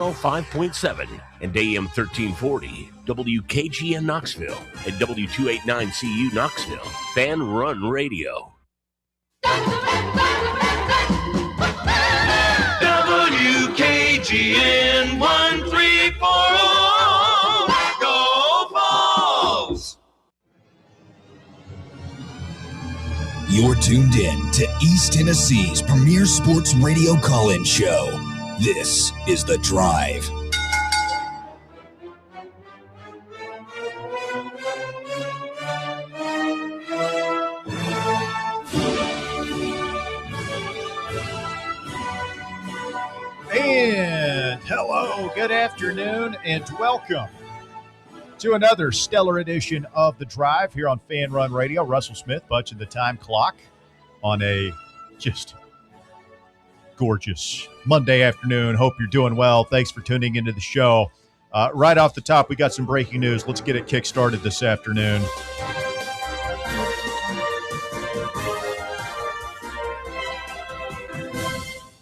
5.7 and AM 1340, WKGN Knoxville and W289CU Knoxville, Fan Run Radio. WKGN 1340, go Vols! You're tuned in to East Tennessee's premier sports radio call-in show. This is The Drive. And hello, good afternoon, and welcome to another stellar edition of The Drive here on Fan Run Radio. Russell Smith punching the time clock on a just gorgeous Monday afternoon. Hope you're doing well. Thanks for tuning into the show. Right off the top, we got some breaking news. Let's get it kick-started this afternoon.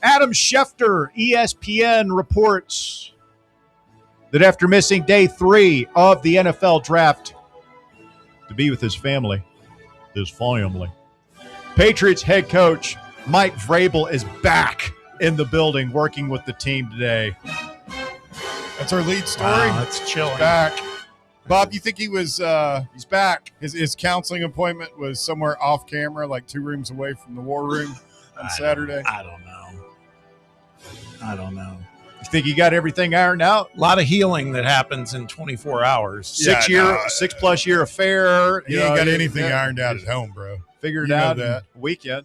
Adam Schefter, ESPN, reports that after missing day 3 of the NFL draft to be with his family, Patriots head coach Mike Vrabel is back in the building working with the team today. That's our lead story. Wow, that's chilling. Back. Bob, you think he was he's back? His counseling appointment was somewhere off camera, like 2 rooms away from the war room on Saturday? I don't know. You think he got everything ironed out? A lot of healing that happens in 24 hours. 6+ year affair. He ain't got anything ironed out at home, bro. Figured out that weekend.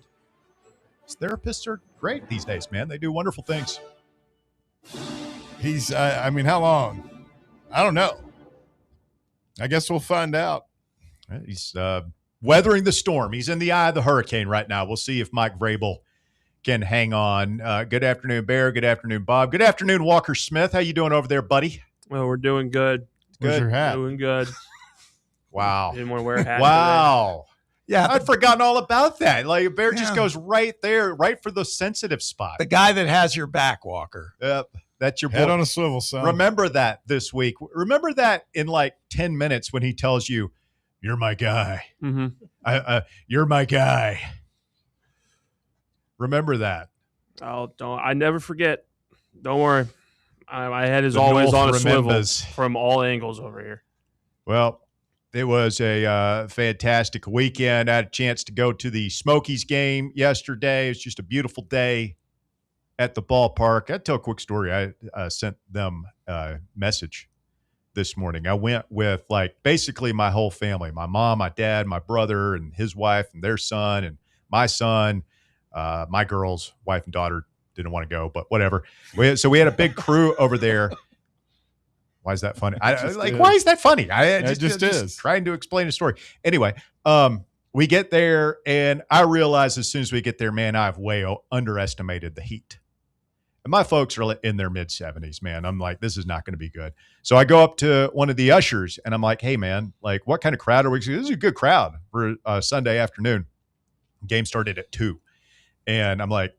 Therapists are great these days, man. They do wonderful things. He's, how long? I don't know. I guess we'll find out. He's weathering the storm. He's in the eye of the hurricane right now. We'll see if Mike Vrabel can hang on. Good afternoon, Bear. Good afternoon, Bob. Good afternoon, Walker Smith. How you doing over there, buddy? Well, we're doing good. Where's your hat? Doing good. Wow. Didn't want to wear a hat. Wow. Today. Yeah. I'd forgotten all about that. Like, Bear just goes right there, right for the sensitive spot. The guy that has your back, Walker. Yep. That's your head boy. on a swivel, son. Remember that this week. Remember that in like 10 minutes when he tells you, "You're my guy. Mm-hmm. You're my guy." Remember that. I never forget. Don't worry. My head is always on a swivel from all angles over here. Well, it was a fantastic weekend. I had a chance to go to the Smokies game yesterday. It was just a beautiful day at the ballpark. I'll tell a quick story. I sent them a message this morning. I went with basically my whole family, my mom, my dad, my brother and his wife and their son and my son. My girls, wife and daughter didn't want to go, but whatever. So we had a big crew over there. Why is that funny? Why is that funny? It just is. Trying to explain a story. Anyway, we get there, and I realize as soon as we get there, man, I've way underestimated the heat. And my folks are in their mid-70s, man. I'm like, this is not going to be good. So I go up to one of the ushers, and I'm like, hey, man, what kind of crowd are we? This is a good crowd for a Sunday afternoon. Game started at 2. And I'm like,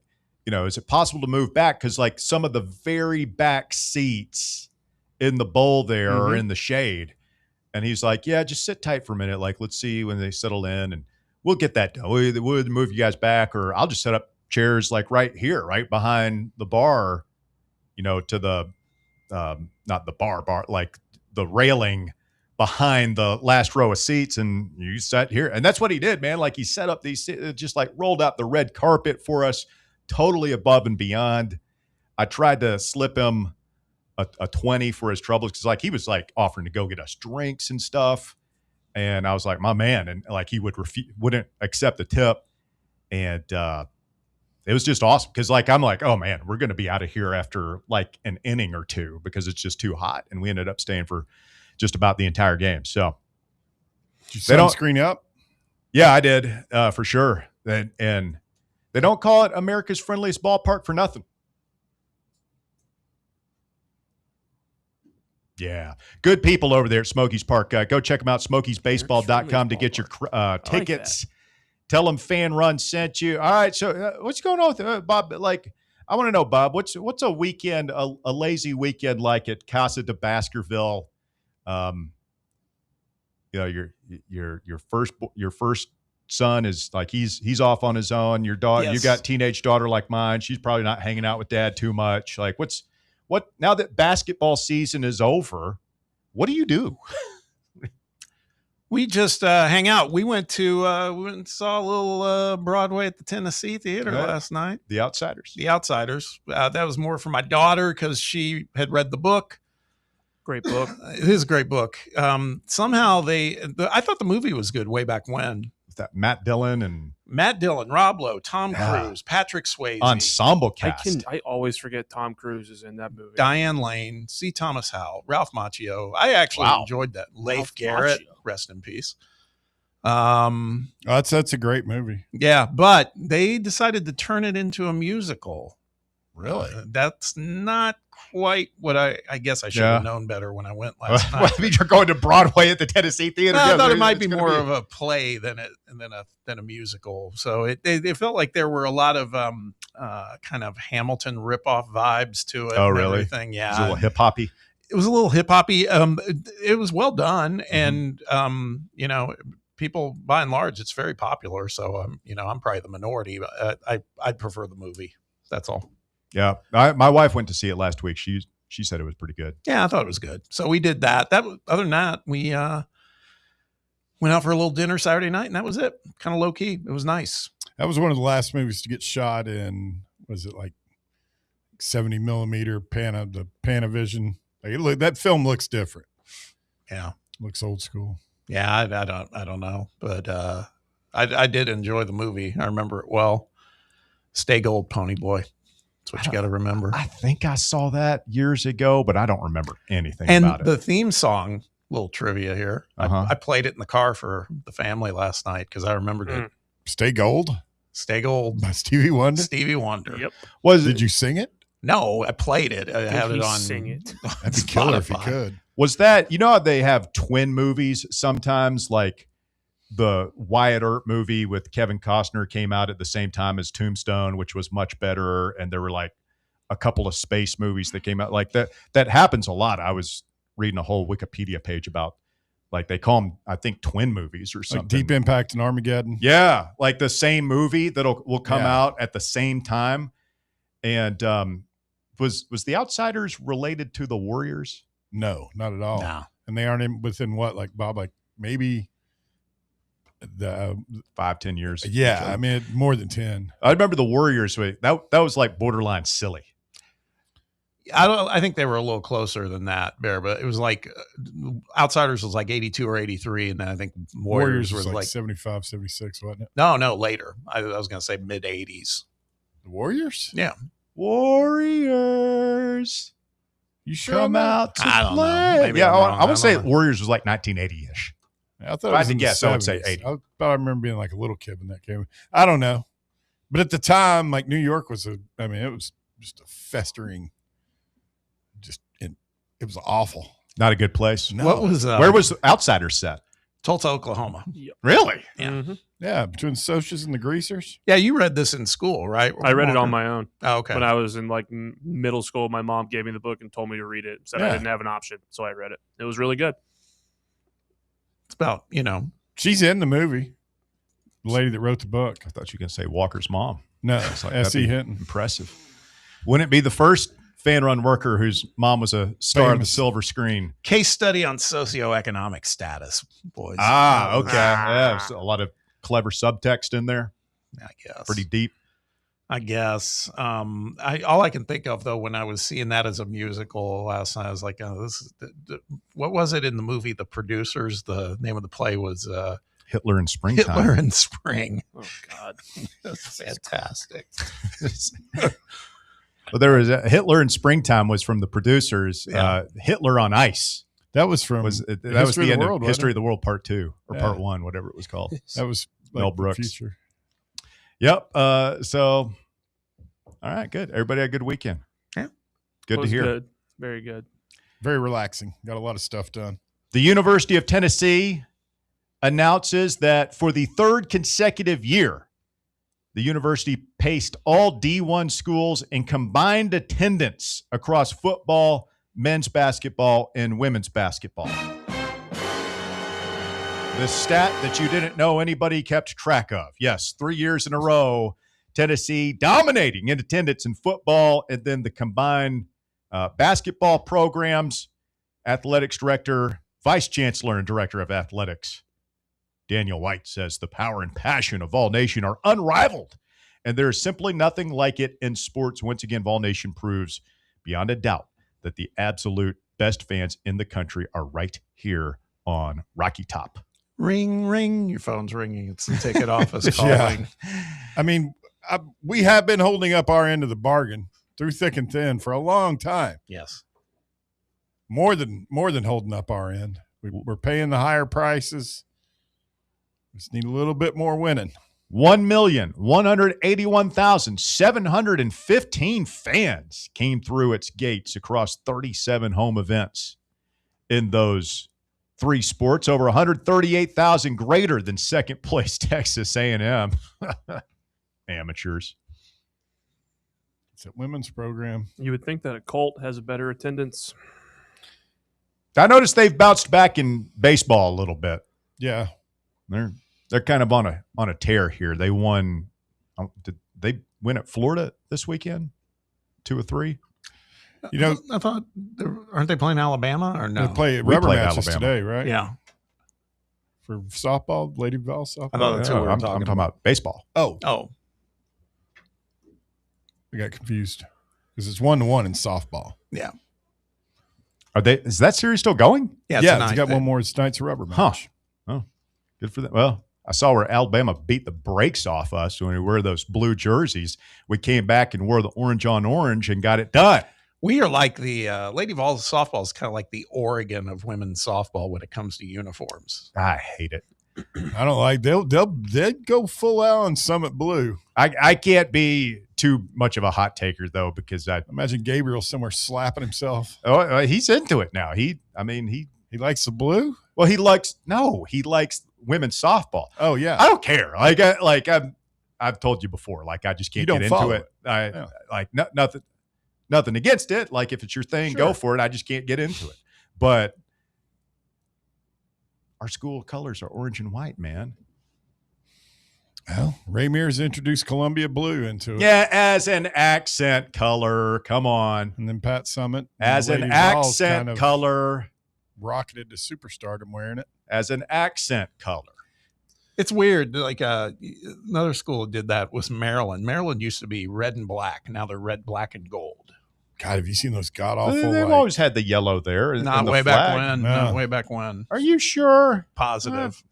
is it possible to move back? Because some of the very back seats in the bowl there are in the shade. And he's like, yeah, just sit tight for a minute. Let's see when they settle in and we'll get that done. We'll move you guys back, or I'll just set up chairs right here, right behind the bar, to the, not the bar, the railing behind the last row of seats, and you sat here. And that's what he did, man. He set up these, just rolled out the red carpet for us, totally above and beyond. I tried to slip him a 20 for his troubles, because he was offering to go get us drinks and stuff. And I was like, my man. And he wouldn't accept the tip. And it was just awesome. Cause I'm like, oh man, we're going to be out of here after an inning or two, because it's just too hot. And we ended up staying for just about the entire game. So did you sunscreen up? Yeah, I did, for sure. And they don't call it America's friendliest ballpark for nothing. Yeah. Good people over there at Smokies Park. Go check them out, smokiesbaseball.com to get your tickets. Tell them Fan Run sent you. All right, so what's going on with Bob? I want to know, Bob, what's a weekend, a lazy weekend like at Casa de Baskerville? Your first son is like he's off on his own. Your daughter, Yes. You got teenage daughter like mine. She's probably not hanging out with dad too much. Like what now that basketball season is over, what do you do? We just hang out. We went and saw a little Broadway at the Tennessee Theater last night. The Outsiders. The Outsiders. That was more for my daughter because she had read the book. Great book. It is a great book. Somehow I thought the movie was good way back when. With that Matt Dillon, Rob Lowe, Tom Cruise, Patrick Swayze, ensemble cast. I always forget Tom Cruise is in that movie. Diane Lane, C. Thomas Howell, Ralph Macchio. I actually enjoyed that. Leif Garrett, rest in peace. That's a great movie. Yeah, but they decided to turn it into a musical. Really? That's not quite what I guess I should have known better when I went last night. Well, I mean, you're going to Broadway at the Tennessee Theater. I thought it might be more of a play than a musical. So it felt like there were a lot of kind of Hamilton ripoff vibes to it. Oh, and really? Everything. Yeah, it was a little hip hoppy. It was a little hip hoppy. It was well done, and people by and large, it's very popular. So I'm probably the minority. But I'd prefer the movie. That's all. Yeah, my wife went to see it last week. She said it was pretty good. Yeah, I thought it was good. So we did that. Other than that, we went out for a little dinner Saturday night, and that was it. Kind of low key. It was nice. That was one of the last movies to get shot in. Was it like 70 millimeter the Panavision? Like, that film looks different. Yeah, looks old school. Yeah, I don't know, but I did enjoy the movie. I remember it well. Stay gold, Pony Boy. That's what you got to remember. I think I saw that years ago, but I don't remember anything and about it. The theme song, little trivia here. I played it in the car for the family last night because I remembered it. Stay Gold? Stay Gold. By Stevie Wonder? Stevie Wonder. Yep. Did you sing it? No, I played it. I have it on. Sing it. That'd be killer if you could. Was that, how they have twin movies sometimes, like the Wyatt Earp movie with Kevin Costner came out at the same time as Tombstone, which was much better. And there were like a couple of space movies that came out like that. That happens a lot. I was reading a whole Wikipedia page about, like, they call them, I think, twin movies or something. Like Deep Impact and Armageddon. Yeah. Like the same movie will come out at the same time. And was the Outsiders related to the Warriors? No, not at all. No. And they aren't within what, like Bob, like maybe 5-10 years. Yeah, I mean more than 10. I remember the Warriors. That was like borderline silly. I think they were a little closer than that, Bear, but it was like Outsiders was like 82 or 83, and then I think Warriors was like 75, 76, wasn't it? No, later. I was going to say mid 80s. The Warriors? Yeah. Warriors. You sure? Come out to I don't play. know. Maybe Yeah, I'm wrong. I would say don't know. Warriors was like 1980-ish. I thought If I it was had to in the guess, I would say 70s. 80. I remember being like a little kid when that came. I don't know. But at the time, like New York was it was just a festering, it was awful. Not a good place. No. What was Where was Outsiders set? Tulsa, Oklahoma? Really? Yeah. Mm-hmm. Yeah, between Socias and the Greasers. Yeah, you read this in school, right? I read it on my own. Oh, okay. When I was in like middle school, my mom gave me the book and told me to read it. Said I didn't have an option, so I read it. It was really good. It's about, She's in the movie. The lady that wrote the book. I thought you were going to say Walker's mom. No, It's like, S.E. that'd be Hinton. impressive. Wouldn't it be the first fan-run worker whose mom was a star on the Famous. silver screen? case study on socioeconomic status, boys. Okay. Yeah, there's a lot of clever subtext in there. I guess. Pretty deep. I guess. All I can think of though, when I was seeing that as a musical last night, I was like, "Oh, this is what was it in the movie? The Producers. The name of the play was Hitler in Springtime. Hitler in Spring. Oh God, That's fantastic. Well, there was Hitler in Springtime was from the Producers. Yeah. Hitler on Ice That was from that was the end of History of the the World Part 2 or Yeah. Part 1, whatever it was called. That was like Mel the Brooks. future. Yep. So, all right, good. Everybody had a good weekend. Yeah. Good to was hear. Good. Very good. Very relaxing. Got a lot of stuff done. The University of Tennessee announces that for the third consecutive year, The university paced all D1 schools in combined attendance across football, men's basketball, and women's basketball. The stat that you didn't know anybody kept track of. Yes, 3 years in a row, Tennessee dominating in attendance in football, and then the combined basketball programs. Athletics director, vice chancellor, and director of athletics, Daniel White, says the power and passion of Vol Nation are unrivaled, and there is simply nothing like it in sports. Once again, Vol Nation proves beyond a doubt that the absolute best fans in the country are right here on Rocky Top. Ring, ring. Your phone's ringing. It's the ticket office calling. Yeah. I mean, we have been holding up our end of the bargain through thick and thin for a long time. Yes. More than holding up our end. We're paying the higher prices. Just need a little bit more winning. 1,181,715 fans came through its gates across 37 home events in those three sports. Over 138,000 greater than second place Texas A&M. Amateurs. It's a women's program. You would think that a Colt has a better attendance. I noticed they've bounced back in baseball a little bit. Yeah. They're kind of on a tear here. They won. Did they win at Florida this weekend? 2 or 3. You know, I thought aren't they playing Alabama or no? They play We rubber played matches Alabama today, right? Yeah. For softball, Lady Vols softball. I thought that's what we were I'm talking talking about baseball. Oh, Oh, I got confused because it's 1-1 in softball. yeah. Is that series still going? Yeah, Yeah, it's got one more. It's tonight's a rubber Huh. match. Oh, good for them. Well, I saw where Alabama beat the brakes off us when we wore those blue jerseys. We came back and wore the orange on orange and got it done. We are like the Lady Vols softball is kind of like the Oregon of women's softball when it comes to uniforms. I hate it. I don't like. They'd go full out on Summit Blue. I can't be too much of a hot taker though, because Imagine Gabriel somewhere slapping himself. he's into it now. He likes the blue. Well, he likes women's softball. Oh yeah. I don't care. I've told you before. Like, I just can't You don't get into follow it. Yeah. Nothing against it. Like, if it's your thing, Sure. go for it. I just can't get into it. But our school colors are orange and white, man. Well, Ray Mears introduced Columbia blue into it. Yeah, as an accent color. Come on. And then Pat Summit As an Lady Vols accent kind of color. rocketed to superstardom wearing it. As an accent color. It's weird. Like another school that did that was Maryland. Maryland used to be red and black. Now they're red, black, and gold. God, have you seen those god awful? They've always had the yellow there. Not the way flag. back when. No. Not way back when. Are you sure? Positive. We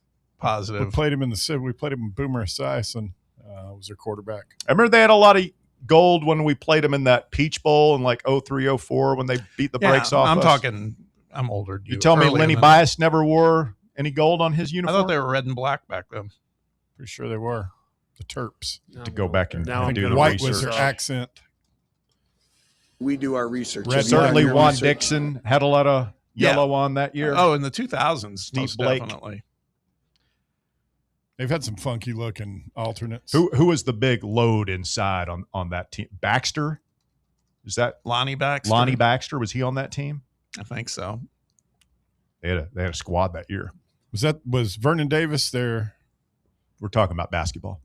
Positive. played him in the Civ. We played him in Boomer Esiason. Was their quarterback. I remember they had a lot of gold when we played them in that Peach Bowl in like 03, 04 when they beat the brakes off us. I'm older than you. You tell me Earlier Lenny than- Bias never wore any gold on his I uniform? thought they were red and black back then. Pretty sure they were the Terps. To go back and Now I'm do gonna the White research. was their accent. We do our research. Red Have you done Certainly your Juan research? Dixon had a lot of yellow on that year. Oh, in the 2000s, Steve most Blake. definitely. They've had some funky looking alternates. Who was the big load inside on that team? Baxter? Is that Lonnie Baxter. Lonnie Baxter? Was he on that team? I think so. They had a squad that year. Was Vernon Davis there? We're talking about basketball.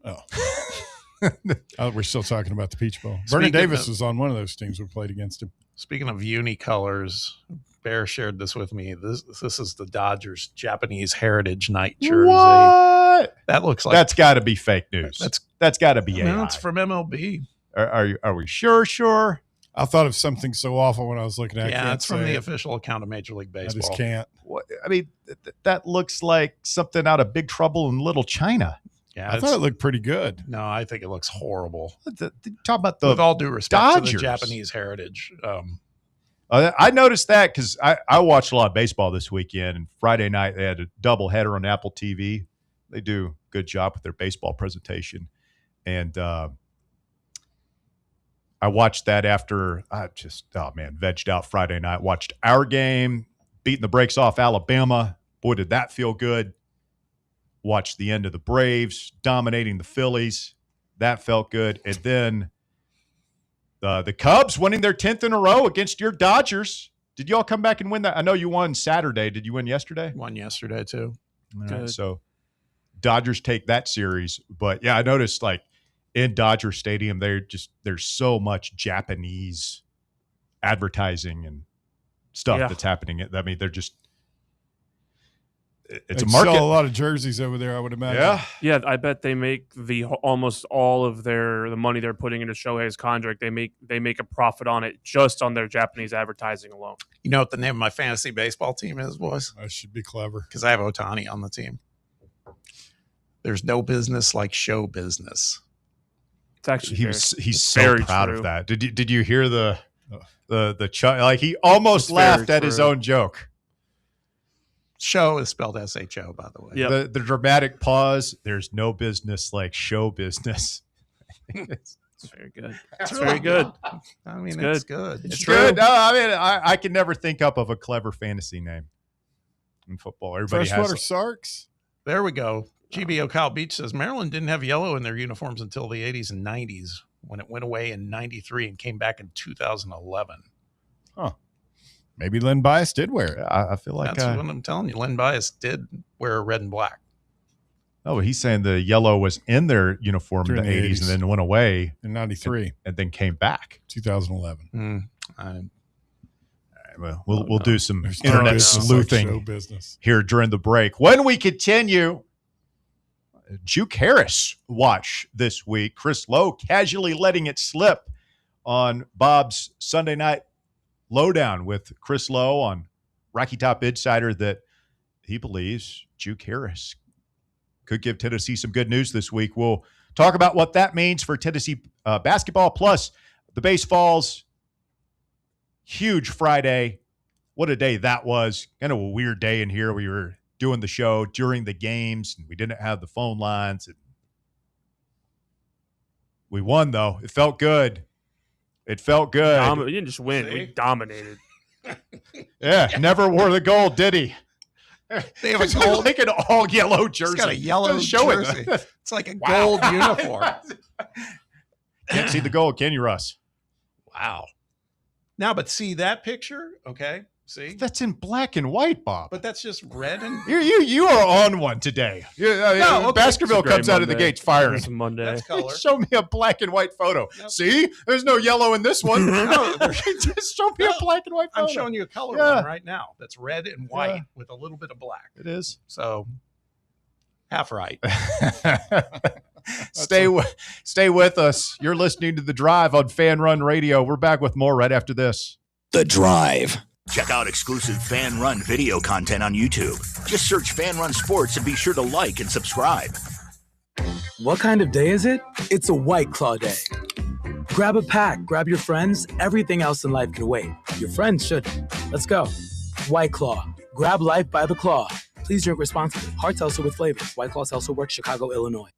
Oh, we're still talking about the Peach Bowl. Speaking Vernon Davis of- was on one of those teams we played against him. Speaking of unicolors, Bear shared this with me. This is the Dodgers Japanese Heritage Night jersey. What? That looks like That's got to be fake news. That's got to be AI. no, it's from MLB. Are we sure? I thought of something so awful when I was looking at it. I Yeah, can't it's from say the it. official account of Major League I Baseball. just can't. What, I mean, that looks like something out of Big Trouble in Little China. Yeah, I thought it looked pretty good. no, I think it looks horrible. Talk about With the. all due respect to Dodgers. the Japanese heritage. I noticed that because I watched a lot of baseball this weekend, and Friday night they had a doubleheader on Apple TV. They do a good job with their baseball presentation, and I watched that after I just vegged out Friday night. Watched our game, beating the brakes off Alabama. Boy, did that feel good. Watched the end of the Braves dominating the Phillies. That felt good. And then the Cubs winning their 10th in a row against your Dodgers. Did y'all come back and win that? I know you won Saturday. Did you win yesterday? Won yesterday, too. All right, so Dodgers take that series. But, yeah, I noticed, like, in Dodger Stadium, there's so much Japanese advertising and stuff that's happening. I mean, they're just it's a market. Sell a lot of jerseys over there, I would imagine. Yeah. I bet they make almost all of the money they're putting into Shohei's contract. They make a profit on it just on their Japanese advertising alone. You know what the name of my fantasy baseball team is, boys? I should be clever because I have Ohtani on the team. There's no business like show business. It's actually he's so proud of that. Did you hear the like he almost laughed at his own joke. Show is spelled S-H-O, by the way. Yep. The dramatic pause. There's no business like show business. It's very good. It's very good. I mean, it's good. It's good. No, I mean, I can never think up of a clever fantasy name in football. Everybody Freshwater has Sarks. There we go. GBO Kyle Beach says Maryland didn't have yellow in their uniforms until the 80s and 90s when it went away in 93 and came back in 2011. Huh. Maybe Len Bias did wear it. I feel like that's what I'm telling you. Len Bias did wear red and black. Oh, but he's saying the yellow was in their uniform in the 80s and then went away in 93 and then came back 2011. Well, we'll do some internet sleuthing here during the break. When we continue, Juke Harris watch this week. Chris Lowe casually letting it slip on Bob's Sunday night lowdown with Chris Lowe on Rocky Top Insider that he believes Juke Harris could give Tennessee some good news this week. We'll talk about what that means for Tennessee basketball, plus the baseballs. Huge Friday. What a day that was. Kind of a weird day in here. We were doing the show during the games, and we didn't have the phone lines. We won, though. It felt good. It felt good. We didn't just win. We dominated. Yeah, never wore the gold, did he? They have a gold, like an all yellow jersey. It's got a yellow jersey. It's like a gold uniform. Can't see the gold, can you, Russ? Wow. Now, but see that picture? Okay. See? That's in black and white, Bob. But that's just red and you are on one today. Baskerville comes out of the gates firing. It's Monday. Show me a black and white photo. Yep. See? There's no yellow in this one. Just show me a black and white photo. I'm showing you a color one right now. That's red and white with a little bit of black. It is. So half right. Stay with us. You're listening to The Drive on Fan Run Radio. We're back with more right after this. The Drive. Check out exclusive Fan Run video content on YouTube. Just search Fan Run Sports and be sure to like and subscribe. What kind of day is it? It's a White Claw day. Grab a pack, grab your friends. Everything else in life can wait. Your friends shouldn't. Let's go. White Claw. Grab life by the claw. Please drink responsibly. Hard seltzer with flavors. White Claw Seltzer Works, Chicago, Illinois.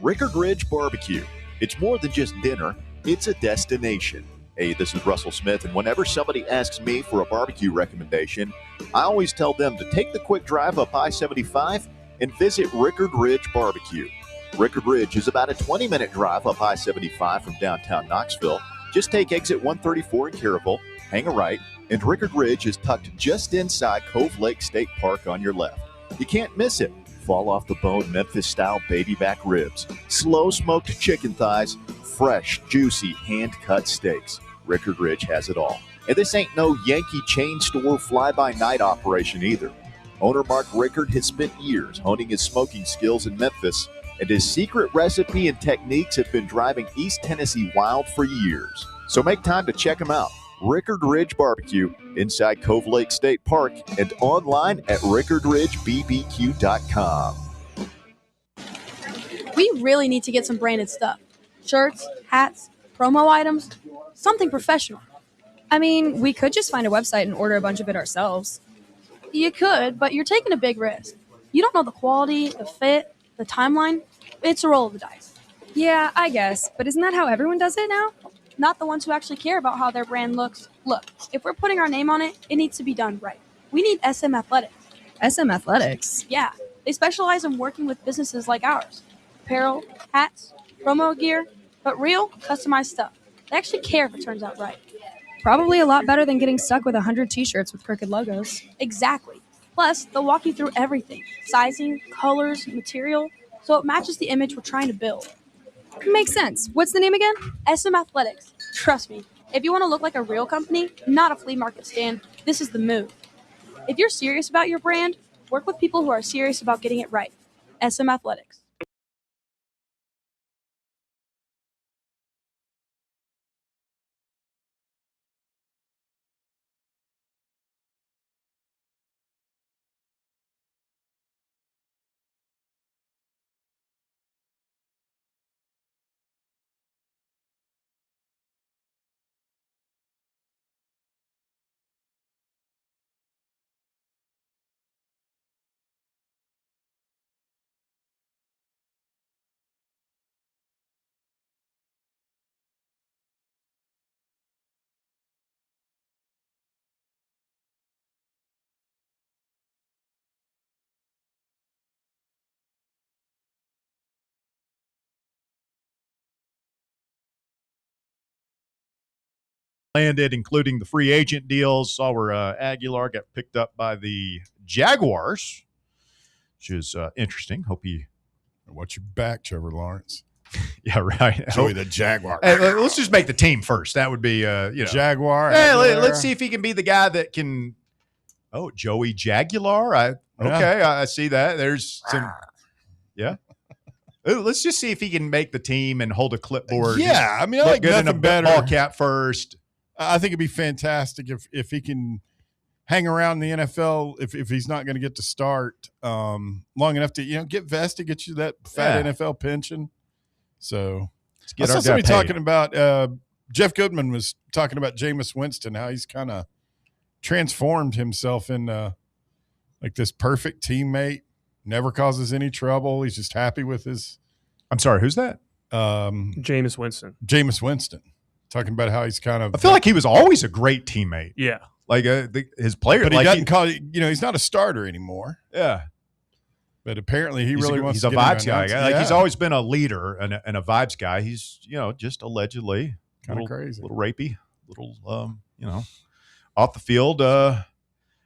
Rickard Ridge Barbecue. It's more than just dinner. It's a destination. Hey, this is Russell Smith, and whenever somebody asks me for a barbecue recommendation, I always tell them to take the quick drive up I-75 and visit Rickard Ridge Barbecue. Rickard Ridge is about a 20-minute drive up I-75 from downtown Knoxville. Just take exit 134 in Caryville, hang a right, and Rickard Ridge is tucked just inside Cove Lake State Park on your left. You can't miss it. Fall off the bone Memphis-style baby back ribs, slow-smoked chicken thighs, fresh, juicy, hand-cut steaks. Rickard Ridge has it all. And this ain't no Yankee chain store fly-by-night operation either. Owner Mark Rickard has spent years honing his smoking skills in Memphis, and his secret recipe and techniques have been driving East Tennessee wild for years. So make time to check him out. Rickard Ridge Barbecue inside Cove Lake State Park and online at rickardridgebbq.com. We really need to get some branded stuff. Shirts, hats, promo items, something professional. I mean, we could just find a website and order a bunch of it ourselves. You could, but you're taking a big risk. You don't know the quality, the fit, the timeline. It's a roll of the dice. Yeah, I guess, but isn't that how everyone does it now? Not the ones who actually care about how their brand looks. Look, if we're putting our name on it, it needs to be done right. We need SM Athletics. SM Athletics? Yeah, they specialize in working with businesses like ours. apparel, hats, promo gear, but real, customized stuff. They actually care if it turns out right. Probably a lot better than getting stuck with 100 t-shirts with crooked logos. Exactly. Plus, they'll walk you through everything, sizing, colors, material, so it matches the image we're trying to build. Makes sense. What's the name again? SM Athletics. Trust me, if you want to look like a real company, not a flea market stand, this is the move. If you're serious about your brand, work with people who are serious about getting it right. SM Athletics. Landed, including the free agent deals. Saw where Aguilar got picked up by the Jaguars, which is interesting. Hope he. Watch your back, Trevor Lawrence. Yeah, right. Joey the Jaguar. Hey, let's just make the team first. That would be, Jaguar. Hey, let's see if he can be the guy that can. Oh, Joey Jaguar. I see that. There's some. Yeah. Let's just see if he can make the team and hold a clipboard. Yeah, I mean, I like good in a nothing better. ball cap first. I think it'd be fantastic if he can hang around the NFL if he's not going to get to start long enough to get vested, get you that fat NFL pension. So I saw somebody talking about Jeff Goodman was talking about Jameis Winston, how he's kind of transformed himself into like this perfect teammate, never causes any trouble. He's just happy with his. I'm sorry, who's that? Jameis Winston. Jameis Winston. Talking about how he's kind of. I feel like he was always a great teammate. Yeah. Like his player. But he doesn't call it, he's not a starter anymore. Yeah. But apparently he really wants he's to a vibes guy. Like he's always been a leader and a vibes guy. He's, just allegedly kind of crazy. A little rapey, little, off the field,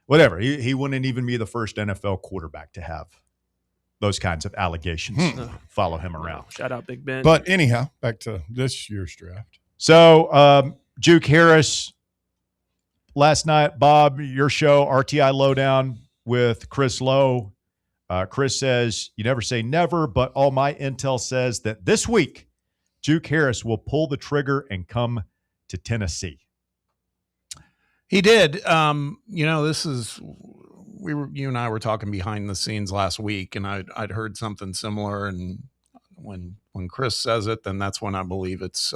whatever. He wouldn't even be the first NFL quarterback to have those kinds of allegations follow him around. Shout out Big Ben. But anyhow, back to this year's draft. So, Juke Harris, last night, Bob, your show, RTI Lowdown with Chris Lowe. Chris says, you never say never, but all my intel says that this week, Juke Harris will pull the trigger and come to Tennessee. He did. This is you and I were talking behind the scenes last week, and I'd heard something similar. And when Chris says it, then that's when I believe it's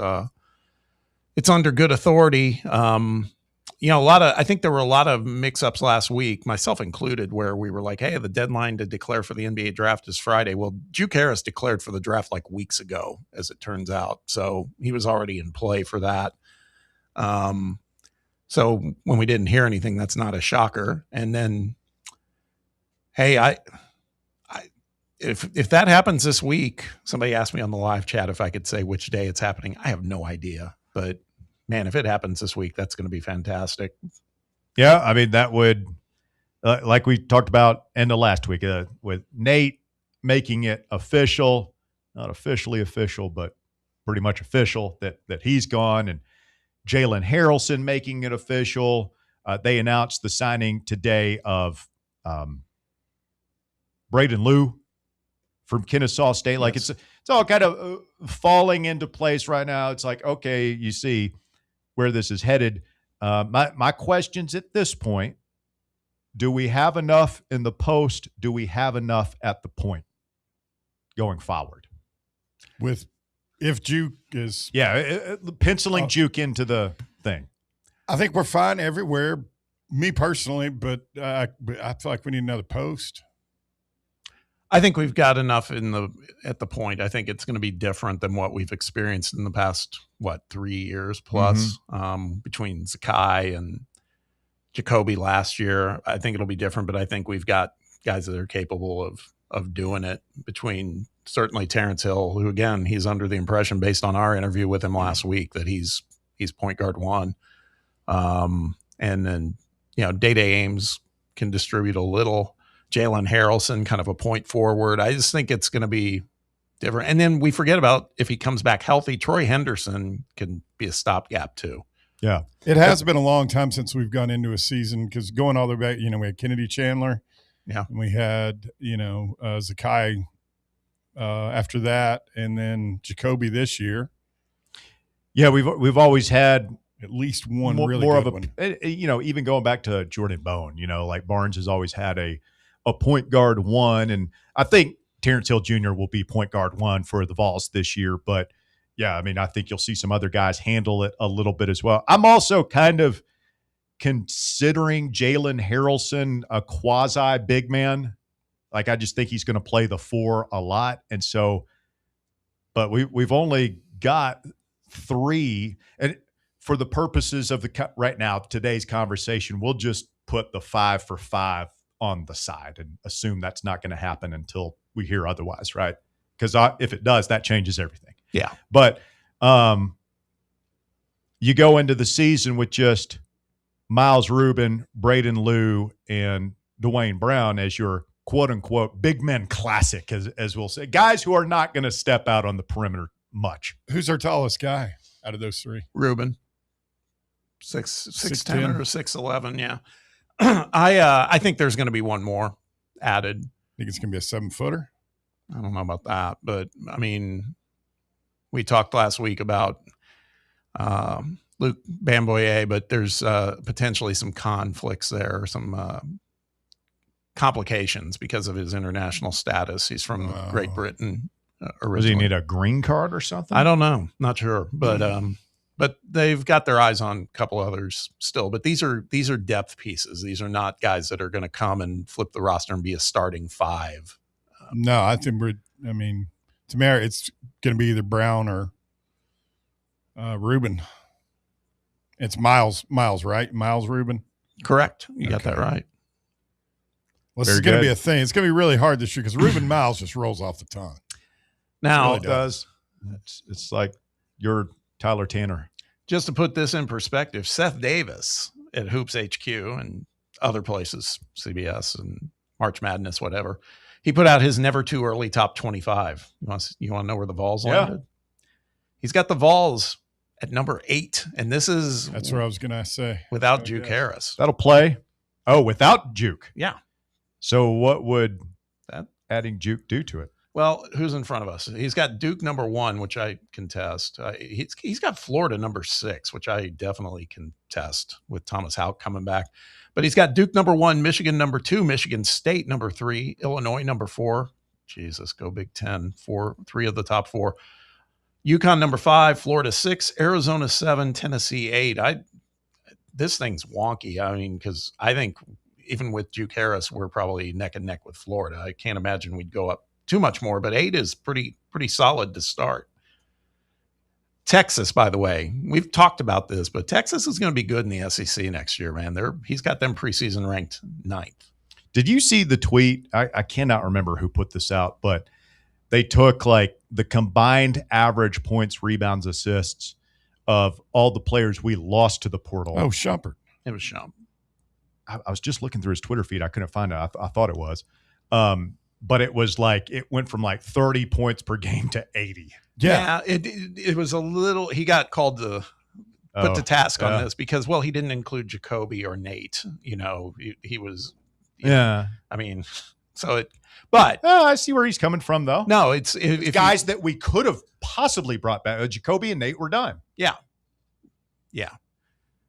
under good authority. I think there were a lot of mix-ups last week, myself included, where we were like, hey, the deadline to declare for the NBA draft is Friday. Well, Juke Harris declared for the draft like weeks ago, as it turns out. So he was already in play for that. So when we didn't hear anything, that's not a shocker. And then, hey, if that happens this week, somebody asked me on the live chat if I could say which day it's happening. I have no idea, but man, if it happens this week, that's going to be fantastic. Yeah, I mean, that would, like we talked about end of last week, with Nate making it official, not officially official, but pretty much official that he's gone, and Jalen Harrelson making it official. They announced the signing today of Braden Liu from Kennesaw State. Like it's all kind of falling into place right now. It's like, okay, you see where this is headed. My questions at this point: do we have enough in the post? Do we have enough at the point going forward? If Juke is penciling Juke into the thing, I think we're fine everywhere. Me personally, but I feel like we need another post. I think we've got enough at the point. I think it's going to be different than what we've experienced in the past, 3 years plus, between Zakai and Jacoby last year. I think it'll be different, but I think we've got guys that are capable of doing it between certainly Terrence Hill, who again, he's under the impression based on our interview with him last week that he's point guard 1. And then, Day-Day Ames can distribute a little. Jalen Harrelson, kind of a point forward. I just think it's going to be different. And then we forget about, if he comes back healthy, Troy Henderson can be a stopgap too. Yeah. It has been a long time since we've gone into a season, because going all the way back, we had Kennedy Chandler. Yeah. And we had, Zakai after that, and then Jacoby this year. Yeah, we've always had at least one more really of good a one. Even going back to Jordan Bone, like Barnes has always had a point guard 1, and I think Terrence Hill Jr. will be point guard 1 for the Vols this year. But yeah, I mean, I think you'll see some other guys handle it a little bit as well. I'm also kind of considering Jalen Harrelson a quasi big man. Like, I just think he's going to play the 4 a lot, and so, but we've only got 3, and for the purposes of right now, today's conversation, we'll just put the 5 for 5 on the side and assume that's not going to happen until we hear otherwise, right? Because if it does, that changes everything. Yeah. But you go into the season with just Miles Rubin, Braden Liu, and Dwayne Brown as your quote-unquote big men classic, as we'll say. Guys who are not going to step out on the perimeter much. Who's our tallest guy out of those 3? Rubin. 6'10" or 6'11", yeah. I think there's going to be one more added. Think it's going to be a 7-footer? I don't know about that, but I mean, we talked last week about Luke Bamboye, but there's potentially some conflicts there, some complications because of his international status. He's from Great Britain originally. Does he need a green card or something? I don't know. Not sure, but they've got their eyes on a couple others still. But these are depth pieces. These are not guys that are going to come and flip the roster and be a starting 5. No, I think Tamara, it's going to be either Brown or Rubin. It's Miles, right? Miles Rubin. Correct. You got that right. Well, this is going to be a thing. It's going to be really hard this year because Reuben Miles just rolls off the tongue. Now it does. It's like you're Tyler Tanner. Just to put this in perspective, Seth Davis at Hoops HQ and other places, CBS and March Madness, whatever, he put out his never too early top 25. You want to know where the Vols landed? He's got the Vols at number 8, and that's where I was going to say without Juke Harris. That'll play. Oh, without Juke. Yeah. So what would adding Juke do to it? Well, who's in front of us? He's got Duke number 1, which I contest. He's got Florida number 6, which I definitely contest with Thomas Houck coming back. But he's got Duke number 1, Michigan number 2, Michigan State number 3, Illinois number 4. Jesus, go Big Ten. 3 of the top 4. UConn number 5, Florida 6, Arizona 7, Tennessee 8. This thing's wonky. I mean, because I think even with Juke Harris, we're probably neck and neck with Florida. I can't imagine we'd go up too much more, but 8 is pretty solid to start. Texas, by the way, we've talked about this, but Texas is going to be good in the SEC next year, man. He's got them preseason ranked 9th. Did you see the tweet? I cannot remember who put this out, but they took like the combined average points, rebounds, assists of all the players we lost to the portal. Oh, Shumpert. It was Shump. I was just looking through his Twitter feed. I couldn't find it. I thought it was. But it was like it went from like 30 points per game to 80. Yeah, it was a little. He got called to put to task on this because, well, he didn't include Jacoby or Nate. He was. I mean, so it. But I see where he's coming from, though. No, it's guys that we could have possibly brought back. Jacoby and Nate were done. Yeah.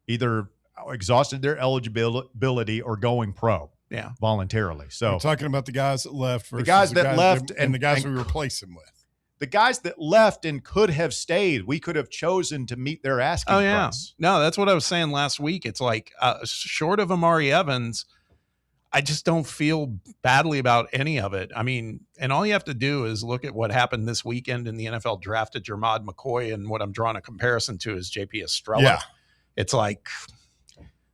Either exhausted their eligibility or going pro. Yeah, voluntarily. So we're talking about the guys that left versus the guys that left and the guys we replaced them with. The guys that left and could have stayed, we could have chosen to meet their asking price. No, that's what I was saying last week. It's like short of Amari Evans, I just don't feel badly about any of it. I mean, and all you have to do is look at what happened this weekend in the NFL draft at Jermod McCoy, and what I'm drawing a comparison to is JP Estrella. Yeah. It's like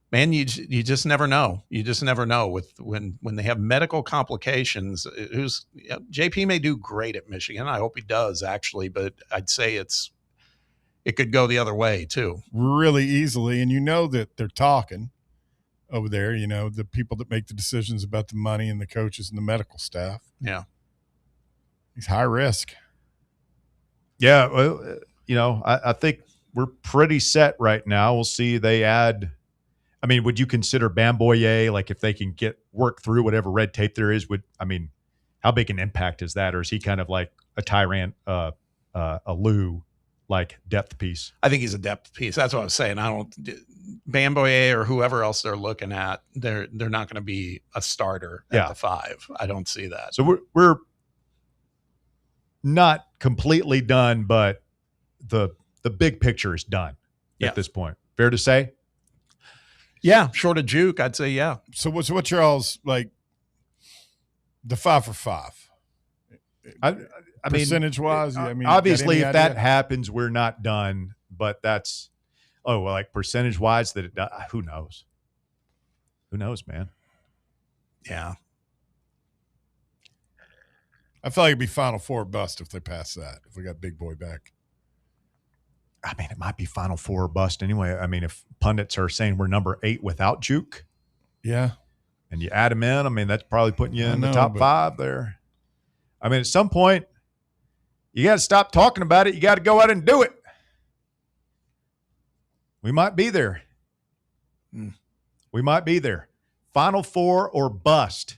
Man, you just never know. You just never know with when they have medical complications. JP may do great at Michigan. I hope he does actually, but I'd say it could go the other way too, really easily. And that they're talking over there. The people that make the decisions about the money and the coaches and the medical staff. Yeah, he's high risk. Yeah, well, I think we're pretty set right now. We'll see. They add. I mean, would you consider Bamboye, like if they can work through whatever red tape there is, how big an impact is that? Or is he kind of like a Tyrant, a Lou, like depth piece? I think he's a depth piece. That's what I was saying. Bamboye or whoever else they're looking at, they're not going to be a starter at the 5. I don't see that. So we're not completely done, but the big picture is done at this point. Fair to say? Yeah, short of Juke, I'd say yeah. So what's your all's like the 5 for 5? I mean, percentage wise, obviously, if that happens, we're not done. But that's like percentage wise, who knows? Who knows, man? Yeah, I feel like it'd be Final Four bust if they pass that. If we got Big Boy back. I mean, it might be Final Four or bust anyway. I mean, if pundits are saying we're number 8 without Juke, yeah, and you add him in, I mean, that's probably putting you in the top 5 there. I mean, at some point, you got to stop talking about it. You got to go out and do it. We might be there. We might be there. Final Four or bust.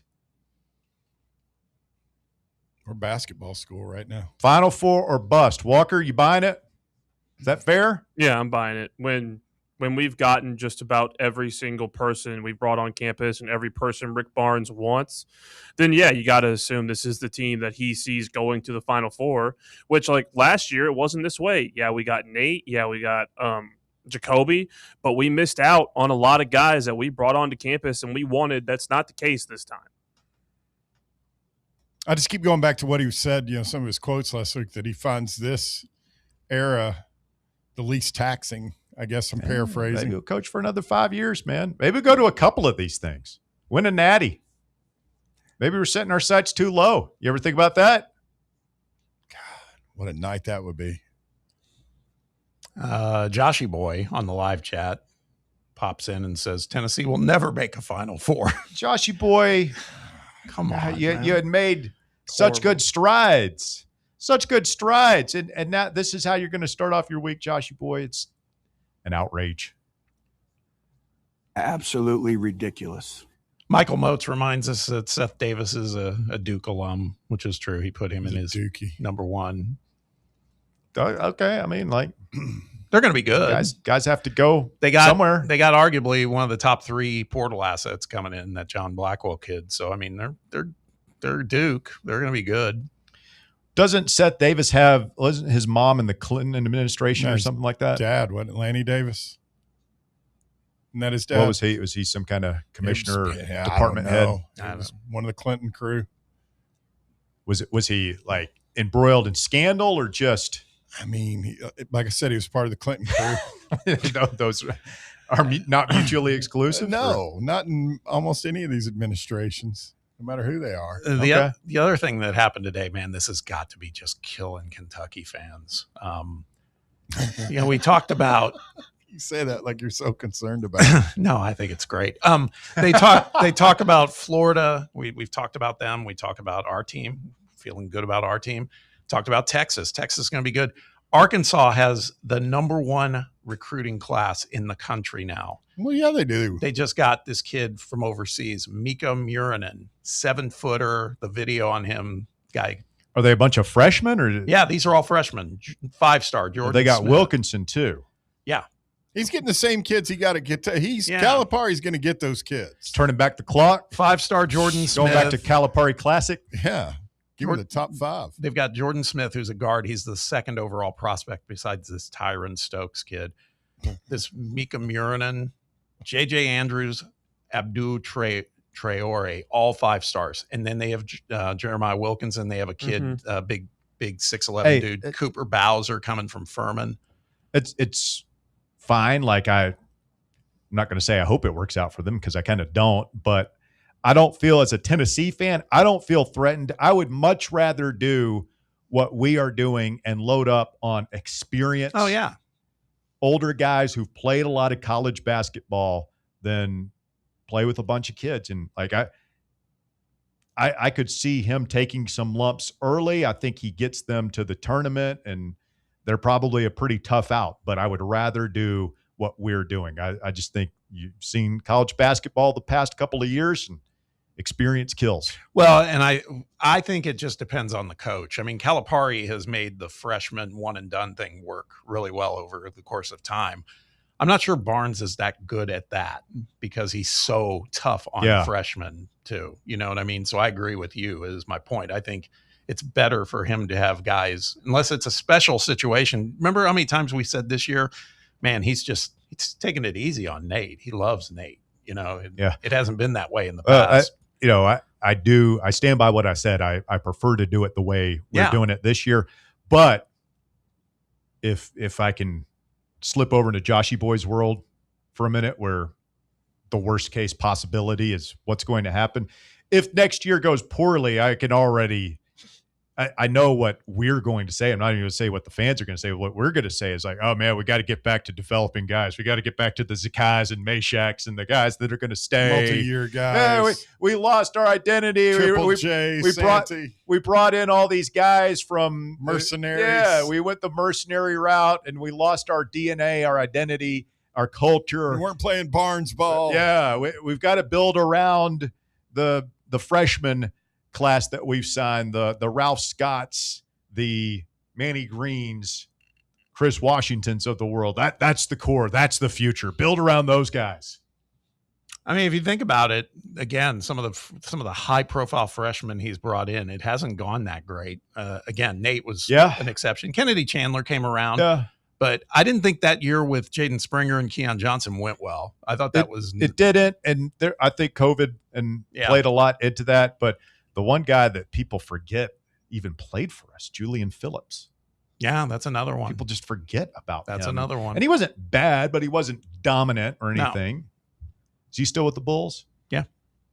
We're basketball school right now. Final Four or bust. Walker, you buying it? Is that fair? Yeah, I'm buying it. When we've gotten just about every single person we've brought on campus and every person Rick Barnes wants, then yeah, you got to assume this is the team that he sees going to the Final Four, which like last year it wasn't this way. Yeah, we got Nate. Yeah, we got Jacoby, but we missed out on a lot of guys that we brought onto campus and we wanted. That's not the case this time. I just keep going back to what he said, some of his quotes last week, that he finds this era the least taxing. I guess I'm paraphrasing. Maybe we'll coach for another 5 years, man. Maybe we'll go to a couple of these things. Win a natty. Maybe we're setting our sights too low. You ever think about that? God, what a night that would be. Joshy Boy on the live chat pops in and says Tennessee will never make a Final Four. Joshy Boy, come on. You had made such good strides. Such good strides. And now this is how you're going to start off your week, Joshy Boy. It's an outrage. Absolutely ridiculous. Michael Moats reminds us that Seth Davis is a Duke alum, which is true. He put him in his number 1. Okay. I mean, like, they're going to be good. Guys have to go somewhere. They got arguably one of the top 3 portal assets coming in, that John Blackwell kid. So, I mean, they're Duke. They're going to be good. Doesn't Seth Davis wasn't his mom in the Clinton administration or something like that? Dad, wasn't it Lanny Davis? Isn't that his dad? What was he? Was he some kind of commissioner, department head? It was one of the Clinton crew. Was he like embroiled in scandal or just? I mean, like I said, he was part of the Clinton crew. Those are not mutually exclusive? No, not in almost any of these administrations. No matter who they are. The other thing that happened today, man, this has got to be just killing Kentucky fans. We talked about. You say that like you're so concerned about it. No, I think it's great. They talk about Florida. We've talked about them. We talk about our team, feeling good about our team. Talked about Texas. Texas is going to be good. Arkansas has the number 1 recruiting class in the country now. Well, yeah, they do. They just got this kid from overseas, Mika Murinen, 7-footer. The video on him, guy. Are they a bunch of freshmen or? Yeah, these are all freshmen. 5-star Jordan. They got Smith. Wilkinson too. Yeah, he's getting the same kids he got to get to. Calipari's going to get those kids. Turning back the clock. 5-star Jordan Smith. Going back to Calipari Classic. Yeah. Give him the top 5. They've got Jordan Smith, who's a guard. He's the 2nd overall prospect besides this Tyron Stokes kid. This Mika Murinen, J.J. Andrews, Abdul Traore, all 5 stars. And then they have Jeremiah Wilkinson. They have a kid, big 6'11" dude, Cooper Bowser coming from Furman. It's fine. Like I'm not going to say I hope it works out for them because I kind of don't, but I don't feel, as a Tennessee fan, I don't feel threatened. I would much rather do what we are doing and load up on experience. Oh, yeah. Older guys who've played a lot of college basketball than play with a bunch of kids. And like I could see him taking some lumps early. I think he gets them to the tournament, and they're probably a pretty tough out, but I would rather do what we're doing. I just think you've seen college basketball the past couple of years, and experience kills. Well, and I think it just depends on the coach. I mean, Calipari has made the freshman one and done thing work really well over the course of time. I'm not sure Barnes is that good at that because he's so tough on freshmen too. You know what I mean? So I agree with you is my point. I think it's better for him to have guys, unless it's a special situation. Remember how many times we said this year, man, he's taking it easy on Nate. He loves Nate. You know, it hasn't been that way in the past. I stand by what I said. I prefer to do it the way we're doing it this year. But if I can slip over into Joshy Boy's world for a minute, where the worst case possibility is what's going to happen. If next year goes poorly, I can already I know what we're going to say. I'm not even going to say what the fans are going to say. What we're going to say is like, oh, man, we got to get back to developing guys. We got to get back to the Zakai's and Meshachs and the guys that are going to stay. Multi-year guys. We lost our identity. We brought in all these guys from mercenaries. We went the mercenary route, and we lost our DNA, our identity, our culture. We weren't playing Barnes ball. Yeah, we've got to build around the freshmen class that we've signed, the Ralph Scotts, the Manny Greens, Chris Washingtons of the world. That's the core. That's the future. Build around those guys. I mean, if you think about it, again, some of the high profile freshmen he's brought in, it hasn't gone that great. Again, Nate was an exception. Kennedy Chandler came around. Yeah. But I didn't think that year with Jaden Springer and Keon Johnson went well. I thought it didn't, and I think COVID played a lot into that. But the one guy that people forget even played for us, Julian Phillips. Yeah, that's another one. People just forget about That's him. another one. And he wasn't bad, but he wasn't dominant or anything. No. Is he still with the Bulls? Yeah.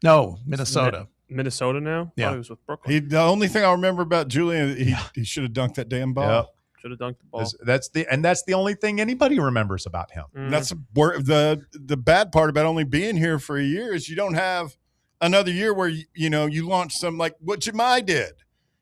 No, Minnesota. Minnesota now? Yeah. He was with Brooklyn. The only thing I remember about Julian, he should have dunked that damn ball. Yep. Should have dunked the ball. That's the only thing anybody remembers about him. Mm. That's the bad part about only being here for a year is you don't have another year where you launch some like what Jemai did.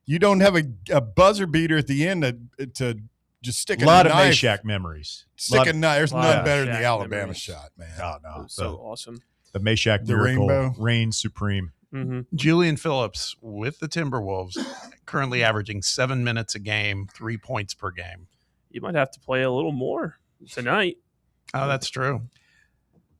You don't have a buzzer beater at the end to just stick a lot knife. Of Meshach memories. Stick a knife. There's none better than the Shaq Alabama memories. shot, man. Oh no, So awesome. The Meshach The miracle rainbow. reigns supreme. Mm-hmm. Julian Phillips with the Timberwolves, currently averaging 7 minutes a game, 3 points per game. You might have to play a little more tonight. Oh, that's true.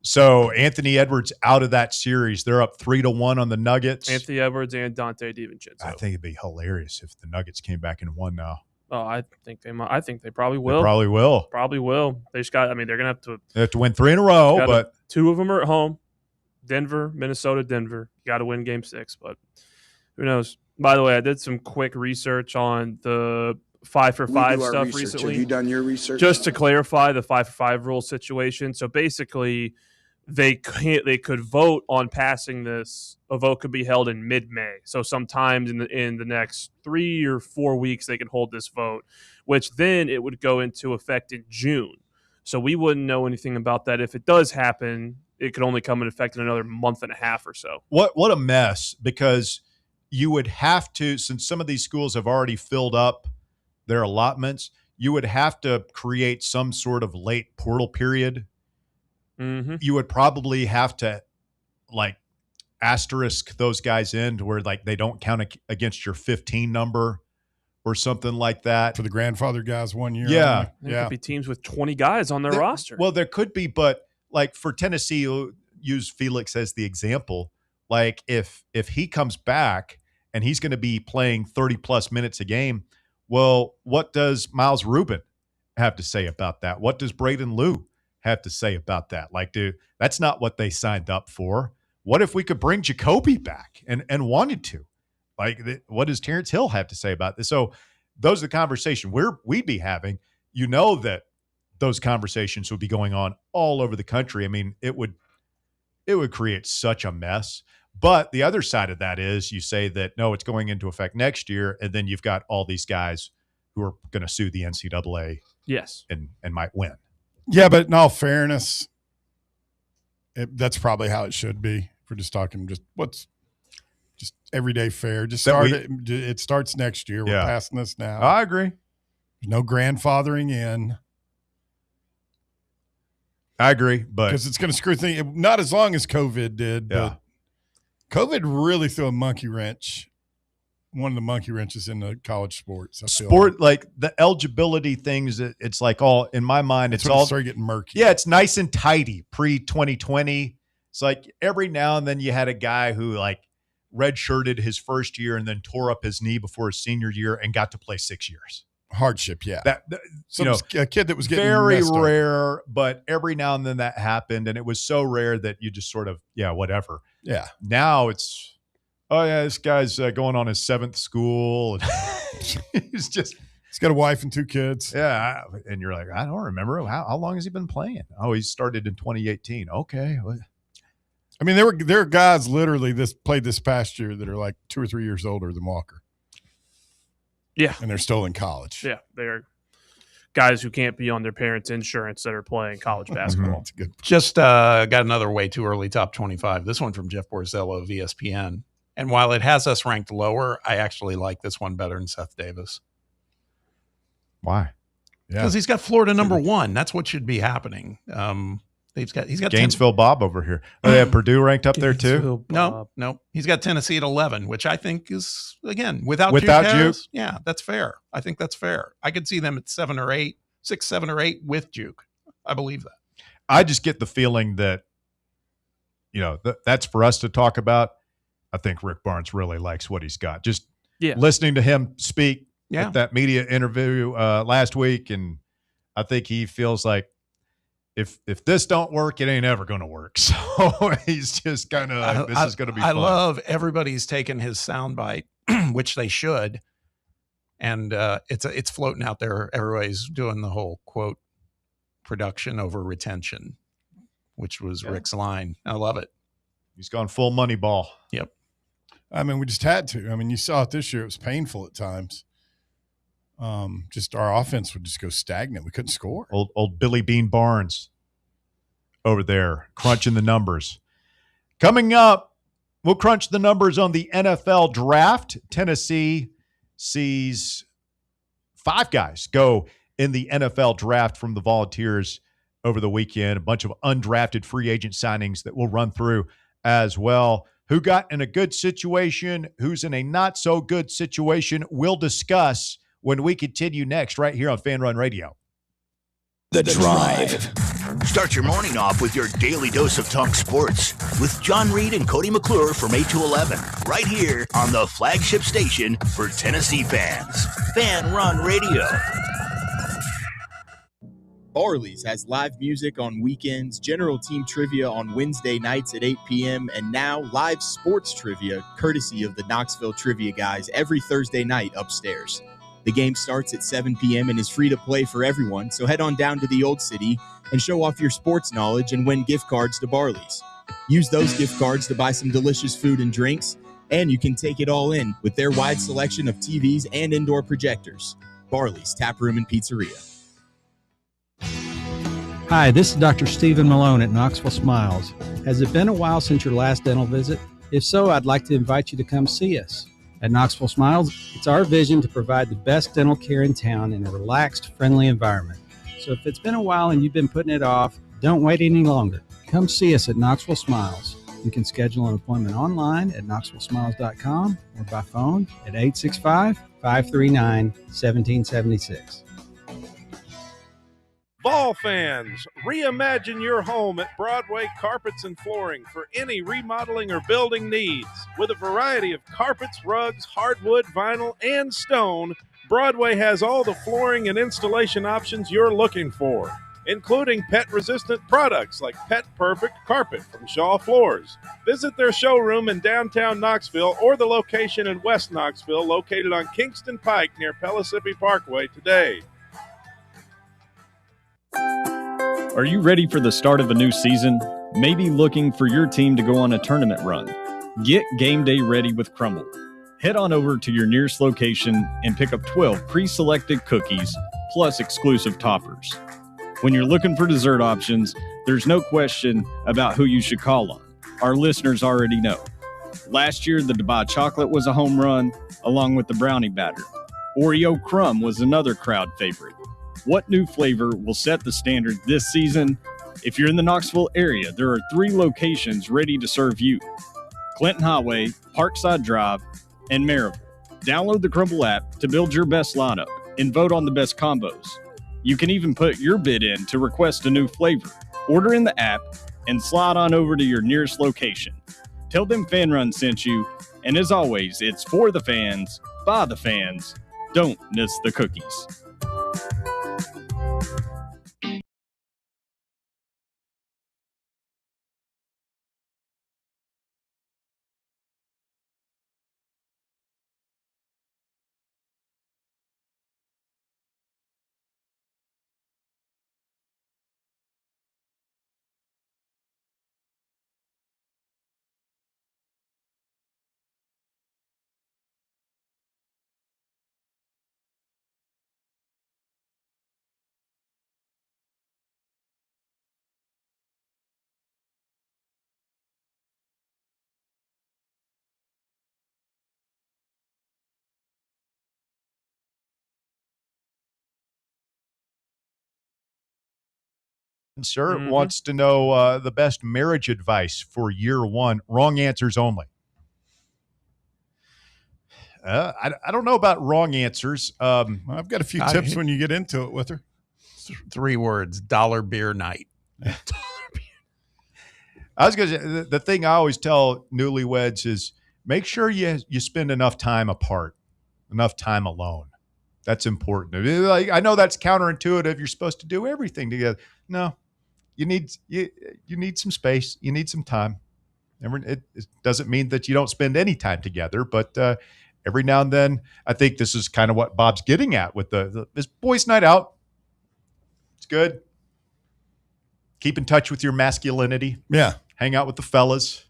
So Anthony Edwards out of that series. They're up 3-1 on the Nuggets. Anthony Edwards and Dante DiVincenzo. I think it'd be hilarious if the Nuggets came back and won now. Oh, I think they might. I think they probably will. They probably will. Probably will. They just got. I mean, they're gonna have to. They have to win 3 in a row, but 2 of them are at home. Denver, Minnesota, Denver. You got to win Game 6, but who knows? By the way, I did some quick research on the 5-for-5 stuff recently. Have you done your research? Just to clarify the 5-for-5 rule situation. So basically, they could vote on passing this. A vote could be held in mid-May. So sometimes in the next 3 or 4 weeks, they can hold this vote, which then it would go into effect in June. So we wouldn't know anything about that. If it does happen, it could only come in effect in another month and a half or so. What a mess, because you would have to, since some of these schools have already filled up their allotments, you would have to create some sort of late portal period. Mm-hmm. You would probably have to like asterisk those guys in to where like they don't count against your 15 number or something like that. For the grandfather guys 1 year. Yeah. There could be teams with 20 guys on their roster. Well, there could be, but like for Tennessee, you'll use Felix as the example. Like if he comes back and he's going to be playing 30 plus minutes a game, well, what does Miles Rubin have to say about that? What does Braden Liu have to say about that? Like, dude, that's not what they signed up for. What if we could bring Jacoby back and wanted to? Like, what does Terrence Hill have to say about this? So those are the conversation we'd be having. You know that those conversations would be going on all over the country. I mean, it would create such a mess. But the other side of that is you say that, no, it's going into effect next year, and then you've got all these guys who are going to sue the NCAA. Yes. And might win. Yeah, but in all fairness, that's probably how it should be. If we're just talking just everyday fair. Just start it starts next year. We're passing this now. I agree. There's no grandfathering in. I agree, but because it's going to screw things. Not as long as COVID did, but COVID really threw a monkey wrench. One of the monkey wrenches in the college sports. Like the eligibility things, it's like all in my mind. It's all started getting murky. Yeah, it's nice and tidy pre-2020. It's like every now and then you had a guy who like redshirted his first year and then tore up his knee before his senior year and got to play 6 years. Hardship, yeah. A kid that was getting very rare, but every now and then that happened, and it was so rare that you just sort of whatever. Yeah. Now it's this guy's going on his 7th school. He's got a wife and 2 kids. Yeah, and you're like, I don't remember how long has he been playing? Oh, he started in 2018. Okay. I mean, there are guys literally played this past year that are like 2 or 3 years older than Walker. Yeah. And they're still in college. Yeah. They're guys who can't be on their parents' insurance that are playing college basketball. That's good. Just got another way too early top 25. This one from Jeff Borzello of ESPN. And while it has us ranked lower, I actually like this one better than Seth Davis. Why? Because he's got Florida number 1. That's what should be happening. He's got Gainesville Bob over here. Oh, they have Purdue ranked up there too. No. He's got Tennessee at 11, which I think is again without Juke. Yeah, that's fair. I think that's fair. I could see them at 7 or 8, 6, 7 or 8 with Juke. I believe that. I just get the feeling that that's for us to talk about. I think Rick Barnes really likes what he's got. Just listening to him speak at that media interview last week, and I think he feels like if this don't work, it ain't ever going to work. So he's just kind of like, this is going to be fun. I love everybody's taking his soundbite, which they should, and it's floating out there. Everybody's doing the whole quote production over retention, which was Rick's line. I love it. He's gone full money ball. Yep. I mean, we just had to. I mean, you saw it this year. It was painful at times. Just our offense would just go stagnant. We couldn't score. Old Billy Bean Barnes over there crunching the numbers. Coming up, we'll crunch the numbers on the NFL draft. Tennessee sees 5 guys go in the NFL draft from the Volunteers over the weekend. A bunch of undrafted free agent signings that we'll run through as well. Who got in a good situation, who's in a not so good situation, we'll discuss when we continue next right here on Fan Run Radio. The Drive. Start your morning off with your daily dose of talk sports with John Reed and Cody McClure from 8 to 11 right here on the flagship station for Tennessee fans. Fan Run Radio. Barley's has live music on weekends, general team trivia on Wednesday nights at 8 p.m., and now live sports trivia courtesy of the Knoxville Trivia Guys every Thursday night upstairs. The game starts at 7 p.m. and is free to play for everyone, so head on down to the Old City and show off your sports knowledge and win gift cards to Barley's. Use those gift cards to buy some delicious food and drinks, and you can take it all in with their wide selection of TVs and indoor projectors. Barley's Tap Room and Pizzeria. Hi, this is Dr. Stephen Malone at Knoxville Smiles. Has it been a while since your last dental visit? If so, I'd like to invite you to come see us. At Knoxville Smiles, it's our vision to provide the best dental care in town in a relaxed, friendly environment. So if it's been a while and you've been putting it off, don't wait any longer. Come see us at Knoxville Smiles. You can schedule an appointment online at knoxvillesmiles.com or by phone at 865-539-1776. Vol fans, reimagine your home at Broadway Carpets and Flooring for any remodeling or building needs. With a variety of carpets, rugs, hardwood, vinyl, and stone, Broadway has all the flooring and installation options you're looking for, including pet-resistant products like Pet Perfect Carpet from Shaw Floors. Visit their showroom in downtown Knoxville or the location in West Knoxville located on Kingston Pike near Pellissippi Parkway today. Are you ready for the start of a new season? Maybe looking for your team to go on a tournament run? Get game day ready with Crumble. Head on over to your nearest location and pick up 12 pre-selected cookies plus exclusive toppers. When you're looking for dessert options, there's no question about who you should call on. Our listeners already know. Last year, the Dubai chocolate was a home run, along with the brownie batter. Oreo crumb was another crowd favorite. What new flavor will set the standard this season? If you're in the Knoxville area, there are 3 locations ready to serve you: Clinton Highway, Parkside Drive, and Maryville. Download the Crumble app to build your best lineup and vote on the best combos. You can even put your bid in to request a new flavor. Order in the app and slide on over to your nearest location. Tell them Fan Run sent you, and as always, it's for the fans, by the fans. Don't miss the cookies. Sir wants to know the best marriage advice for year one. Wrong answers only. I don't know about wrong answers. I've got a few tips when you get into it with her. 3 words: dollar beer night. I was going to say, the thing I always tell newlyweds is make sure you spend enough time apart, enough time alone. That's important. Like, I know that's counterintuitive. You're supposed to do everything together. No, you need some space. You need some time. It doesn't mean that you don't spend any time together, but every now and then, I think this is kind of what Bob's getting at with this boys' night out. It's good. Keep in touch with your masculinity. Yeah. Hang out with the fellas.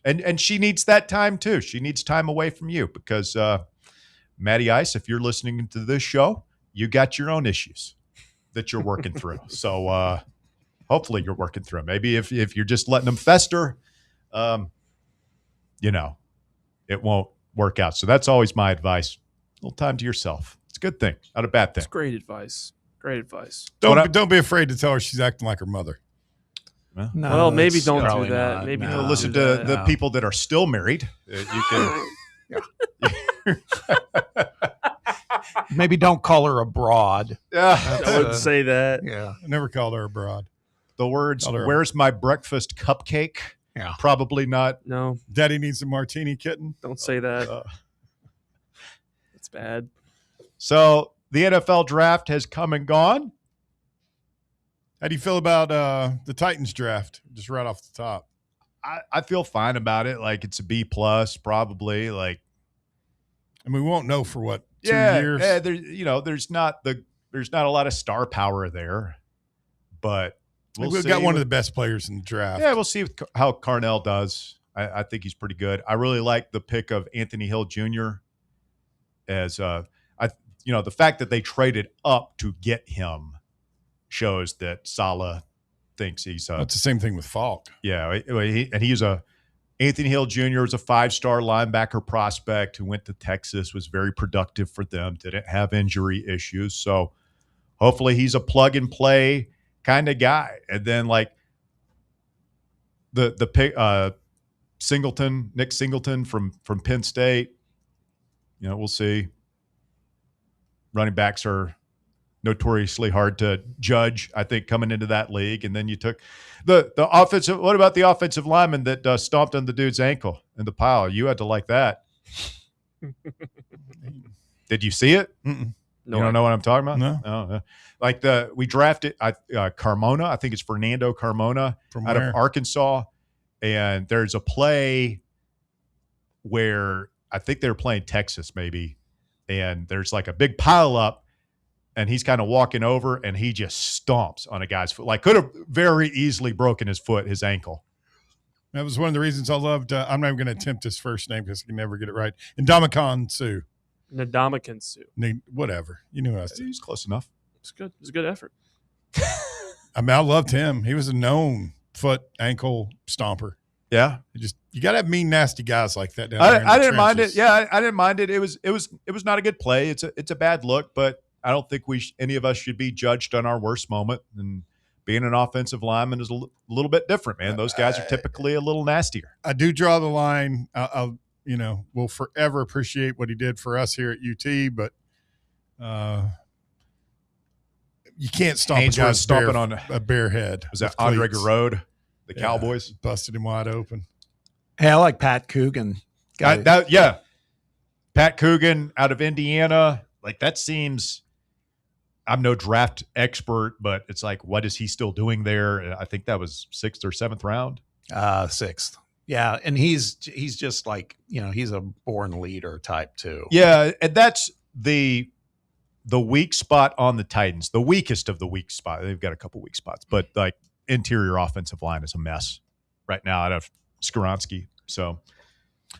And she needs that time too. She needs time away from you because Matty Ice, if you're listening to this show, you got your own issues that you're working through. So hopefully you're working through them. Maybe if you're just letting them fester, it won't work out. So that's always my advice. A little time to yourself. It's a good thing, not a bad thing. It's great advice. Great advice. Don't be afraid to tell her she's acting like her mother. No, well, maybe don't do that. Not. Maybe No. Listen to the people that are still married. You can. Maybe don't call her a broad. Yeah, I wouldn't say that. Yeah. I never called her a broad. The words, "Where's my breakfast cupcake?" Yeah. Probably not. No. Daddy needs a martini kitten. Don't say that. It's bad. So the NFL draft has come and gone. How do you feel about the Titans draft? Just right off the top. I feel fine about it. Like it's a B plus, probably. Like, and we won't know for what 2 years. Yeah, there's not a lot of star power there, but we've got one of the best players in the draft. Yeah, we'll see how Carnell does. I think he's pretty good. I really like the pick of Anthony Hill Jr. as the fact that they traded up to get him shows that Saleh thinks he's That's the same thing with Falk. Yeah, Anthony Hill Jr. was a 5-star linebacker prospect who went to Texas, was very productive for them, didn't have injury issues. So hopefully he's a plug and play kind of guy. And then like the pick Nick Singleton from Penn State, we'll see. Running backs are notoriously hard to judge, I think, coming into that league. And then you took the offensive. What about the offensive lineman that stomped on the dude's ankle in the pile? You had to like that. Did you see it? Mm-mm. No, you don't know what I'm talking about? No. Oh, like we drafted Carmona. I think it's Fernando Carmona out of Arkansas. And there's a play where I think they were playing Texas maybe. And there's like a big pile up. and he's kind of walking over, and he just stomps on a guy's foot. Like, could have very easily broken his ankle. That was one of the reasons I loved. I'm not even going to attempt his first name because I can never get it right. Ndamukong Suh. Ndamukong Suh. Whatever. You knew what I was saying. He's close enough. It's good. It's a good effort. I mean, I loved him. He was a known foot ankle stomper. Yeah, you got to have mean, nasty guys like that down there. I didn't mind it. Yeah, I didn't mind it. It was not a good play. It's a bad look, but I don't think any of us should be judged on our worst moment. And being an offensive lineman is a little bit different, man. Those guys are typically a little nastier. I do draw the line. We'll forever appreciate what he did for us here at UT, but you can't stomp a guy's on a bare head. Was that Andre Garode, the Cowboys? Busted him wide open. Hey, I like Pat Coogan. Pat Coogan out of Indiana. Like, that seems – I'm no draft expert, but it's like, what is he still doing there? I think that was 6th or 7th round. 6th. Yeah, and he's just like, he's a born leader type too. Yeah, and that's the weak spot on the Titans, the weakest of the weak spot. They've got a couple weak spots, but like interior offensive line is a mess right now out of Skoronski. So,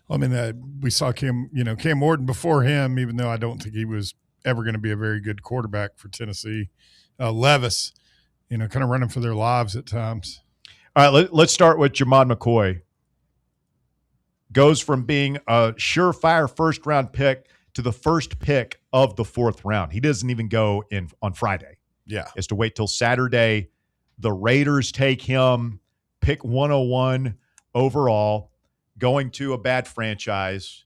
I mean, we saw Cam Morton before him, even though I don't think he was ever going to be a very good quarterback for Tennessee. Levis, kind of running for their lives at times. All right, let's start with Jamad McCoy. Goes from being a surefire first-round pick to the first pick of the 4th round. He doesn't even go in on Friday. Yeah. He has to wait till Saturday. The Raiders take him, pick 101 overall, going to a bad franchise,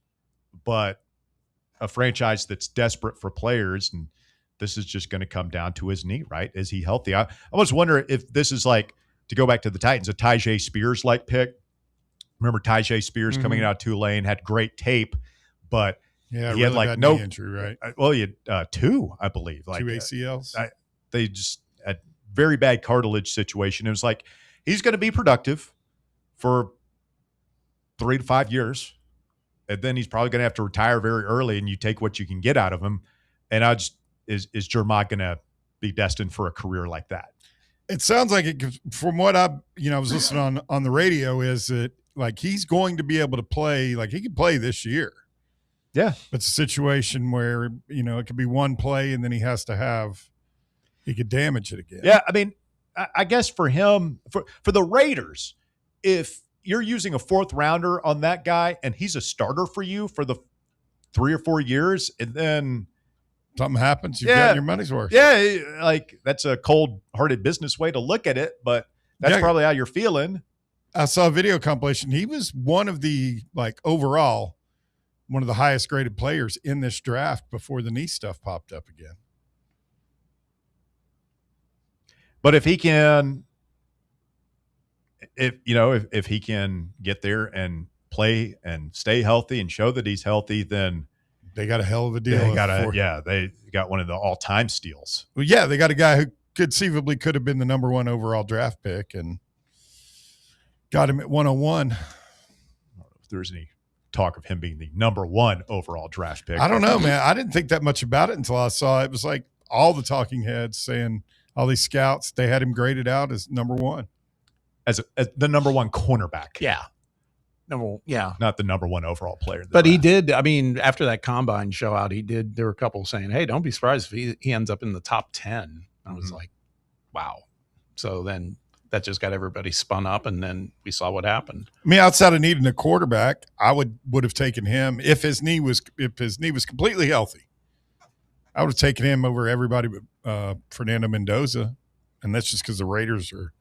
but a franchise that's desperate for players, and this is just going to come down to his knee, right? Is he healthy? I almost wonder if this is like, to go back to the Titans, a Tyjae Spears-like pick. Remember Tyjae Spears coming out of Tulane, had great tape, but he really had like no injury, right? Well, he had 2, I believe. Like 2 ACLs. They just had very bad cartilage situation. It was like, he's going to be productive for 3 to 5 years. And then he's probably going to have to retire very early, and you take what you can get out of him. And is Jermod going to be destined for a career like that? It sounds like it, from what I was listening on the radio, is that like he's going to be able to play, like he can play this year. Yeah. But it's a situation where, it could be one play and then he could damage it again. Yeah. I mean, I guess for him, for the Raiders, if you're using a 4th rounder on that guy and he's a starter for you for the 3 or 4 years, and then something happens, you've gotten your money's worth. Yeah, like that's a cold-hearted business way to look at it, but that's probably how you're feeling. I saw a video compilation. He was one of the, overall, one of the highest graded players in this draft before the knee stuff popped up again. But if he can if he can get there and play and stay healthy and show that he's healthy, then they got a hell of a deal. They got one of the all-time steals. Well, yeah, they got a guy who conceivably could have been the number 1 overall draft pick and got him at 101. I don't know if there's any talk of him being the number 1 overall draft pick. I don't know, man. I didn't think that much about it until I saw it. It was like all the talking heads saying, all these scouts, they had him graded out as number 1. As the number 1 cornerback. Yeah. Not the number 1 overall player. But he did, I mean, after that combine show out, there were a couple saying, hey, don't be surprised if he ends up in the top 10. I was like, wow. So then that just got everybody spun up, and then we saw what happened. I mean, outside of needing a quarterback, I would have taken him if his knee was completely healthy. I would have taken him over everybody but Fernando Mendoza, and that's just because the Raiders are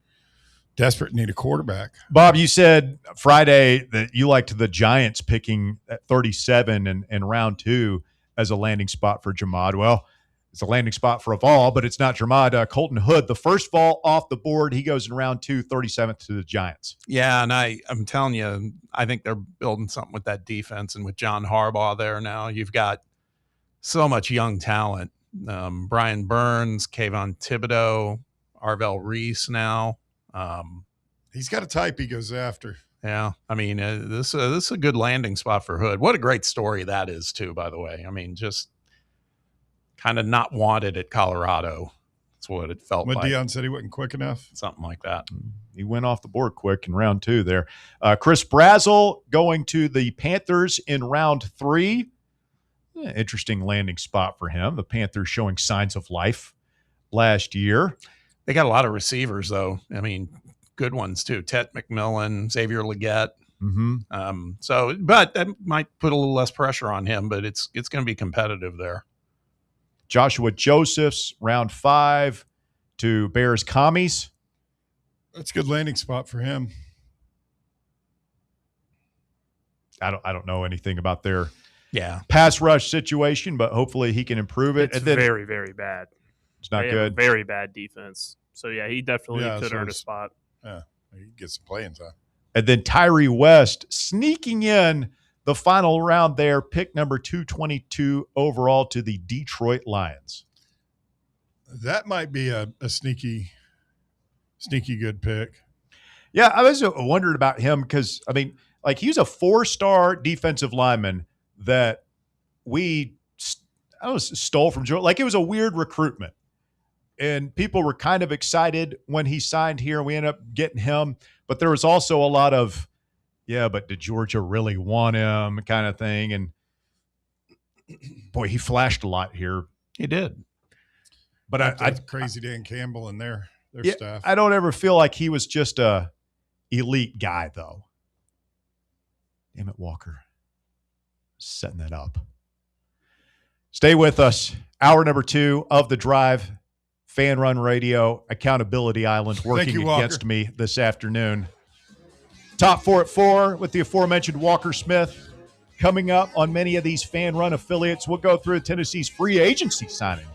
desperate and need a quarterback. Bob, you said Friday that you liked the Giants picking at 37 in round 2 as a landing spot for Jamad. Well, it's a landing spot for a Vol, but it's not Jamad. Colton Hood, the first Vol off the board, he goes in round 2, 37th to the Giants. Yeah, and I'm telling you, I think they're building something with that defense, and with John Harbaugh there now, you've got so much young talent. Brian Burns, Kayvon Thibodeau, Arvell Reese now. He's got a type he goes after. Yeah, I mean, this is a good landing spot for Hood. What a great story that is, too, by the way. I mean, just kind of not wanted at Colorado. That's what it felt When like. Deion said he wasn't quick enough. Something like that. He went off the board quick in round 2 there. Chris Brazzell going to the Panthers in round 3. Interesting landing spot for him. The Panthers showing signs of life last year. They got a lot of receivers, though. I mean, good ones, too. Tet McMillan, Xavier Leggett. But that might put a little less pressure on him, but it's going to be competitive there. Joshua Josephs, round 5 to Bears Commies. That's a good landing spot for him. I don't know anything about their pass rush situation, but hopefully he can improve it. It's very, very bad. It's not They good. have a very bad defense. So, yeah, he definitely could earn a spot. Yeah, he gets some playing time. And then Tyree West sneaking in the final round there, pick number 222 overall to the Detroit Lions. That might be a sneaky good pick. Yeah, I was wondering about him because, I mean, like he's a 4-star defensive lineman that we stole from Joe. Like it was a weird recruitment. And people were kind of excited when he signed here and we ended up getting him. But there was also a lot of, but did Georgia really want him kind of thing? And boy, he flashed a lot here. He did. But I crazy Dan Campbell and their staff. I don't ever feel like he was just a elite guy, though. Damn it, Walker. Setting that up. Stay with us. Hour number 2 of The Drive. Fan Run Radio, Accountability Island working against me this afternoon. Top 4 at 4 with the aforementioned Walker Smith. Coming up on many of these Fan Run affiliates, we'll go through Tennessee's free agency signing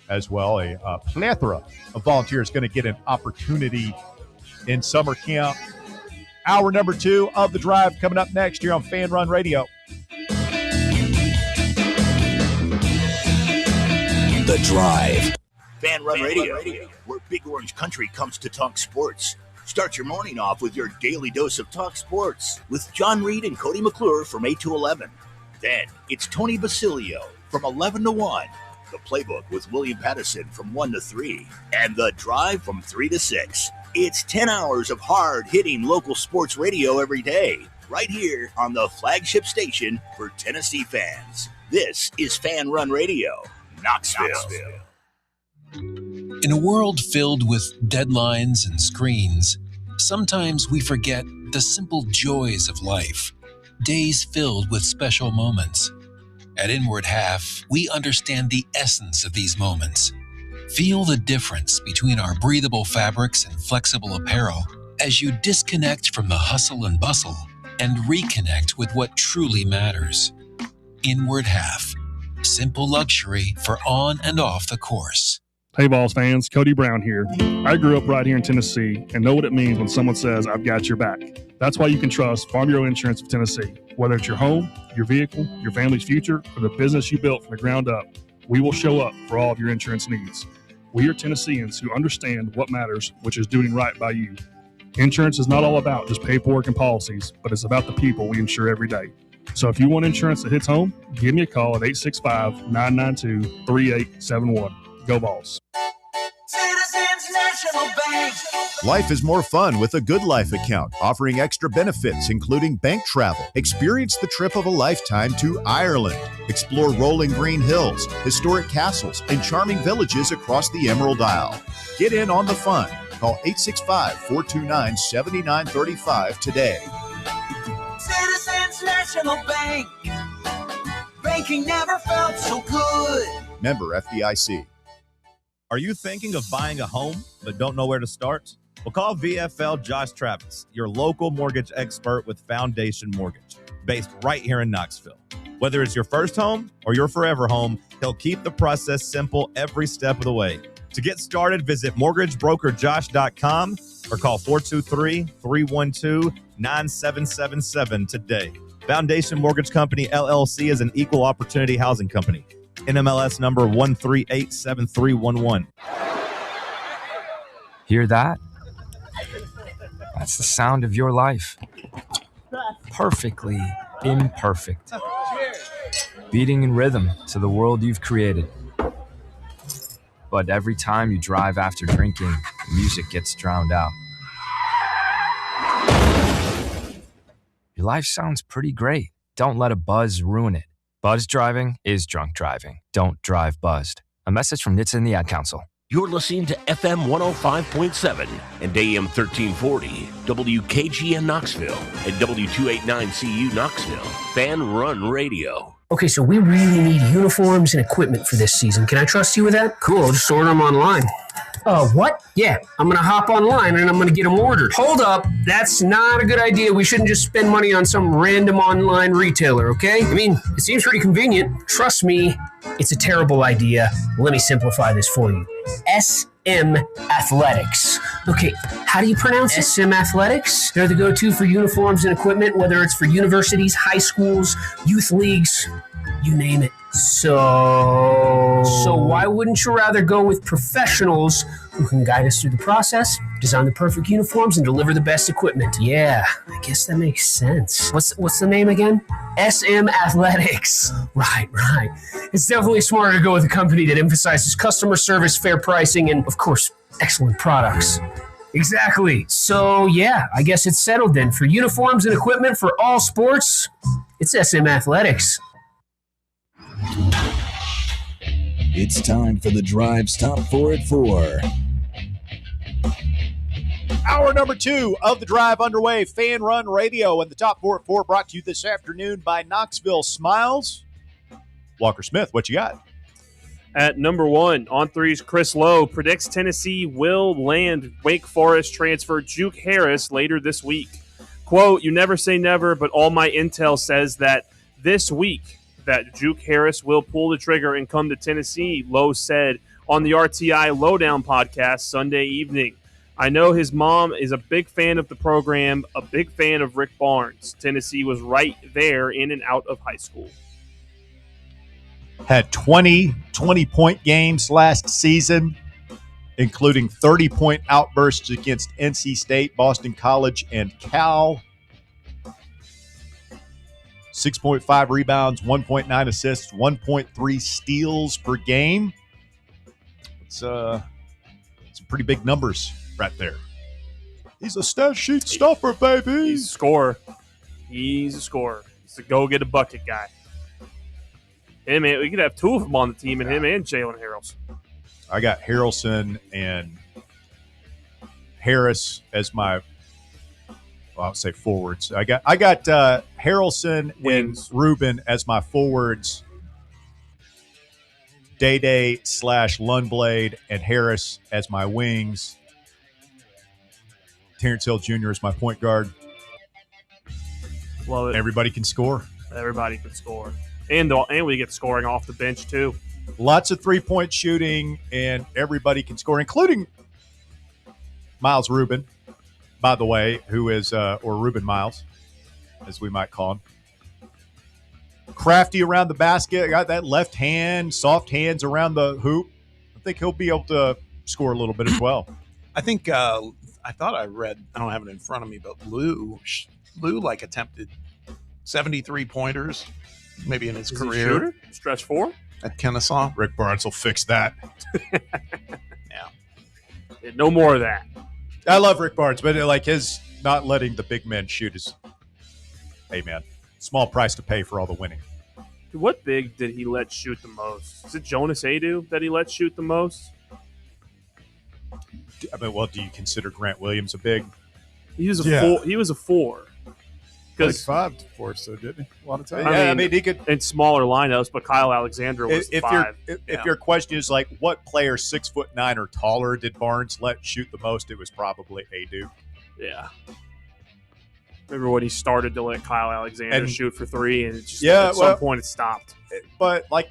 as well. A plethora of volunteers going to get an opportunity in summer camp. Hour number 2 of The Drive coming up next here on Fan Run Radio. The Drive. Fan Run Radio, where Big Orange Country comes to talk sports. Start your morning off with your daily dose of talk sports with John Reed and Cody McClure from 8 to 11. Then it's Tony Basilio from 11 to 1. The Playbook with William Pattison from 1 to 3. And The Drive from 3 to 6. It's 10 hours of hard-hitting local sports radio every day, right here on the flagship station for Tennessee fans. This is Fan Run Radio, Knoxville. In a world filled with deadlines and screens, sometimes we forget the simple joys of life, days filled with special moments. At Inward Half, we understand the essence of these moments. Feel the difference between our breathable fabrics and flexible apparel as you disconnect from the hustle and bustle and reconnect with what truly matters. Inward Half, simple luxury for on and off the course. Hey, Vols fans, Cody Brown here. I grew up right here in Tennessee and know what it means when someone says, I've got your back. That's why you can trust Farm Bureau Insurance of Tennessee. Whether it's your home, your vehicle, your family's future, or the business you built from the ground up, we will show up for all of your insurance needs. We are Tennesseans who understand what matters, which is doing right by you. Insurance is not all about just paperwork and policies, but it's about the people we insure every day. So if you want insurance that hits home, give me a call at 865-992-3871. Go Vols. Citizens National Bank. Life is more fun with a Good Life account, offering extra benefits, including bank travel. Experience the trip of a lifetime to Ireland. Explore rolling green hills, historic castles, and charming villages across the Emerald Isle. Get in on the fun. Call 865-429-7935 today. Citizens National Bank. Banking never felt so good. Member FDIC. Are you thinking of buying a home but don't know where to start? Well, call VFL Josh Travis, your local mortgage expert with Foundation Mortgage, based right here in Knoxville. Whether it's your first home or your forever home, he'll keep the process simple every step of the way. To get started, visit mortgagebrokerjosh.com or call 423-312-9777 today. Foundation Mortgage Company, LLC is an equal opportunity housing company. NMLS number 1387311. Hear that? That's the sound of your life. Perfectly imperfect. Beating in rhythm to the world you've created. But every time you drive after drinking, music gets drowned out. Your life sounds pretty great. Don't let a buzz ruin it. Buzz driving is drunk driving. Don't drive buzzed. A message from NHTSA and the Ad Council. You're listening to FM 105.7 and AM 1340, WKGN Knoxville, and W289CU Knoxville, Fan Run Radio. Okay, so we really need uniforms and equipment for this season. Can I trust you with that? Cool, I'll just order them online. What? Yeah, I'm going to hop online and I'm going to get them ordered. Hold up, that's not a good idea. We shouldn't just spend money on some random online retailer, okay? I mean, it seems pretty convenient. Trust me, it's a terrible idea. Let me simplify this for you. SM Athletics. Okay, how do you pronounce it? SM Athletics? They're the go-to for uniforms and equipment, whether it's for universities, high schools, youth leagues, you name it. So why wouldn't you rather go with professionals who can guide us through the process, design the perfect uniforms, and deliver the best equipment? Yeah, I guess that makes sense. What's the name again? SM Athletics. Right. It's definitely smarter to go with a company that emphasizes customer service, fair pricing, and, of course, excellent products. Exactly. So, yeah, I guess it's settled then. For uniforms and equipment for all sports, it's SM Athletics. It's time for the Drive's Top 4 at 4. Hour number 2 of the Drive underway. Fan Run Radio and the Top 4 at 4 brought to you this afternoon by Knoxville Smiles. Walker Smith, what you got? At number 1, on threes, Chris Lowe predicts Tennessee will land Wake Forest transfer Juke Harris later this week. Quote, "You never say never, but all my intel says that this week that Juke Harris will pull the trigger and come to Tennessee," Lowe said on the RTI Lowdown podcast Sunday evening. "I know his mom is a big fan of the program, a big fan of Rick Barnes. Tennessee was right there in and out of high school." Had 20-point games last season, including 30-point outbursts against NC State, Boston College, and Cal. 6.5 rebounds, 1.9 assists, 1.3 steals per game. It's some pretty big numbers right there. He's a stat sheet stuffer, baby. He's a scorer. He's a go-get-a-bucket guy. Hey, man, we could have two of them on the team, and him and Jalen Harrelson. I got Harrelson and Harris as my – I'll say forwards. I got Harrelson Wings. and Rubin as my forwards. Day / Lundblade and Harris as my wings. Terrence Hill Jr. is my point guard. Love it. Everybody can score. Everybody can score. And we get scoring off the bench, too. Lots of three-point shooting, and everybody can score, including Miles Rubin, by the way, who is, or Reuben Miles, as we might call him. Crafty around the basket. Got that left hand, soft hands around the hoop. I think he'll be able to score a little bit as well. I think, I thought I read, I don't have it in front of me, but Lou like attempted 73 pointers maybe in his Is career. he a shooter? Stretch 4? At Kennesaw. Rick Barnes will fix that. Yeah, no more of that. I love Rick Barnes, but like his not letting the big men shoot is, hey man, small price to pay for all the winning. What big did he let shoot the most? Is it Jonas Adu that he let shoot the most? I mean, well, do you consider Grant Williams a big? He was a 4. He was a 4. Like 5 for us, though, didn't he? A lot of times. I mean, he could in smaller lineups, but Kyle Alexander was 5. If your question is like, what player 6'9" or taller did Barnes let shoot the most? It was probably Adu. Yeah. Remember when he started to let Kyle Alexander shoot for 3, and it just at some point it stopped. But like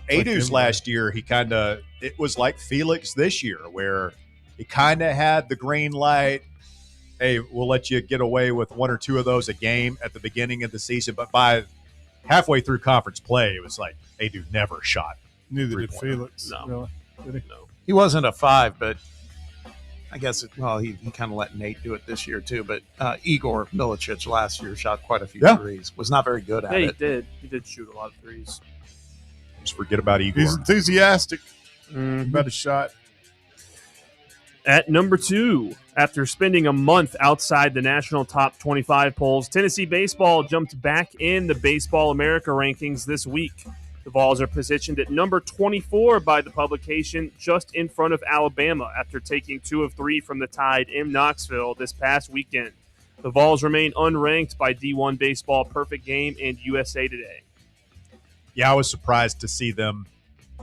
Adu's last year, it was like Felix this year, where he kind of had the green light. Hey, we'll let you get away with 1 or 2 of those a game at the beginning of the season. But by halfway through conference play, it was like Adu never shot. Neither did Felix. No. Really? Did he? No. He wasn't a 5, but I guess, he kind of let Nate do it this year too. But Igor Milicic last year shot quite a few threes. Was not very good at it. He did shoot a lot of threes. Just forget about Igor. He's enthusiastic. About a shot. At number 2, after spending a month outside the national top 25 polls, Tennessee baseball jumped back in the Baseball America rankings this week. The Vols are positioned at number 24 by the publication, just in front of Alabama after taking 2 of 3 from the Tide in Knoxville this past weekend. The Vols remain unranked by D1 Baseball, Perfect Game, and USA Today. Yeah, I was surprised to see them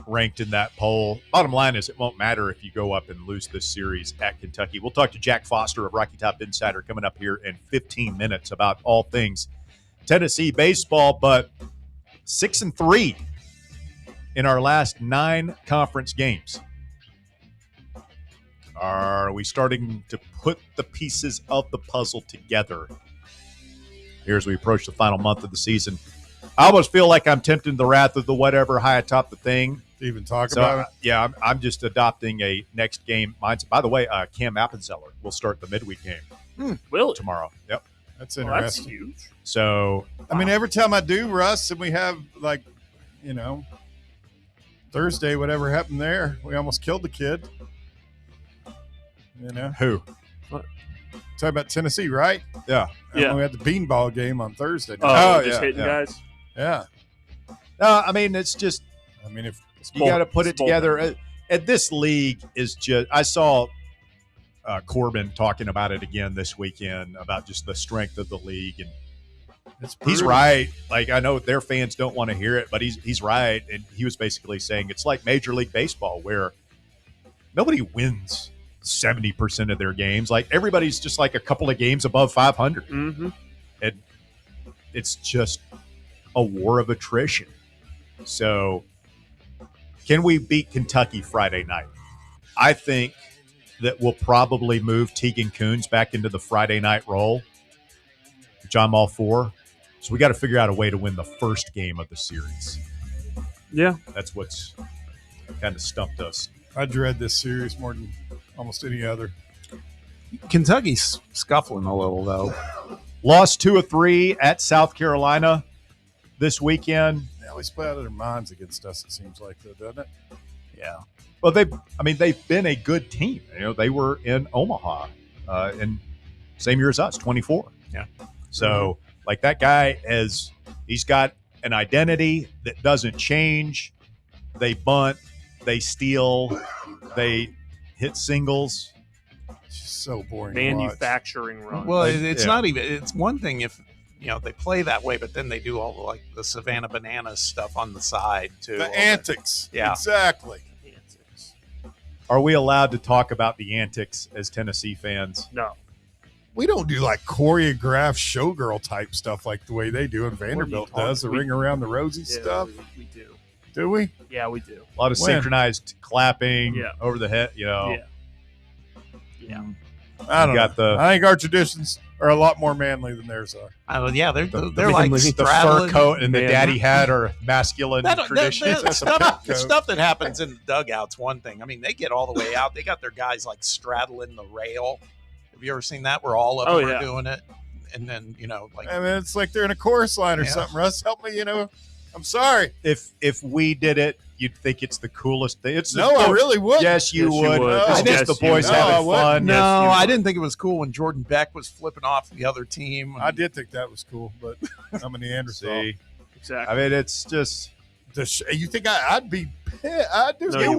ranked in that poll. Bottom line is it won't matter if you go up and lose this series at Kentucky. We'll talk to Jack Foster of Rocky Top Insider coming up here in 15 minutes about all things Tennessee baseball, but 6-3 in our last 9 conference games. Are we starting to put the pieces of the puzzle together here as we approach the final month of the season? I almost feel like I'm tempting the wrath of the whatever high atop the thing. To even talk about it? Yeah, I'm just adopting a next game mindset. By the way, Cam Appenzeller will start the midweek game tomorrow. Yep. That's Well, interesting. that's huge. So, I mean, every time I do, Russ, and we have, Thursday, whatever happened there, we almost killed the kid. Who? Talking about Tennessee, right? Yeah. And we had the beanball game on Thursday. Just hitting guys? Yeah. No, I mean, it's just, if you got to put it together. And this league is just, I saw Corbin talking about it again this weekend about just the strength of the league. And he's right. Like, I know their fans don't want to hear it, but he's right. And he was basically saying it's like Major League Baseball where nobody wins 70% of their games. Like, everybody's just like a couple of games above 500. Mm-hmm. And it's just a war of attrition. So can we beat Kentucky Friday night? I think that we'll probably move Tegan Kuhns back into the Friday night role, which I'm all for. So we got to figure out a way to win the first game of the series. Yeah. That's what's kind of stumped us. I dread this series more than almost any other. Kentucky's scuffling a little, though. Lost 2 of 3 at South Carolina this weekend. They always play out of their minds against us, it seems like, though, doesn't it? Yeah. Well, they've been a good team. They were in Omaha in same year as us, 24. Yeah. So, like, that guy he's got an identity that doesn't change. They bunt, they steal, they hit singles. It's just so boring. Manufacturing run. Well, it's not even. It's one thing if they play that way, but then they do all the Savannah Bananas stuff on the side too. The antics. Yeah, exactly. Are we allowed to talk about the antics as Tennessee fans? No. We don't do like choreographed showgirl type stuff like the way they do and Vanderbilt does, the ring around the rosy stuff. We do. Do we? Yeah, we do. A lot of synchronized clapping over the head, Yeah. I don't know. I think our traditions are a lot more manly than theirs are. They're the like the fur coat and the daddy hat are masculine traditions. The stuff that happens in the dugout's one thing. I mean, they get all the way out. They got their guys like straddling the rail. Have you ever seen that? Where all of them are doing it, and then it's like they're in a chorus line or something. Russ, help me. I'm sorry. If we did it, you'd think it's the coolest thing. I really would. Yes, you would. It's just the boys having fun. No, I didn't think it was cool when Jordan Beck was flipping off the other team. I did think that was cool, but I'm a Neanderthal. Exactly. I mean, it's just. You think I'd be pissed? You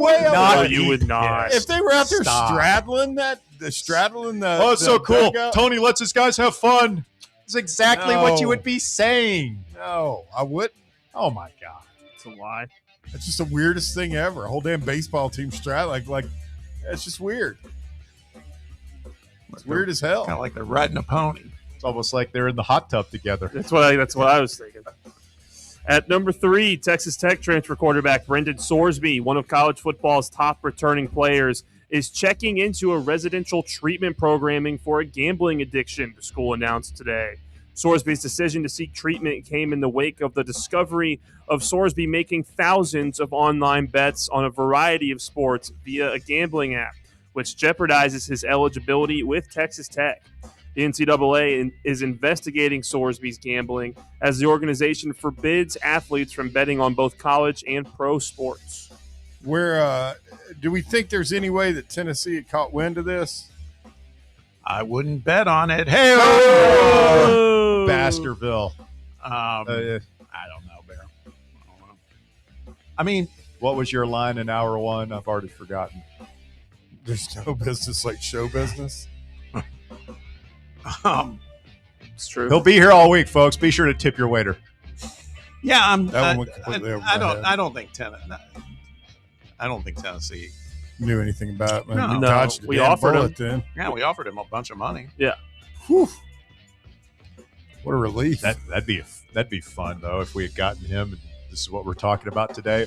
would not. If they were out there straddling the. Oh, it's so cool. Dugout. Tony lets his guys have fun. It's exactly what you would be saying. No, I wouldn't. Oh my God. It's a lie. It's just the weirdest thing ever. A whole damn baseball team straddling like it's just weird. It's weird as hell. Kind of like they're riding a pony. It's almost like they're in the hot tub together. That's what I was thinking. At number 3, Texas Tech transfer quarterback Brendan Sorsby, one of college football's top returning players, is checking into a residential treatment programming for a gambling addiction, the school announced today. Sorsby's decision to seek treatment came in the wake of the discovery of Sorsby making thousands of online bets on a variety of sports via a gambling app, which jeopardizes his eligibility with Texas Tech. The NCAA is investigating Sorsby's gambling as the organization forbids athletes from betting on both college and pro sports. Where do we think there's any way that Tennessee had caught wind of this? I wouldn't bet on it. Hey, Baskerville. I don't know, Bear. I mean, what was your line in hour one? I've already forgotten. There's no business like show business. It's true. He'll be here all week, folks. Be sure to tip your waiter. Yeah, That one went completely over my head. I don't think Tennessee Knew anything about it. Man. No. You dodged the We damn offered bullet him. then. Yeah, we offered him a bunch of money. Yeah. Whew. What a relief. That'd be fun though if we had gotten him. And this is what we're talking about today.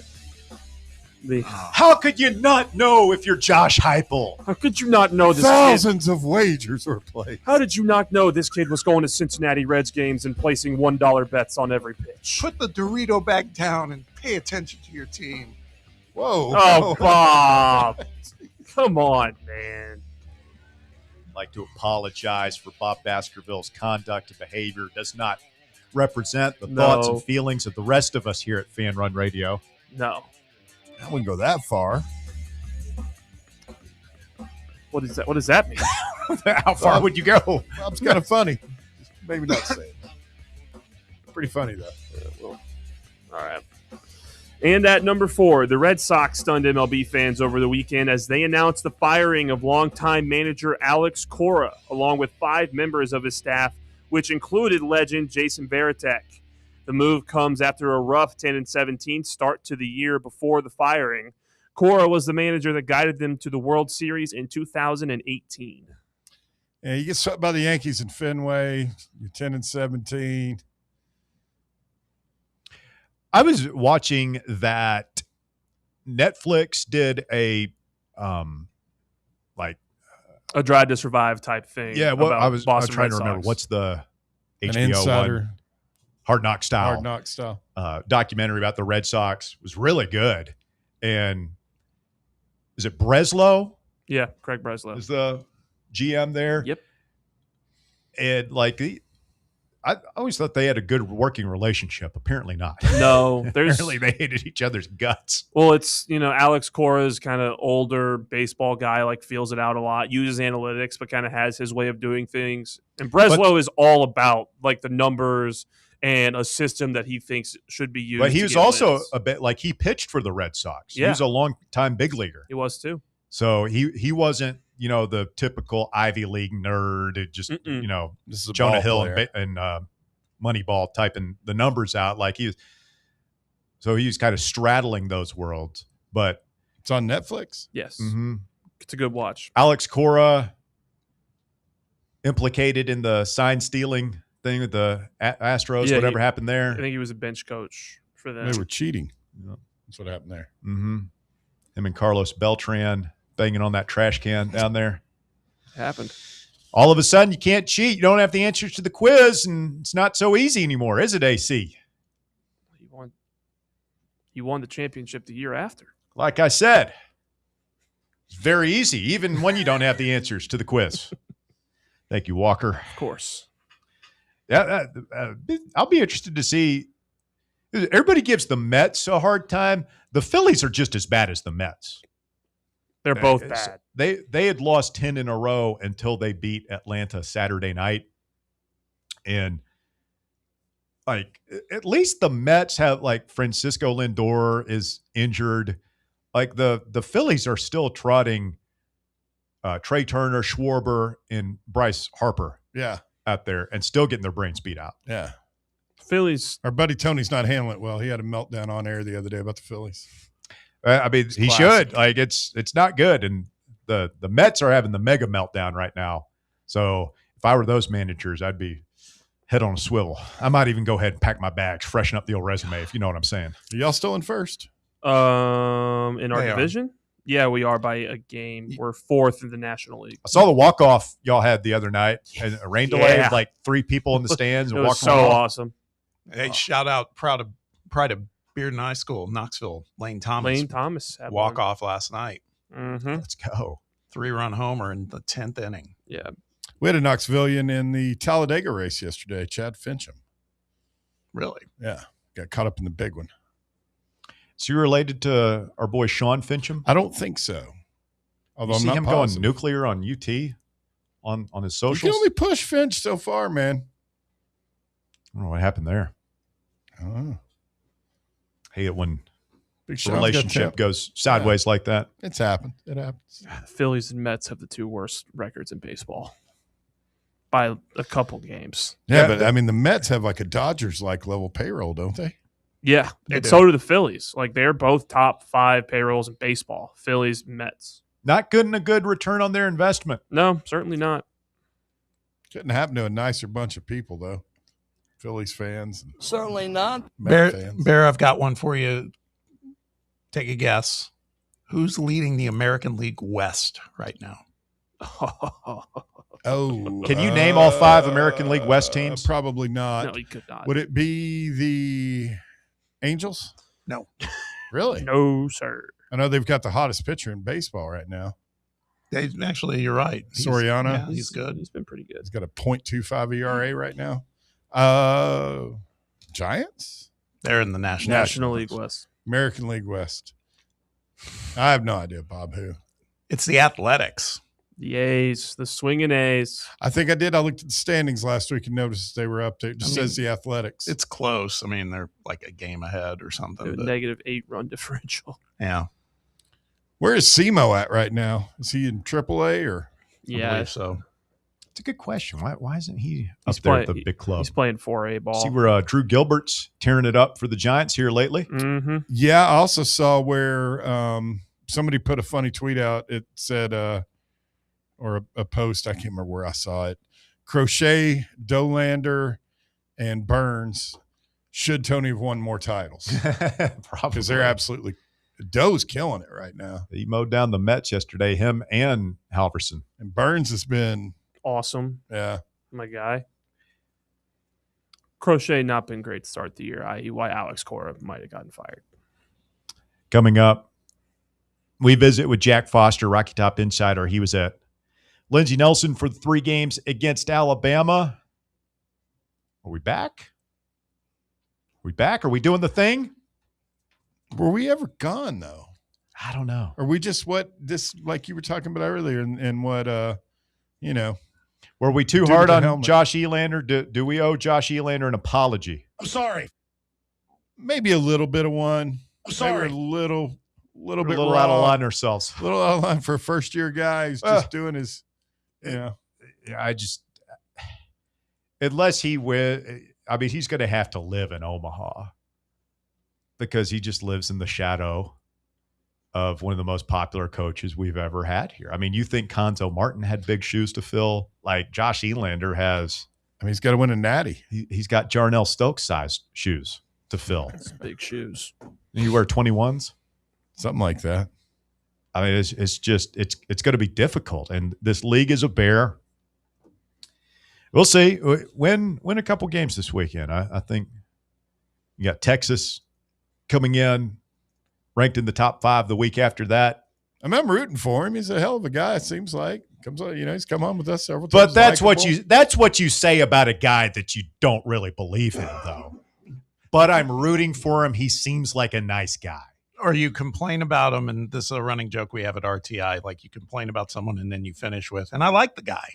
How could you not know if you're Josh Heupel? How could you not know this Thousands of wagers were played. How did you not know this kid was going to Cincinnati Reds games and placing $1 bets on every pitch? Put the Dorito bag down and pay attention to your team. Whoa. Oh, Bob. Come on, man. I'd like to apologize for Bob Baskerville's conduct and behavior. It does not represent the thoughts and feelings of the rest of us here at Fan Run Radio. No. I wouldn't go that far. What is that? What does that mean? How far would you go? Bob's kind of funny. Maybe not say it. Pretty funny, though. All right. And at number 4, the Red Sox stunned MLB fans over the weekend as they announced the firing of longtime manager Alex Cora, along with 5 members of his staff, which included legend Jason Varitek. The move comes after a rough 10-17 start to the year before the firing. Cora was the manager that guided them to the World Series in 2018. Yeah, you get swept by the Yankees in Fenway. You're 10-17. I was watching that Netflix did a Drive to Survive type thing. Yeah, well, about I was Boston trying Red to remember Sox. what's the An HBO Insider. one, Hard Knock Style. Hard Knock Style. Documentary about the Red Sox. It was really good. And is it Breslow? Yeah, Craig Breslow is the GM there. Yep. And I always thought they had a good working relationship. Apparently not. No, apparently they hated each other's guts. Well, it's, Alex Cora's kind of older baseball guy, feels it out a lot, uses analytics, but kind of has his way of doing things. And Breslow is all about the numbers and a system that he thinks should be used. But he to was get also wins. a bit he pitched for the Red Sox. Yeah. He was a long time big leaguer. He was too. So he wasn't, the typical Ivy League nerd. It just, This is a Jonah ball Hill player. and Moneyball typing the numbers out he was kind of straddling those worlds. But it's on Netflix. Yes. Mm-hmm. It's a good watch. Alex Cora implicated in the sign stealing thing with the Astros, whatever happened there. I think he was a bench coach for them. They were cheating. That's what happened there. Mm-hmm. Him and Carlos Beltran banging on that trash can down there. It happened. All of a sudden, you can't cheat. You don't have the answers to the quiz, and it's not so easy anymore, is it, AC? He won the championship the year after. Like I said, it's very easy, even when you don't have the answers to the quiz. Thank you, Walker. Of course. Yeah, I'll be interested to see. Everybody gives the Mets a hard time. The Phillies are just as bad as the Mets. They're both bad. They had lost 10 in a row until they beat Atlanta Saturday night. And at least the Mets have Francisco Lindor is injured. The Phillies are still trotting Trey Turner, Schwarber, and Bryce Harper. Yeah. Out there and still getting their brains beat out. Yeah. Phillies. Our buddy Tony's not handling it well. He had a meltdown on air the other day about the Phillies. He should. It's not good. And the Mets are having the mega meltdown right now. So if I were those managers, I'd be head on a swivel. I might even go ahead and pack my bags, freshen up the old resume, if you know what I'm saying. Are y'all still in first? In our division? Yeah, we are by a game. We're 4th in the National League. I saw the walk-off y'all had the other night. And a rain delay of 3 people in the stands. It was so awesome. Hey, shout out Pride of Bearden High School, Knoxville. Lane Thomas had walk off last night. Mm-hmm. Let's go. 3-run homer in the 10th inning. Yeah. We had a Knoxvillian in the Talladega race yesterday, Chad Fincham. Really? Yeah. Got caught up in the big one. Is he related to our boy Sean Fincham? I don't think so. Although you see I'm not him positive. going nuclear on UT on his You socials. can only push Finch so far, man. I don't know what happened there. Oh. Hate it when Big the Sean's got relationship temp. goes sideways like that. It's happened. It happens. The Phillies and Mets have the two worst records in baseball by a couple games. Yeah, but I mean, the Mets have like a Dodgers-like level payroll, don't they? Yeah, and so do the Phillies. Like, they're both top 5 payrolls in baseball. Phillies, Mets. Not good and a good return on their investment. No, certainly not. Couldn't happen to a nicer bunch of people, though. Phillies fans. Certainly not. Bear, I've got one for you. Take a guess. Who's leading the American League West right now? Oh. Can you name all 5 American League West teams? Probably not. No, you could not. Would it be the Angels? No. Really? No, sir. I know they've got the hottest pitcher in baseball right now. Actually, you're right. Soriano. He's good. He's been pretty good. He's got a .25 ERA right now. Giants? They're in the National League West. American League West. I have no idea, Bob, who. It's the Athletics. The A's, the swinging A's. I think I did. I looked at the standings last week and noticed they were up there. It just says the Athletics. It's close. I mean, they're like a game ahead or something. A negative 8 run differential. Yeah. Where is Simo at right now? Is he in AAA or? Yeah. I believe so. It's a good question. Why isn't he up there at the big club? He's playing 4A ball. See where Drew Gilbert's tearing it up for the Giants here lately? Mm-hmm. Yeah, I also saw where somebody put a funny tweet out. It said, or a post, I can't remember where I saw it. Crochet, Dolander, and Burns, should Tony have won more titles? Probably. Because they're absolutely – Doe's killing it right now. He mowed down the Mets yesterday, him and Halverson. And Burns has been – awesome. Yeah. My guy. Crochet not been great to start the year, i.e. why Alex Cora might have gotten fired. Coming up, we visit with Jack Foster, Rocky Top Insider. He was at Lindsey Nelson for the 3 games against Alabama. Are we back? Are we doing the thing? Were we ever gone, though? I don't know. Are we just like you were talking about earlier and what, were we too hard on Josh Elander? Do we owe Josh Elander an apology? I'm sorry. Maybe a little bit of one. I'm sorry. Maybe a little bit out of line ourselves. A little out of line for a first-year guy who's just doing his, I just, unless he he's going to have to live in Omaha because he just lives in the shadow of one of the most popular coaches we've ever had here. I mean, you think Conzo Martin had big shoes to fill? Like Josh Elander has. I mean, he's got to win a natty. He's got Jarnell Stokes-sized shoes to fill. That's big shoes. You wear 21s? Something like that. I mean, it's going to be difficult. And this league is a bear. We'll see. Win a couple games this weekend. I think you got Texas coming in, ranked in the top 5 the week after that. I'm rooting for him. He's a hell of a guy, it seems like. He's come on with us several But times. that's what you say about a guy that you don't really believe in, though. But I'm rooting for him. He seems like a nice guy. Or you complain about him, and this is a running joke we have at RTI. Like, you complain about someone, and then you finish with, and I like the guy.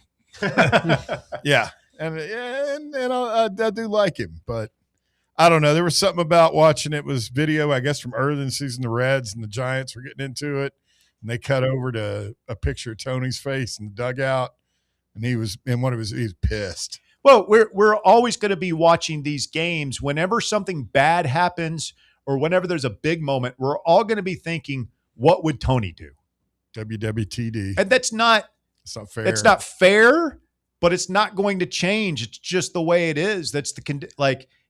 Yeah, and I do like him, but I don't know. There was something about watching it was video, I guess, from early in the season. The Reds and the Giants were getting into it, and they cut over to a picture of Tony's face in the dugout, and he was pissed. Well, we're always going to be watching these games. Whenever something bad happens or whenever there's a big moment, we're all going to be thinking, what would Tony do? WWTD. And that's not fair. It's not fair, but it's not going to change. It's just the way it is. That's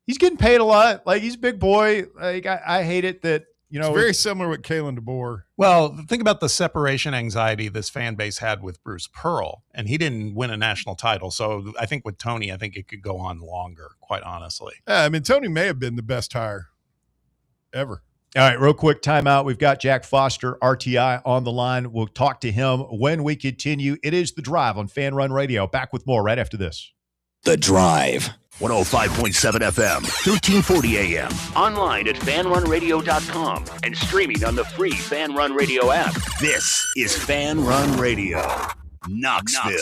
he's getting paid a lot. Like, he's a big boy. Like, I hate it that, it's very similar with Kalen DeBoer. Well, think about the separation anxiety this fan base had with Bruce Pearl, and he didn't win a national title. So I think with Tony, I think it could go on longer, quite honestly. Yeah, I mean, Tony may have been the best hire ever. All right, real quick timeout. We've got Jack Foster, RTI, on the line. We'll talk to him when we continue. It is The Drive on Fan Run Radio. Back with more right after this. The Drive. 105.7 FM, 1340 AM. Online at fanrunradio.com and streaming on the free Fan Run Radio app. This is Fan Run Radio, Knoxville.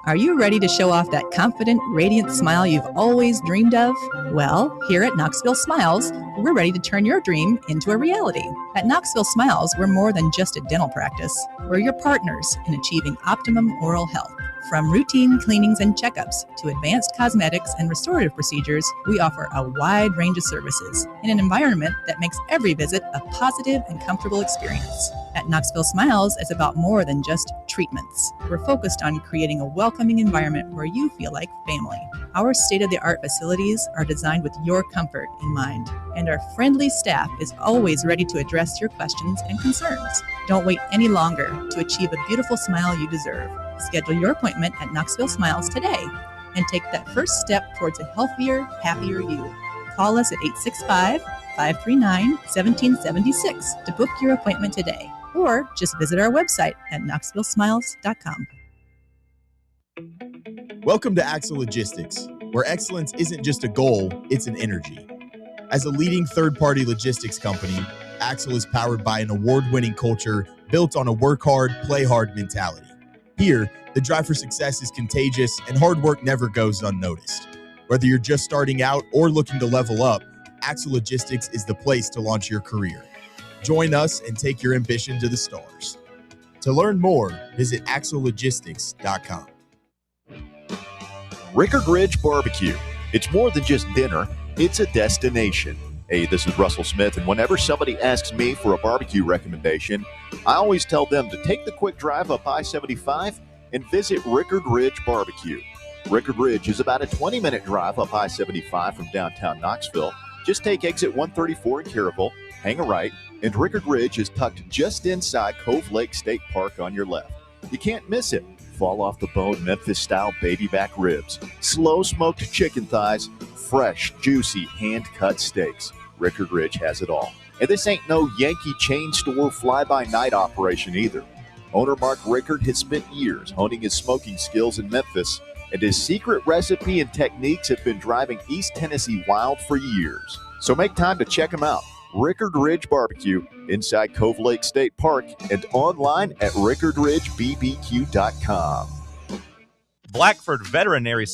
Are you ready to show off that confident, radiant smile you've always dreamed of? Well, here at Knoxville Smiles, we're ready to turn your dream into a reality. At Knoxville Smiles, we're more than just a dental practice. We're your partners in achieving optimum oral health. From routine cleanings and checkups to advanced cosmetics and restorative procedures, we offer a wide range of services in an environment that makes every visit a positive and comfortable experience. At Knoxville Smiles, it's about more than just treatments. We're focused on creating a welcoming environment where you feel like family. Our state-of-the-art facilities are designed with your comfort in mind, and our friendly staff is always ready to address your questions and concerns. Don't wait any longer to achieve a beautiful smile you deserve. Schedule your appointment at Knoxville Smiles today and take that first step towards a healthier, happier you. Call us at 865-539-1776 to book your appointment today, or just visit our website at knoxvillesmiles.com. Welcome to Axle Logistics, where excellence isn't just a goal, it's an energy. As a leading third-party logistics company, Axle is powered by an award-winning culture built on a work hard, play hard mentality. Here, the drive for success is contagious and hard work never goes unnoticed. Whether you're just starting out or looking to level up, Axle Logistics is the place to launch your career. Join us and take your ambition to the stars. To learn more, visit axlelogistics.com. Rickard Ridge Barbecue. It's more than just dinner, it's a destination. Hey, this is Russell Smith, and whenever somebody asks me for a barbecue recommendation, I always tell them to take the quick drive up I-75 and visit Rickard Ridge Barbecue. Rickard Ridge is about a 20-minute drive up I-75 from downtown Knoxville. Just take exit 134 in Caryville, hang a right, and Rickard Ridge is tucked just inside Cove Lake State Park on your left. You can't miss it. Fall off the bone Memphis-style baby back ribs, slow-smoked chicken thighs, fresh, juicy, hand-cut steaks. Rickard Ridge has it all. And this ain't no Yankee chain store fly-by-night operation either. Owner Mark Rickard has spent years honing his smoking skills in Memphis, and his secret recipe and techniques have been driving East Tennessee wild for years. So make time to check him out. Rickard Ridge Barbecue inside Cove Lake State Park and online at rickardridgebbq.com. Blackford Veterinary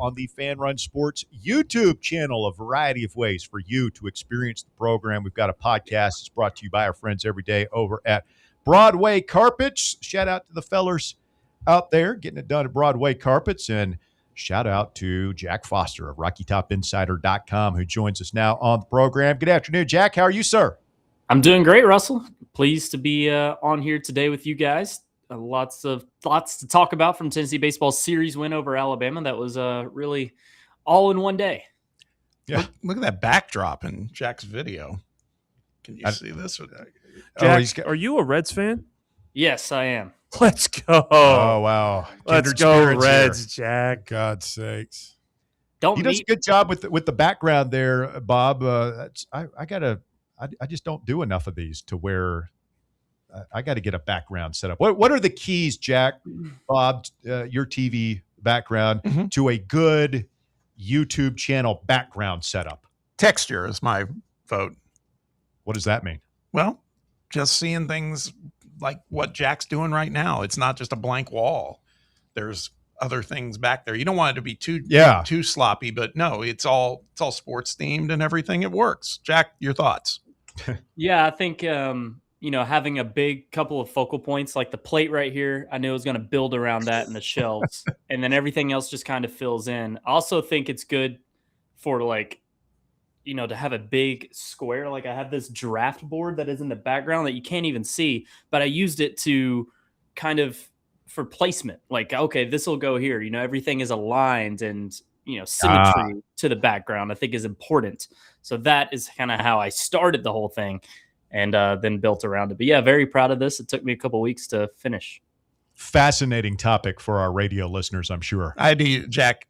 on the Fan Run Sports YouTube channel, a variety of ways for you to experience the program. We've got a podcast that's brought to you by our friends every day over at Broadway Carpets. Shout out to the fellers out there getting it done at Broadway Carpets, and shout out to Jack Foster of RockyTopInsider.com, who joins us now on the program. Good afternoon, Jack. How are you, sir? I'm doing great, Russell. Pleased to be on here today with you guys. Lots to talk about from Tennessee baseball's series win over Alabama. That was really all in one day. Yeah, look at that backdrop in Jack's video. Can you see this? Jack, are you a Reds fan? Yes, I am. Let's go. Oh, wow. Let's go, Reds, here. Jack. God's sakes. He does a good job with the background there, Bob. I just don't do enough of these to where I got to get a background set up. What are the keys, Jack, Bob, your TV background, to a good YouTube channel background setup? Texture is my vote. What does that mean? Well, just seeing things like what Jack's doing right now. It's not just a blank wall. There's other things back there. You don't want it to be too sloppy, but no, it's all sports themed and everything. It works. Jack, your thoughts? Yeah, I think having a big couple of focal points like the plate right here, I knew it was going to build around that in the shelves, and then everything else just kind of fills in. I also think it's good for like, to have a big square. Like I have this draft board that is in the background that you can't even see, but I used it to kind of for placement. Like, okay, this will go here. Everything is aligned and, symmetry to the background I think is important. So that is kind of how I started the whole thing and then built around it. But yeah, very proud of this. It took me a couple weeks to finish. Fascinating topic for our radio listeners, I'm sure. I do, Jack.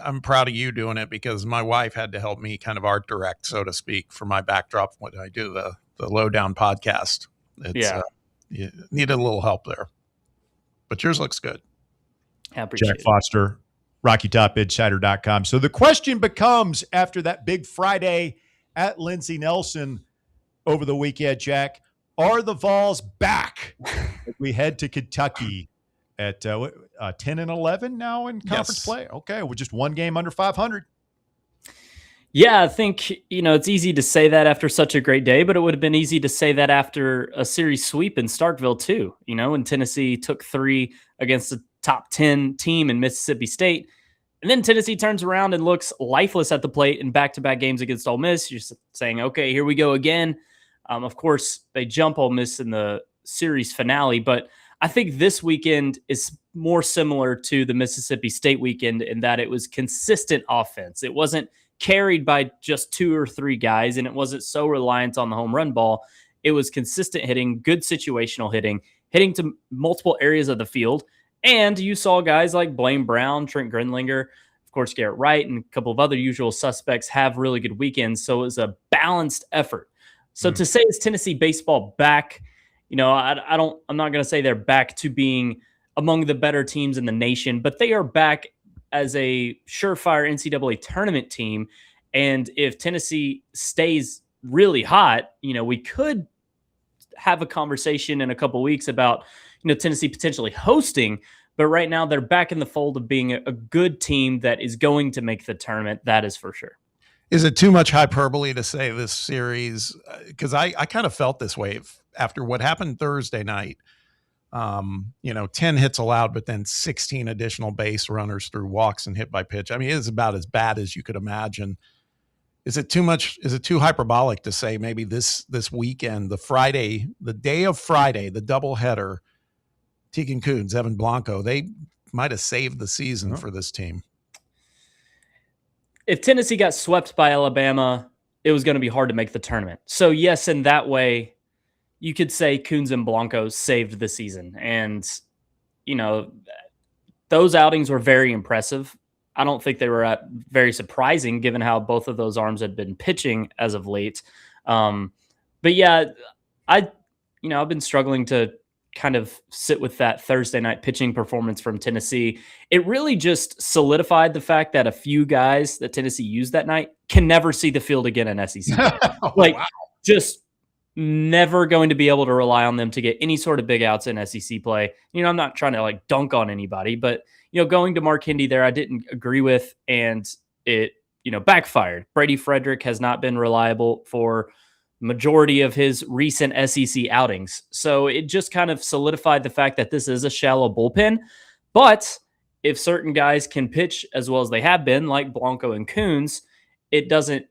I'm proud of you doing it because my wife had to help me kind of art direct, so to speak, for my backdrop when I do the Lowdown podcast. You needed a little help there, but yours looks good. I appreciate Jack Foster, RockyTopInsider.com. So the question becomes, after that big Friday at Lindsey Nelson over the weekend, Jack, are the Vols back as we head to Kentucky at 10 and 11 now in conference play? Okay, well, just one game under 500. Yeah, I think, it's easy to say that after such a great day, but it would have been easy to say that after a series sweep in Starkville too. When Tennessee took 3 against the top 10 team in Mississippi State. And then Tennessee turns around and looks lifeless at the plate in back-to-back games against Ole Miss. You're saying, okay, here we go again. Of course, they jump Ole Miss in the series finale, but I think this weekend is more similar to the Mississippi State weekend in that it was consistent offense. It wasn't carried by just 2 or 3 guys, and it wasn't so reliant on the home run ball. It was consistent hitting, good situational hitting to multiple areas of the field. And you saw guys like Blaine Brown, Trent Grinlinger, of course, Garrett Wright, and a couple of other usual suspects have really good weekends. So it was a balanced effort. So to say is Tennessee baseball back, I'm not going to say they're back to being among the better teams in the nation, but they are back as a surefire NCAA tournament team. And if Tennessee stays really hot, we could have a conversation in a couple of weeks about, Tennessee potentially hosting, but right now they're back in the fold of being a good team that is going to make the tournament. That is for sure. Is it too much hyperbole to say this series? Because I kind of felt this way after what happened Thursday night. 10 hits allowed, but then 16 additional base runners through walks and hit by pitch. I mean, it is about as bad as you could imagine. Is it too much? Is it too hyperbolic to say maybe this weekend, the day of Friday, the doubleheader, Tegan Kuhns, Evan Blanco, they might have saved the season for this team? If Tennessee got swept by Alabama, it was going to be hard to make the tournament. So yes, in that way, you could say Kuhns and Blanco saved the season. And, those outings were very impressive. I don't think they were very surprising given how both of those arms had been pitching as of late. But yeah, I've been struggling to kind of sit with that Thursday night pitching performance from Tennessee. It really just solidified the fact that a few guys that Tennessee used that night can never see the field again in SEC. Just never going to be able to rely on them to get any sort of big outs in SEC play. I'm not trying to dunk on anybody, but going to Mark Hindy there, I didn't agree with, and it, backfired. Brady Frederick has not been reliable for majority of his recent SEC outings. So it just kind of solidified the fact that this is a shallow bullpen. But if certain guys can pitch as well as they have been, like Blanco and Kuhns, it doesn't,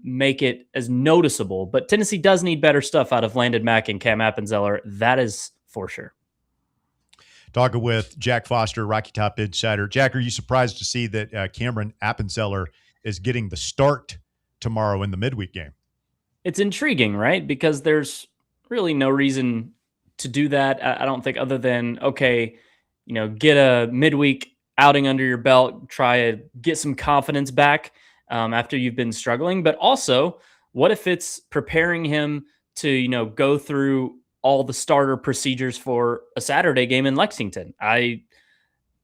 make it as noticeable. But Tennessee does need better stuff out of Landon Mack and Cam Appenzeller. That is for sure. Talking with Jack Foster, Rocky Top Insider. Jack, are you surprised to see that Cameron Appenzeller is getting the start tomorrow in the midweek game? It's intriguing, right? Because there's really no reason to do that. I don't think, other than, okay, get a midweek outing under your belt, try to get some confidence back after you've been struggling. But also, what if it's preparing him to, go through all the starter procedures for a Saturday game in Lexington? I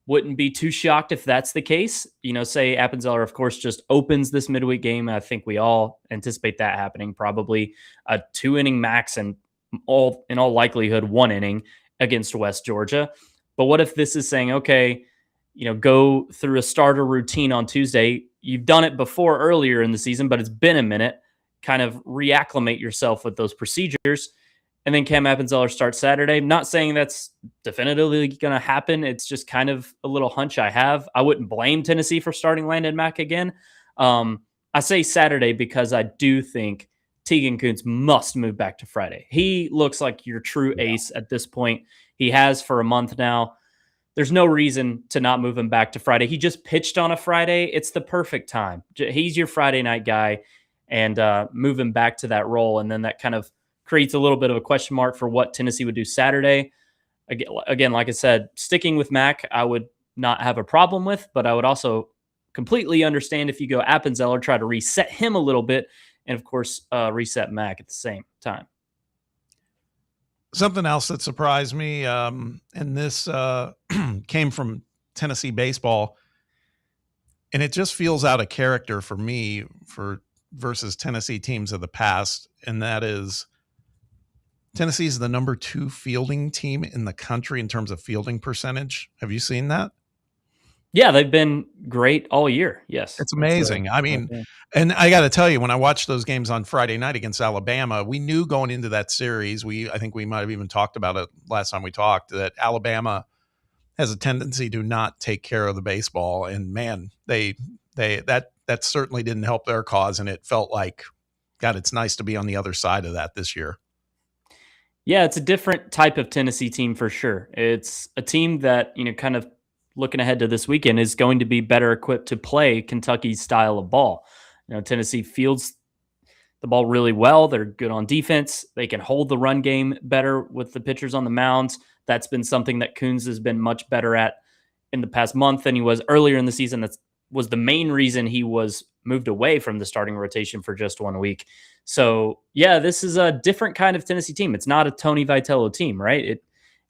wouldn't be too shocked if that's the case. Say Appenzeller, of course, just opens this midweek game. I think we all anticipate that happening, probably a 2-inning max and in all likelihood 1 inning against West Georgia. But what if this is saying, okay, go through a starter routine on Tuesday. You've done it before earlier in the season, but it's been a minute. Kind of reacclimate yourself with those procedures. And then Cam Appenzeller starts Saturday. Not saying that's definitively going to happen. It's just kind of a little hunch I have. I wouldn't blame Tennessee for starting Landon Mack again. I say Saturday because I do think Tegan Kuntz must move back to Friday. He looks like your true ace at this point. He has for a month now. There's no reason to not move him back to Friday. He just pitched on a Friday. It's the perfect time. He's your Friday night guy, and move him back to that role. And then that kind of creates a little bit of a question mark for what Tennessee would do Saturday. Again, like I said, sticking with Mac, I would not have a problem with, but I would also completely understand if you go Appenzeller, try to reset him a little bit, and of course, reset Mac at the same time. Something else that surprised me, and this came from Tennessee baseball, and it just feels out of character for me versus Tennessee teams of the past, and that is Tennessee is the number 2 fielding team in the country in terms of fielding percentage. Have you seen that? Yeah, they've been great all year. Yes. It's amazing. I mean, and I got to tell you, when I watched those games on Friday night against Alabama, we knew going into that series, I think we might have even talked about it last time we talked, that Alabama has a tendency to not take care of the baseball. And man, that certainly didn't help their cause. And it felt like, God, it's nice to be on the other side of that this year. Yeah, it's a different type of Tennessee team for sure. It's a team that, kind of looking ahead to this weekend is going to be better equipped to play Kentucky's style of ball. Tennessee fields the ball really well. They're good on defense. They can hold the run game better with the pitchers on the mounds. That's been something that Kuntz has been much better at in the past month than he was earlier in the season. That was the main reason he was moved away from the starting rotation for just 1 week. So yeah, this is a different kind of Tennessee team. It's not a Tony Vitello team, right?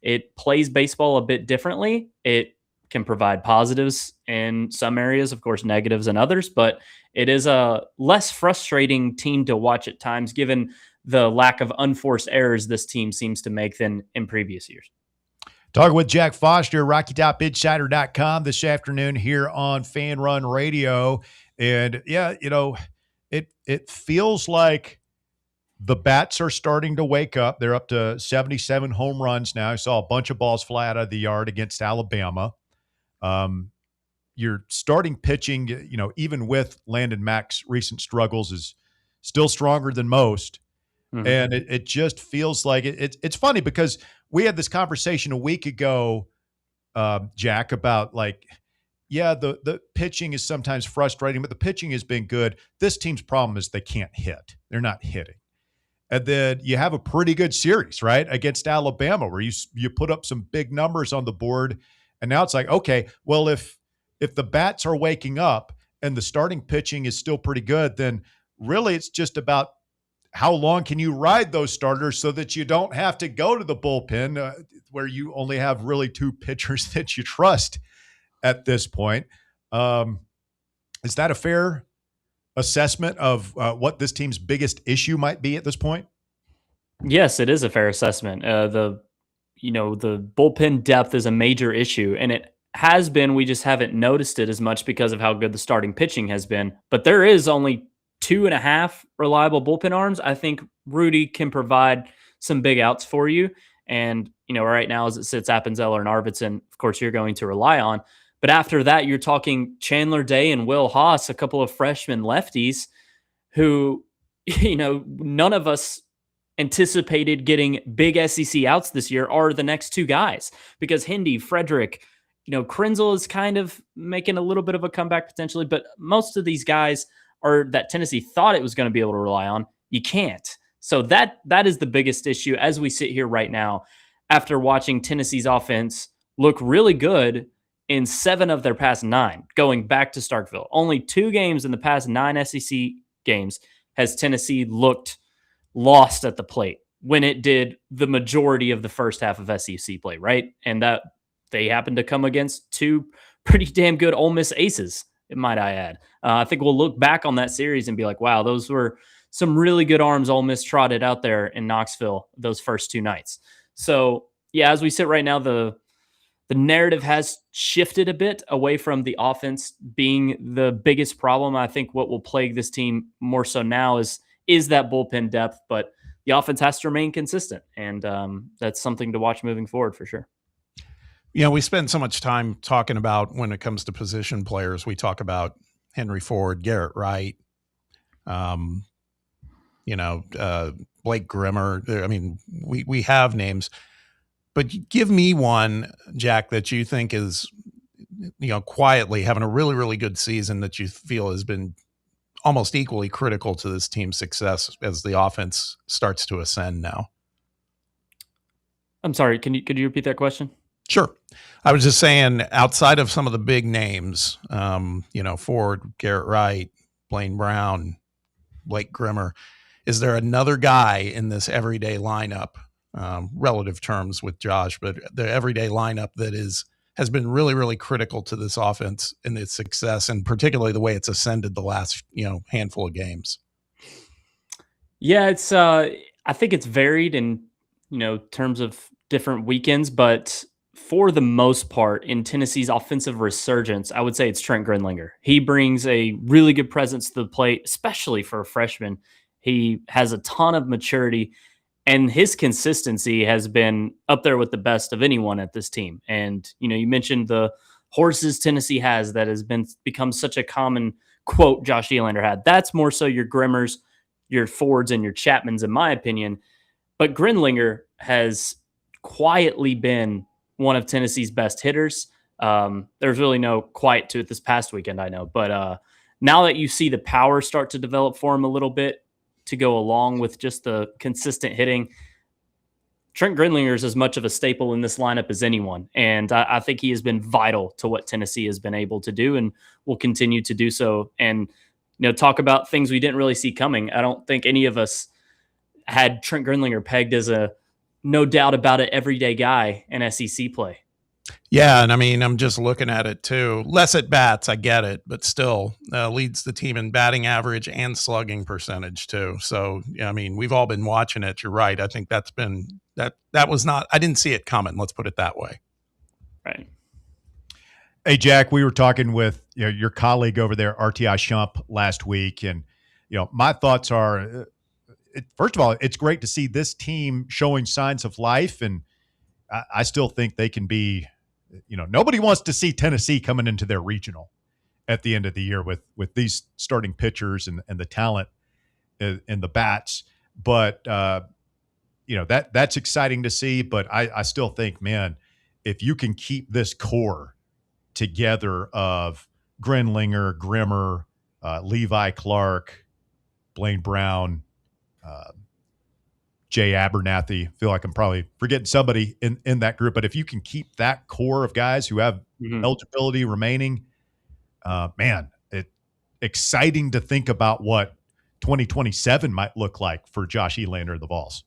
It plays baseball a bit differently. It can provide positives in some areas, of course, negatives in others, but it is a less frustrating team to watch at times, given the lack of unforced errors this team seems to make than in previous years. Talking with Jack Foster, RockyTopInsider.com this afternoon here on Fan Run Radio. And yeah, it feels like the bats are starting to wake up. They're up to 77 home runs now. I saw a bunch of balls fly out of the yard against Alabama. Your starting pitching, even with Landon Mack's recent struggles, is still stronger than most. Mm-hmm. And it just feels like it's funny because we had this conversation a week ago, Jack, about the pitching is sometimes frustrating, but the pitching has been good. This team's problem is they can't hit. They're not hitting. And then you have a pretty good series, right, against Alabama, where you put up some big numbers on the board. And now it's like, okay, well, if the bats are waking up and the starting pitching is still pretty good, then really it's just about how long can you ride those starters so that you don't have to go to the bullpen where you only have really 2 pitchers that you trust at this point. Is that a fair assessment of what this team's biggest issue might be at this point? Yes, it is a fair assessment. The bullpen depth is a major issue, and it has been. We just haven't noticed it as much because of how good the starting pitching has been. But there is only 2.5 reliable bullpen arms. I think Rudy can provide some big outs for you. And, right now as it sits, Appenzeller and Arvidsson, of course, you're going to rely on. But after that, you're talking Chandler Day and Will Haas, a couple of freshman lefties who, none of us anticipated getting big SEC outs this year are the next 2 guys, because Hindi, Frederick, Krenzel is kind of making a little bit of a comeback potentially, but most of these guys are that Tennessee thought it was going to be able to rely on. You can't. So that is the biggest issue as we sit here right now, after watching Tennessee's offense look really good in 7 of their past 9, going back to Starkville. Only 2 games in the past 9 SEC games has Tennessee looked lost at the plate, when it did the majority of the first half of SEC play, right? And that they happened to come against 2 pretty damn good Ole Miss aces, might I add. I think we'll look back on that series and be like, wow, those were some really good arms Ole Miss trotted out there in Knoxville those first 2 nights. So, yeah, as we sit right now, the narrative has shifted a bit away from the offense being the biggest problem. I think what will plague this team more so now is that bullpen depth, but the offense has to remain consistent, and that's something to watch moving forward for sure. We spend so much time talking about, when it comes to position players, we talk about Henry Ford, Garrett Wright, Blake Grimmer. I mean, we have names, but give me one, Jack, that you think is, quietly having a really, really good season that you feel has been almost equally critical to this team's success as the offense starts to ascend now. I'm sorry. Could you repeat that question? Sure. I was just saying, outside of some of the big names, Ford, Garrett Wright, Blaine Brown, Blake Grimmer, is there another guy in this everyday lineup, relative terms with Josh, but the everyday lineup that has been really, really critical to this offense and its success, and particularly the way it's ascended the last, handful of games? Yeah, it's I think it's varied in, terms of different weekends, but for the most part, in Tennessee's offensive resurgence, I would say it's Trent Grinlinger. He brings a really good presence to the plate, especially for a freshman. He has a ton of maturity, and his consistency has been up there with the best of anyone at this team. And, you mentioned the horses Tennessee has that has become such a common quote Josh Elander had. That's more so your Grimmers, your Fords, and your Chapmans, in my opinion. But Grinlinger has quietly been one of Tennessee's best hitters. There's really no quiet to it this past weekend, I know. But now that you see the power start to develop for him a little bit to go along with just the consistent hitting, Trent Grinlinger is as much of a staple in this lineup as anyone. And I think he has been vital to what Tennessee has been able to do and will continue to do so. And, talk about things we didn't really see coming. I don't think any of us had Trent Grinlinger pegged as a no doubt about it everyday guy in SEC play. Yeah, and I mean, I'm just looking at it too. Less at bats, I get it, but still leads the team in batting average and slugging percentage too. So, I mean, we've all been watching it. You're right. I think that was not, I didn't see it coming. Let's put it that way. Right. Hey, Jack, we were talking with your colleague over there, RTI Shump, last week, and my thoughts are, first of all, it's great to see this team showing signs of life, and I still think they can be. Nobody wants to see Tennessee coming into their regional at the end of the year with these starting pitchers and the talent and the bats, but that's exciting to see. But I still think, man, if you can keep this core together of Grinlinger, Grimmer, Levi Clark, Blaine Brown, Jay Abernathy, feel like I'm probably forgetting somebody in that group, but if you can keep that core of guys who have eligibility remaining, man, it's exciting to think about what 2027 might look like for Josh Elander of the Vols.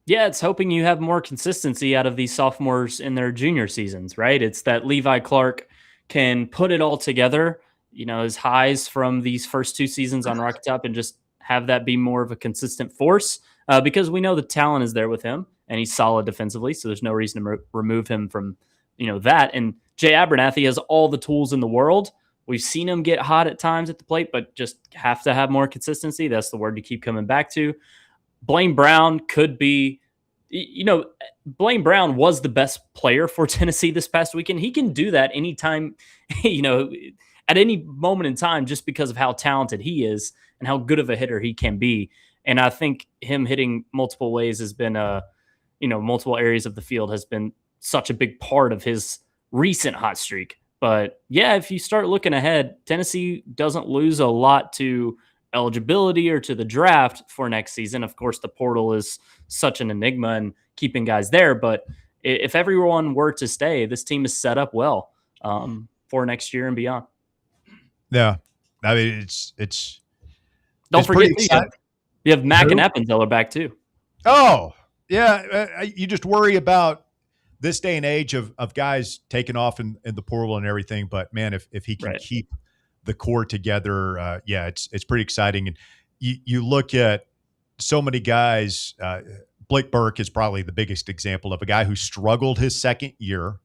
Yeah, it's hoping you have more consistency out of these sophomores in their junior seasons, right? It's that Levi Clark can put it all together, his highs from these first two seasons on Rocky Top, and just have that be more of a consistent force, because we know the talent is there with him and he's solid defensively. So there's no reason to remove him from, that. And Jay Abernathy has all the tools in the world. We've seen him get hot at times at the plate, but just have to have more consistency. That's the word to keep coming back to. Blaine Brown could be, Blaine Brown was the best player for Tennessee this past weekend. He can do that anytime, at any moment in time, just because of how talented he is and how good of a hitter he can be. And I think him hitting multiple ways has been, multiple areas of the field has been such a big part of his recent hot streak. But yeah, if you start looking ahead, Tennessee doesn't lose a lot to eligibility or to the draft for next season. Of course, the portal is such an enigma and keeping guys there. But if everyone were to stay, this team is set up well for next year and beyond. Yeah, I mean it's. Don't forget you have Mack and Appenzeller back too. Oh yeah, you just worry about this day and age of guys taking off in the portal and everything. But man, if he can keep the core together, it's pretty exciting. And you look at so many guys. Blake Burke is probably the biggest example of a guy who struggled his second year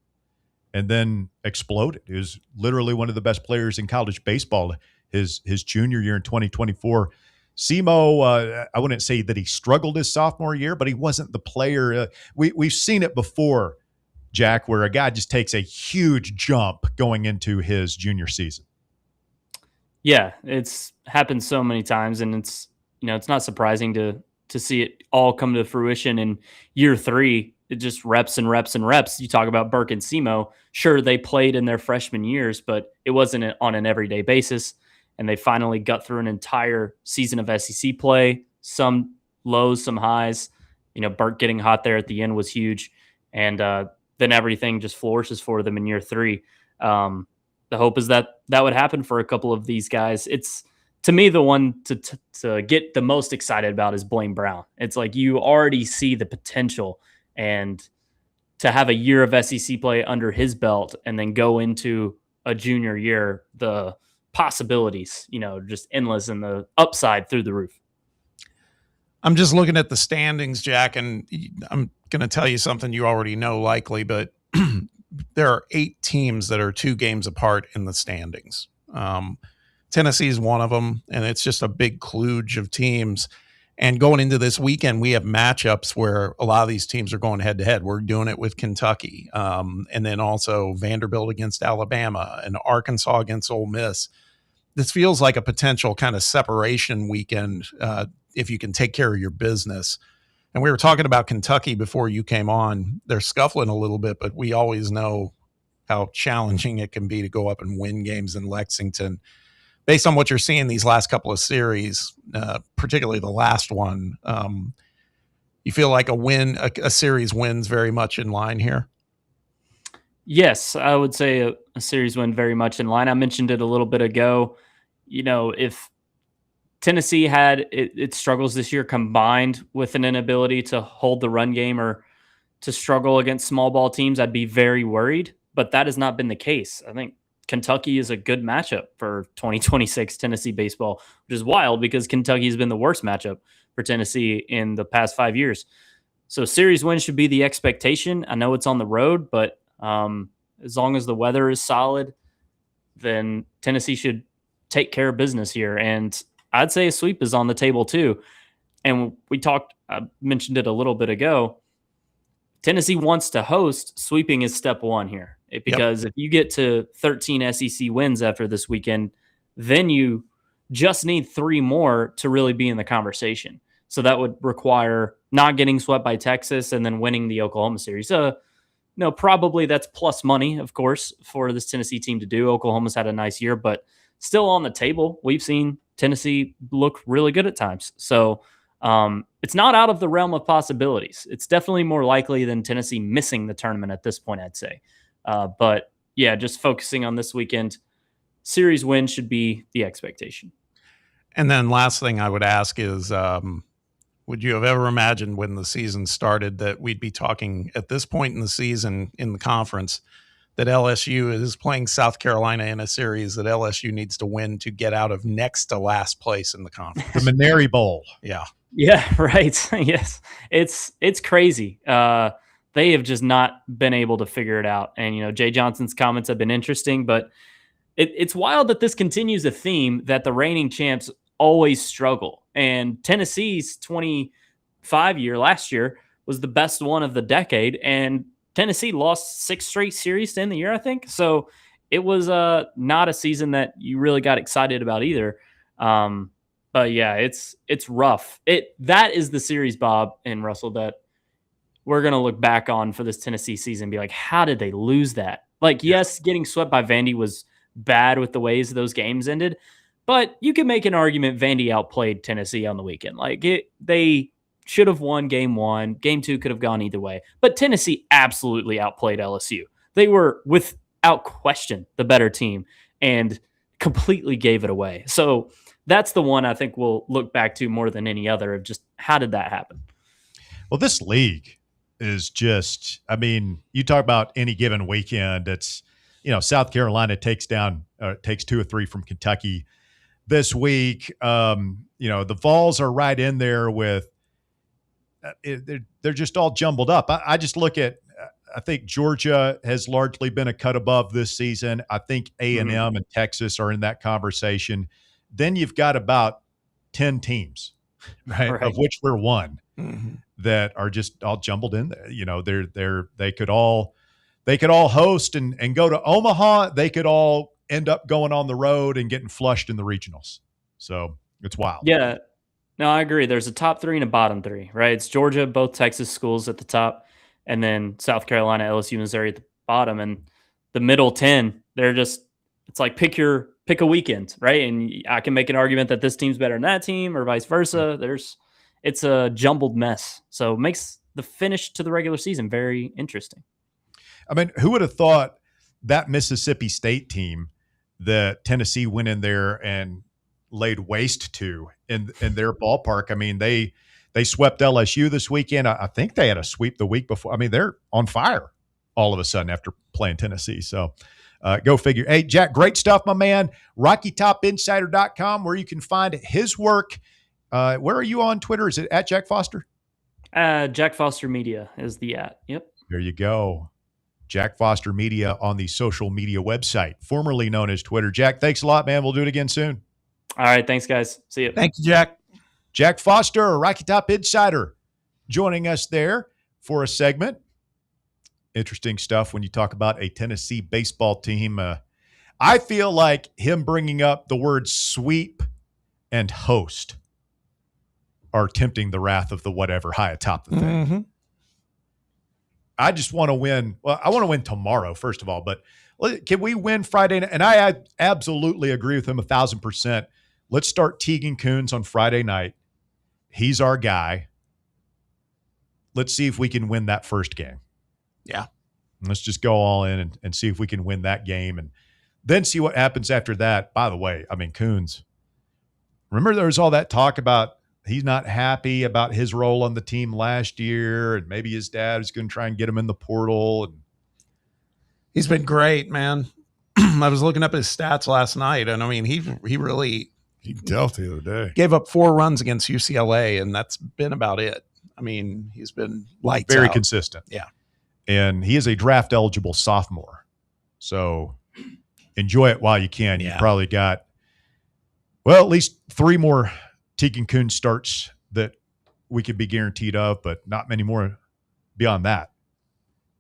and then exploded. He was literally one of the best players in college baseball his junior year in 2024. Simo, I wouldn't say that he struggled his sophomore year, but he wasn't the player. We've seen it before, Jack, where a guy just takes a huge jump going into his junior season. Yeah, it's happened so many times, and it's it's not surprising to see it all come to fruition in year 3. It just reps and reps and reps. You talk about Burke and Semo. Sure, they played in their freshman years, but it wasn't on an everyday basis. And they finally got through an entire season of SEC play, some lows, some highs. Burke getting hot there at the end was huge. And then everything just flourishes for them in year 3. The hope is that would happen for a couple of these guys. It's, to me, the one to get the most excited about is Blaine Brown. It's like you already see the potential, and to have a year of SEC play under his belt and then go into a junior year, the possibilities, just endless, and the upside through the roof. I'm just looking at the standings, Jack, and I'm going to tell you something you already know likely, but there are 8 teams that are 2 games apart in the standings. Tennessee is one of them, and it's just a big kludge of teams. And going into this weekend, we have matchups where a lot of these teams are going head-to-head. We're doing it with Kentucky, and then also Vanderbilt against Alabama and Arkansas against Ole Miss. This feels like a potential kind of separation weekend if you can take care of your business. And we were talking about Kentucky before you came on. They're scuffling a little bit, but we always know how challenging it can be to go up and win games in Lexington. Based on what you're seeing these last couple of series, particularly the last one, you feel like a series win's very much in line here? Yes, I would say a series win very much in line. I mentioned it a little bit ago. If Tennessee had its struggles this year combined with an inability to hold the run game or to struggle against small ball teams, I'd be very worried. But that has not been the case. I think Kentucky is a good matchup for 2026 Tennessee baseball, which is wild because Kentucky has been the worst matchup for Tennessee in the past 5 years. So series win should be the expectation. I know it's on the road, but as long as the weather is solid, then Tennessee should take care of business here. And I'd say a sweep is on the table too. And I mentioned it a little bit ago. Tennessee wants to host. Sweeping is step 1 here, because if you get to 13 SEC wins after this weekend, then you just need 3 more to really be in the conversation. So that would require not getting swept by Texas and then winning the Oklahoma series. Probably that's plus money, of course, for this Tennessee team to do. Oklahoma's had a nice year, but still on the table. We've seen Tennessee look really good at times. So it's not out of the realm of possibilities. It's definitely more likely than Tennessee missing the tournament at this point, I'd say. But yeah, just focusing on this weekend, series win should be the expectation. And then last thing I would ask is, would you have ever imagined when the season started that we'd be talking at this point in the season in the conference that LSU is playing South Carolina in a series that LSU needs to win to get out of next to last place in the conference? The Maneri Bowl. Yeah. Yeah, right. Yes. It's crazy. They have just not been able to figure it out. And, Jay Johnson's comments have been interesting, but it's wild that this continues a theme that the reigning champs always struggle. And Tennessee's 25 year last year was the best one of the decade. And Tennessee lost 6 straight series to end the year, I think. So it was not a season that you really got excited about either. But yeah, it's rough. That is the series, Bob and Russell, that we're going to look back on for this Tennessee season and be like, how did they lose that? Like, yes, getting swept by Vandy was bad with the ways those games ended, but you can make an argument Vandy outplayed Tennessee on the weekend. Like, they should have won game 1. Game 2 could have gone either way. But Tennessee absolutely outplayed LSU. They were, without question, the better team and completely gave it away. So that's the one I think we'll look back to more than any other of just how did that happen? Well, this league is just, you talk about any given weekend, it's, South Carolina takes 2 or 3 from Kentucky this week. The Vols are right in there with, they're just all jumbled up. I just look at, I think Georgia has largely been a cut above this season. I think A&M and Texas are in that conversation. Then you've got about 10 teams, right? Of which we're one, that are just all jumbled in there. They could all host and go to Omaha. They could all end up going on the road and getting flushed in the regionals. So it's wild. Yeah. No, I agree. There's a top 3 and a bottom 3, right? It's Georgia, both Texas schools at the top, and then South Carolina, LSU, Missouri at the bottom. And the middle 10, they're just, it's like pick a weekend, right? And I can make an argument that this team's better than that team or vice versa. It's a jumbled mess. So it makes the finish to the regular season very interesting. I mean, who would have thought that Mississippi State team that Tennessee went in there and laid waste to in their ballpark? I mean, they swept LSU this weekend. I think they had a sweep the week before. I mean, they're on fire all of a sudden after playing Tennessee. So go figure. Hey, Jack, great stuff, my man. RockyTopInsider.com, where you can find his work. Where are you on Twitter? Is it at Jack Foster? Jack Foster Media is the @ Yep. There you go. Jack Foster Media on the social media website, formerly known as Twitter. Jack, thanks a lot, man. We'll do it again soon. All right. Thanks, guys. See you. Thank you, Jack. Jack Foster, Rocky Top Insider, joining us there for a segment. Interesting stuff when you talk about a Tennessee baseball team. I feel like him bringing up the word sweep and host are tempting the wrath of the whatever high atop the thing. Mm-hmm. I just want to win. Well, I want to win tomorrow, first of all, but can we win Friday night? And I absolutely agree with him 1,000%. Let's start Tegan Kuhns on Friday night. He's our guy. Let's see if we can win that first game. Yeah. Let's just go all in and see if we can win that game and then see what happens after that. By the way, I mean, Kuhns, remember there was all that talk about he's not happy about his role on the team last year, and maybe his dad is going to try and get him in the portal. And he's been great, man. I was looking up his stats last night, and I mean, he dealt the other day. Gave up 4 runs against UCLA, and that's been about it. I mean, he's been lights very out. consistent. Yeah. And he is a draft eligible sophomore. So enjoy it while you can. Yeah. You probably got, well, at least 3 more Tegan Kuhn starts that we could be guaranteed of, but not many more beyond that.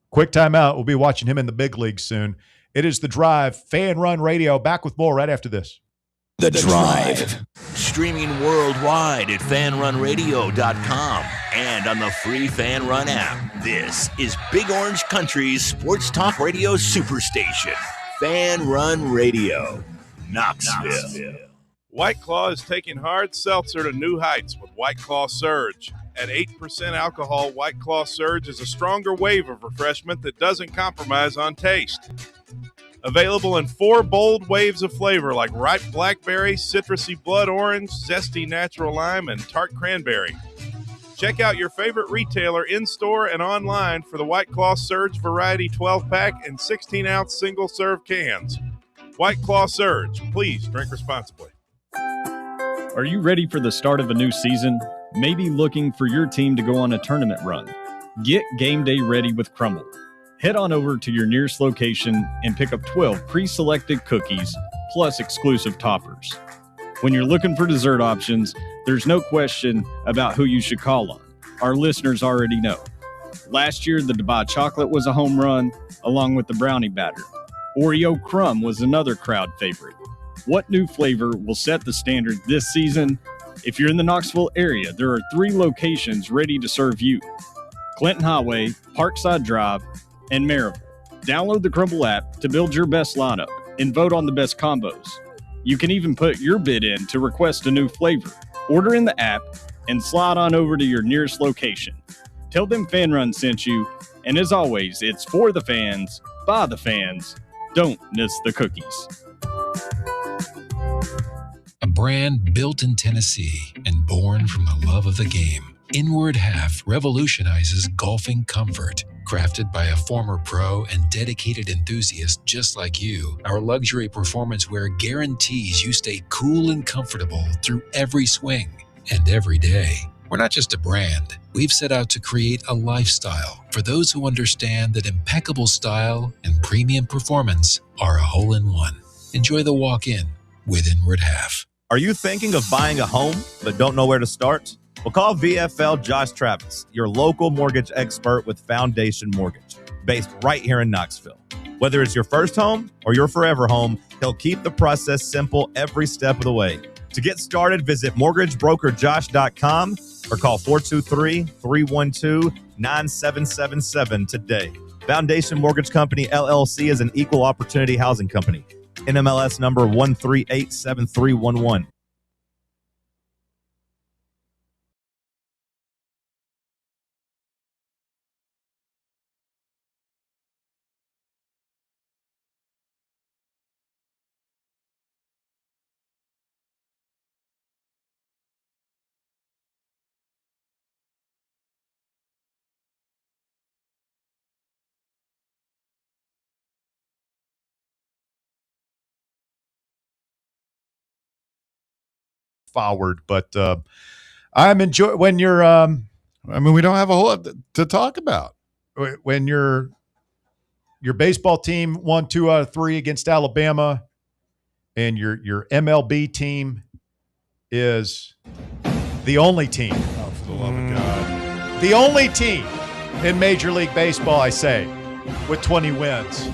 Quick timeout. We'll be watching him in the big leagues soon. It is The Drive, Fan Run Radio. Back with more right after this. The Drive. Streaming worldwide at fanrunradio.com and on the free Fan Run app. This is Big Orange Country's sports talk radio superstation. Fan Run Radio. Knoxville. White Claw is taking hard seltzer to new heights with White Claw Surge. At 8% alcohol, White Claw Surge is a stronger wave of refreshment that doesn't compromise on taste. Available in 4 bold waves of flavor like ripe blackberry, citrusy blood orange, zesty natural lime, and tart cranberry. Check out your favorite retailer in-store and online for the White Claw Surge Variety 12-pack and 16-ounce single-serve cans. White Claw Surge. Please drink responsibly. Are you ready for the start of a new season? Maybe looking for your team to go on a tournament run? Get game day ready with Crumble. Head on over to your nearest location and pick up 12 pre-selected cookies plus exclusive toppers. When you're looking for dessert options, there's no question about who you should call on. Our listeners already know. Last year, the Dubai chocolate was a home run, along with the brownie batter. Oreo crumb was another crowd favorite. What new flavor will set the standard this season? If you're in the Knoxville area, there are 3 locations ready to serve you. Clinton Highway, Parkside Drive, and Maryville. Download the Crumble app to build your best lineup and vote on the best combos. You can even put your bid in to request a new flavor. Order in the app and slide on over to your nearest location. Tell them Fan Run sent you, and as always, it's for the fans, by the fans. Don't miss the cookies. A brand built in Tennessee and born from the love of the game, Inward Half revolutionizes golfing comfort. Crafted by a former pro and dedicated enthusiast just like you, our luxury performance wear guarantees you stay cool and comfortable through every swing and every day. We're not just a brand. We've set out to create a lifestyle for those who understand that impeccable style and premium performance are a hole-in-one. Enjoy the walk-in with Inward Half. Are you thinking of buying a home but don't know where to start? Well, call VFL Josh Travis, your local mortgage expert with Foundation Mortgage, based right here in Knoxville. Whether it's your first home or your forever home, he'll keep the process simple every step of the way. To get started, visit mortgagebrokerjosh.com or call 423-312-9777 today. Foundation Mortgage Company, LLC is an equal opportunity housing company. NMLS number 1387311. Forward, but I'm enjoying when you're. I mean, we don't have a whole lot to talk about. When your baseball team won 2 out of 3 against Alabama, and your MLB team is the only team. Oh, for the love of God! The only team in Major League Baseball, I say, with 20 wins.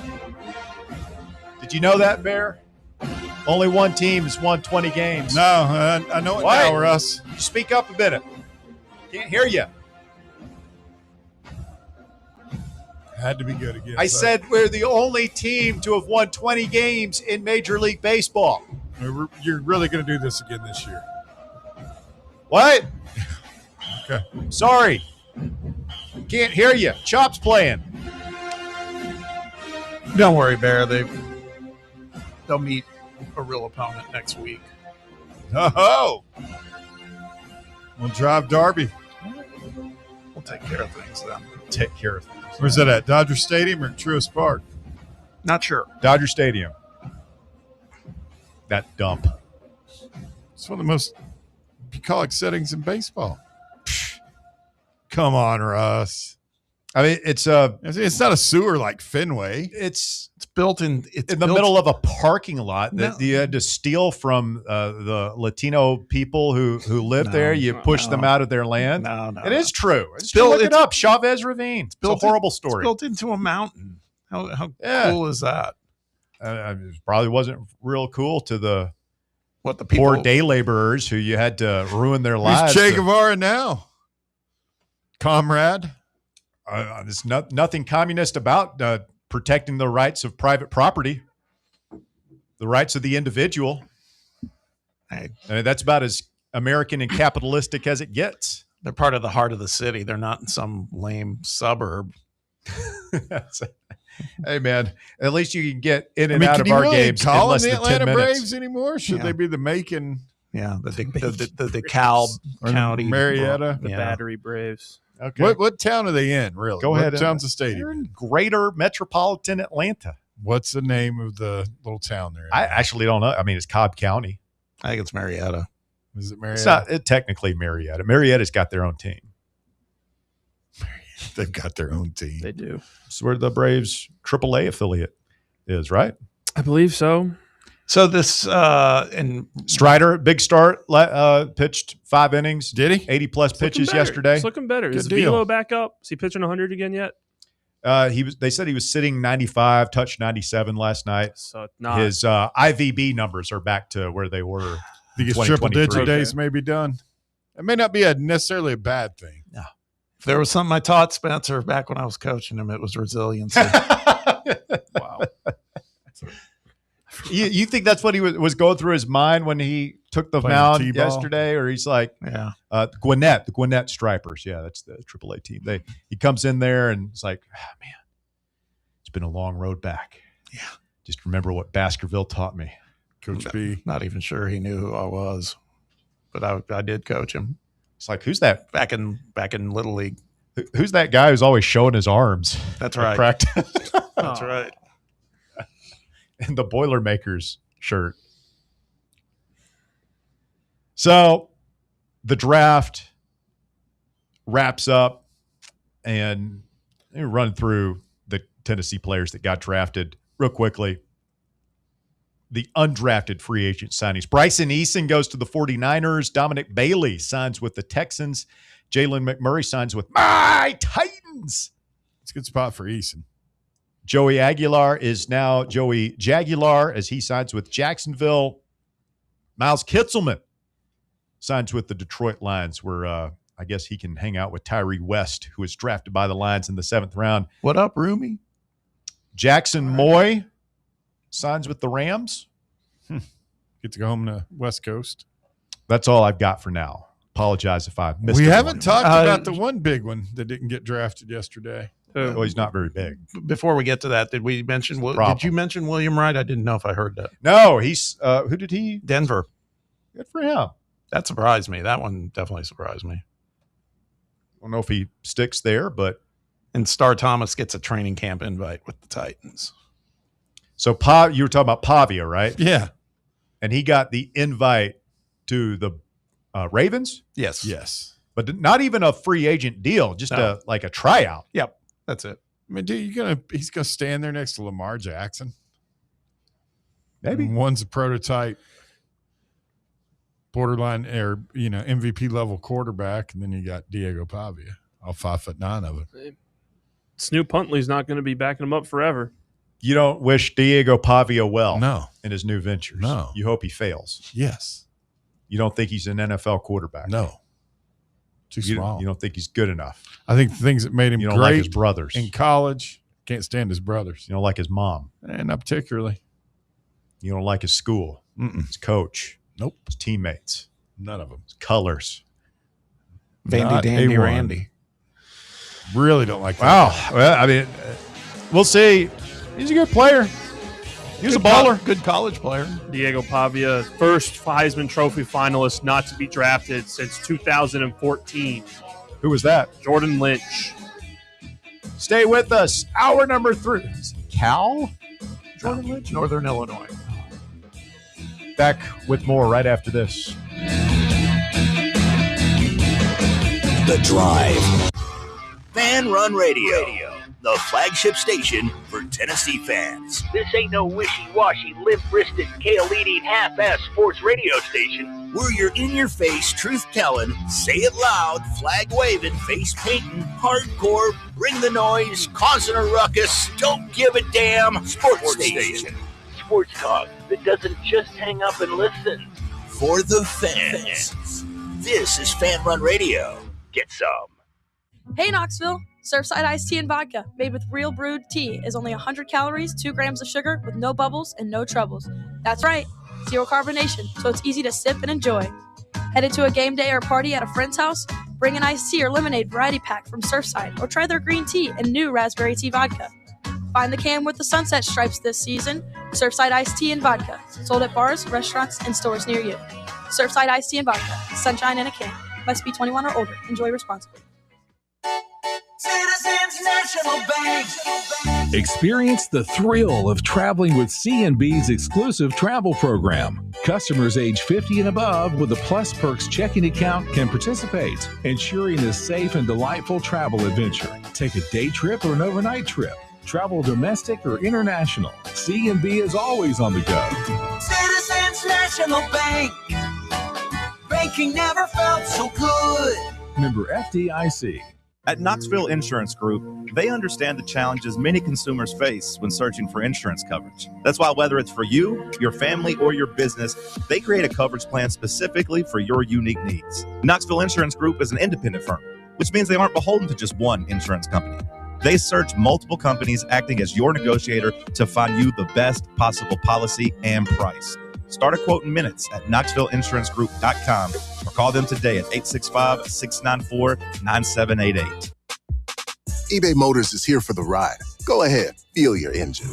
Did you know that, Bear? Only one team has won 20 games. No, I know it now, Russ. Speak up a minute. Can't hear you. Had to be good again. I said we're the only team to have won 20 games in Major League Baseball. You're really going to do this again this year. What? Okay. Sorry. Can't hear you. Chop's playing. Don't worry, Bear. They'll meet a real opponent next week. Oh, we'll drive Darby. We'll take care of things then. Take care of things. Where's that at? Dodger Stadium or Truist Park? Not sure. Dodger Stadium. That dump. It's one of the most bucolic settings in baseball. Come on, Russ. I mean, it's not a sewer like Fenway. It's built in. It's in the middle of a parking lot that you had to steal from the Latino people who live there. You push them out of their land. No. It is true. It's true. Look it up. Chavez Ravine. It's a horrible story. It's built into a mountain. How cool is that? It probably wasn't real cool to the people, poor day laborers who you had to ruin their lives. Who's Che Guevara now? Comrade? There's nothing communist about protecting the rights of private property, the rights of the individual. I mean, that's about as American and capitalistic as it gets. They're part of the heart of the city. They're not in some lame suburb. Hey, man, at least you can get in and out of our games in less the than 10 Atlanta minutes. Braves anymore? Should they be the Macon? Yeah, the DeKalb County. Marietta? The Battery Braves. Okay. What town are they in, really? Go ahead. What town's the stadium? They're in greater metropolitan Atlanta. What's the name of the little town there? I actually don't know. I mean, it's Cobb County. I think it's Marietta. Is it Marietta? It's not technically Marietta. Marietta's got their own team. They've got their own team. They do. It's where the Braves AAA affiliate is, right? I believe so. So this and Strider, big start, pitched 5 innings. Did he? 80-plus pitches yesterday. It's looking better. Is Good deal. Velo back up? Is he pitching 100 again yet? They said he was sitting 95, touched 97 last night. So not His IVB numbers are back to where they were. I think his triple-digit days may be done. It may not be necessarily a bad thing. No. If there was something I taught Spencer back when I was coaching him, it was resiliency. Wow. You think that's what he was going through his mind when he took the Playing mound T-ball? yesterday? Or he's like, yeah, the Gwinnett Stripers. Yeah, that's the AAA team. He comes in there and it's like, man, it's been a long road back. Yeah. Just remember what Baskerville taught me. Coach B. Not even sure he knew who I was, but I did coach him. It's like, who's that? Back in Little League. Who's that guy who's always showing his arms? That's at right. Practice. That's right. And the Boilermakers shirt. So the draft wraps up, and we run through the Tennessee players that got drafted real quickly. The undrafted free agent signings. Bryson Eason goes to the 49ers. Dominic Bailey signs with the Texans. Jalen McMurray signs with my Titans. It's a good spot for Eason. Joey Aguilar is now Joey Jagular as he signs with Jacksonville. Miles Kitzelman signs with the Detroit Lions, where I guess he can hang out with Tyree West, who was drafted by the Lions in the 7th round. What up, Roomy? Jackson Moy signs with the Rams. Get to go home to West Coast. That's all I've got for now. Apologize if I missed We one. haven't talked about the one big one that didn't get drafted yesterday. Well, he's not very big. Before we get to that, did we mention? Did you mention William Wright? I didn't know if I heard that. No, he's who did he? Denver. Good for him. That surprised me. That one definitely surprised me. I don't know if he sticks there, but and Star Thomas gets a training camp invite with the Titans. So you were talking about Pavia, right? Yeah, and he got the invite to the Ravens. Yes. But not even a free agent deal, just a tryout. Yep, that's it. I mean, dude, he's gonna stand there next to Lamar Jackson. Maybe one's a prototype, borderline or MVP level quarterback, and then you got Diego Pavia, all 5'9" of it. Snoop Huntley's not going to be backing him up forever. You don't wish Diego Pavia well, no, in his new ventures. No, you hope he fails. Yes. You don't think he's an NFL quarterback? No. Too small. You don't think he's good enough? I think the things that made him you don't great like his brothers in college. Can't stand his brothers. You don't like his mom, and not particularly. You don't like his school, his coach. Nope. His teammates. None of them. His colors. Vandy Dandy Randy. Really don't like that. Wow. Well, I mean, we'll see. He's a good player. He was a baller. Good college player. Diego Pavia, first Heisman Trophy finalist not to be drafted since 2014. Who was that? Jordan Lynch. Stay with us. Hour number 3. Cal? Jordan Lynch? Northern Illinois. Back with more right after this. The Drive. Fan Run Radio, the flagship station for Tennessee fans. This ain't no wishy-washy, limp-wristed, kale-eating, half-ass sports radio station. We're your in-your-face, truth-telling, say it loud, flag-waving, face-painting, hardcore, bring the noise, causing a ruckus, don't give a damn sports station. Sports talk that doesn't just hang up and listen. For the fans. This is Fan Run Radio. Get some. Hey Knoxville, Surfside iced tea and vodka made with real brewed tea is only 100 calories, 2 grams of sugar with no bubbles and no troubles. That's right, zero carbonation, so it's easy to sip and enjoy. Headed to a game day or party at a friend's house? Bring an iced tea or lemonade variety pack from Surfside or try their green tea and new raspberry tea vodka. Find the can with the sunset stripes this season. Surfside iced tea and vodka, sold at bars, restaurants, and stores near you. Surfside iced tea and vodka, sunshine in a can. Must be 21 or older. Enjoy responsibly. Citizens National Bank. Experience the thrill of traveling with C&B's exclusive travel program. Customers age 50 and above with a Plus Perks checking account can participate, ensuring a safe and delightful travel adventure. Take a day trip or an overnight trip. Travel domestic or international. C&B is always on the go. Citizens National Bank. Banking never felt so good. Member FDIC. At Knoxville Insurance Group, they understand the challenges many consumers face when searching for insurance coverage. That's why whether it's for you, your family, or your business, they create a coverage plan specifically for your unique needs. Knoxville Insurance Group is an independent firm, which means they aren't beholden to just one insurance company. They search multiple companies acting as your negotiator to find you the best possible policy and price. Start a quote in minutes at KnoxvilleInsuranceGroup.com or call them today at 865-694-9788. eBay Motors is here for the ride. Go ahead, feel your engine.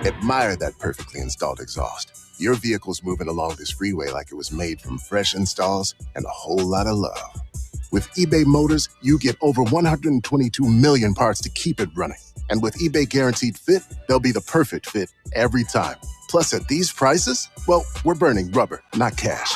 Admire that perfectly installed exhaust. Your vehicle's moving along this freeway like it was made from fresh installs and a whole lot of love. With eBay Motors, you get over 122 million parts to keep it running. And with eBay Guaranteed Fit, they'll be the perfect fit every time. Plus, at these prices, well, we're burning rubber, not cash.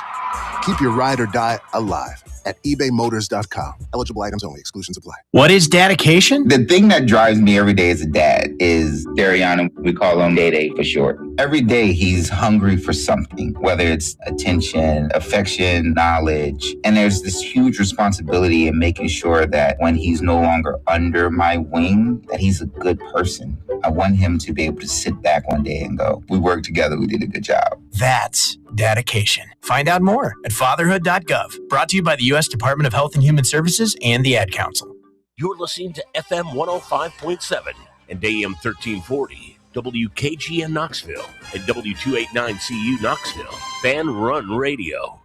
Keep your ride or die alive at ebaymotors.com. Eligible items only. Exclusions apply. What is dedication? The thing that drives me every day as a dad is Dariana. We call him Day for short. Every day he's hungry for something, whether it's attention, affection, knowledge. And there's this huge responsibility in making sure that when he's no longer under my wing, that he's a good person. I want him to be able to sit back one day and go, we worked together, we did a good job. That's dedication. Find out more at fatherhood.gov. Brought to you by the U.S. Department of Health and Human Services and the Ad Council. You're listening to FM 105.7 and AM 1340, WKGN Knoxville, and W289CU Knoxville, Fan Run Radio.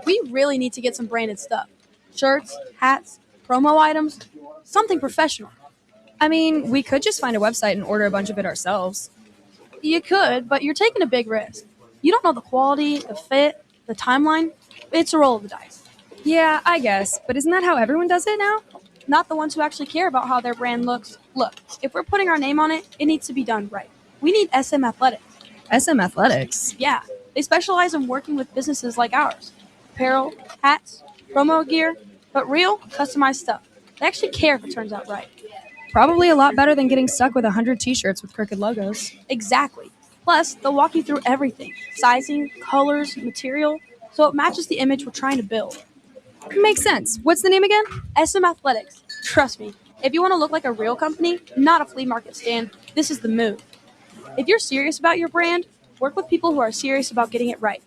We really need to get some branded stuff. Shirts, hats, promo items, something professional. I mean, we could just find a website and order a bunch of it ourselves. You could, but you're taking a big risk. You don't know the quality, the fit, the timeline. It's a roll of the dice. Yeah, I guess, but isn't that how everyone does it now? Not the ones who actually care about how their brand looks. Look, if we're putting our name on it, it needs to be done right. We need SM Athletics. SM Athletics? Yeah, they specialize in working with businesses like ours. Apparel, hats, promo gear, but real, customized stuff. They actually care if it turns out right. Probably a lot better than getting stuck with 100 t-shirts with crooked logos. Exactly. Plus, they'll walk you through everything. Sizing, colors, material, so it matches the image we're trying to build. Makes sense. What's the name again? SM Athletics. Trust me, if you want to look like a real company, not a flea market stand, this is the move. If you're serious about your brand, work with people who are serious about getting it right.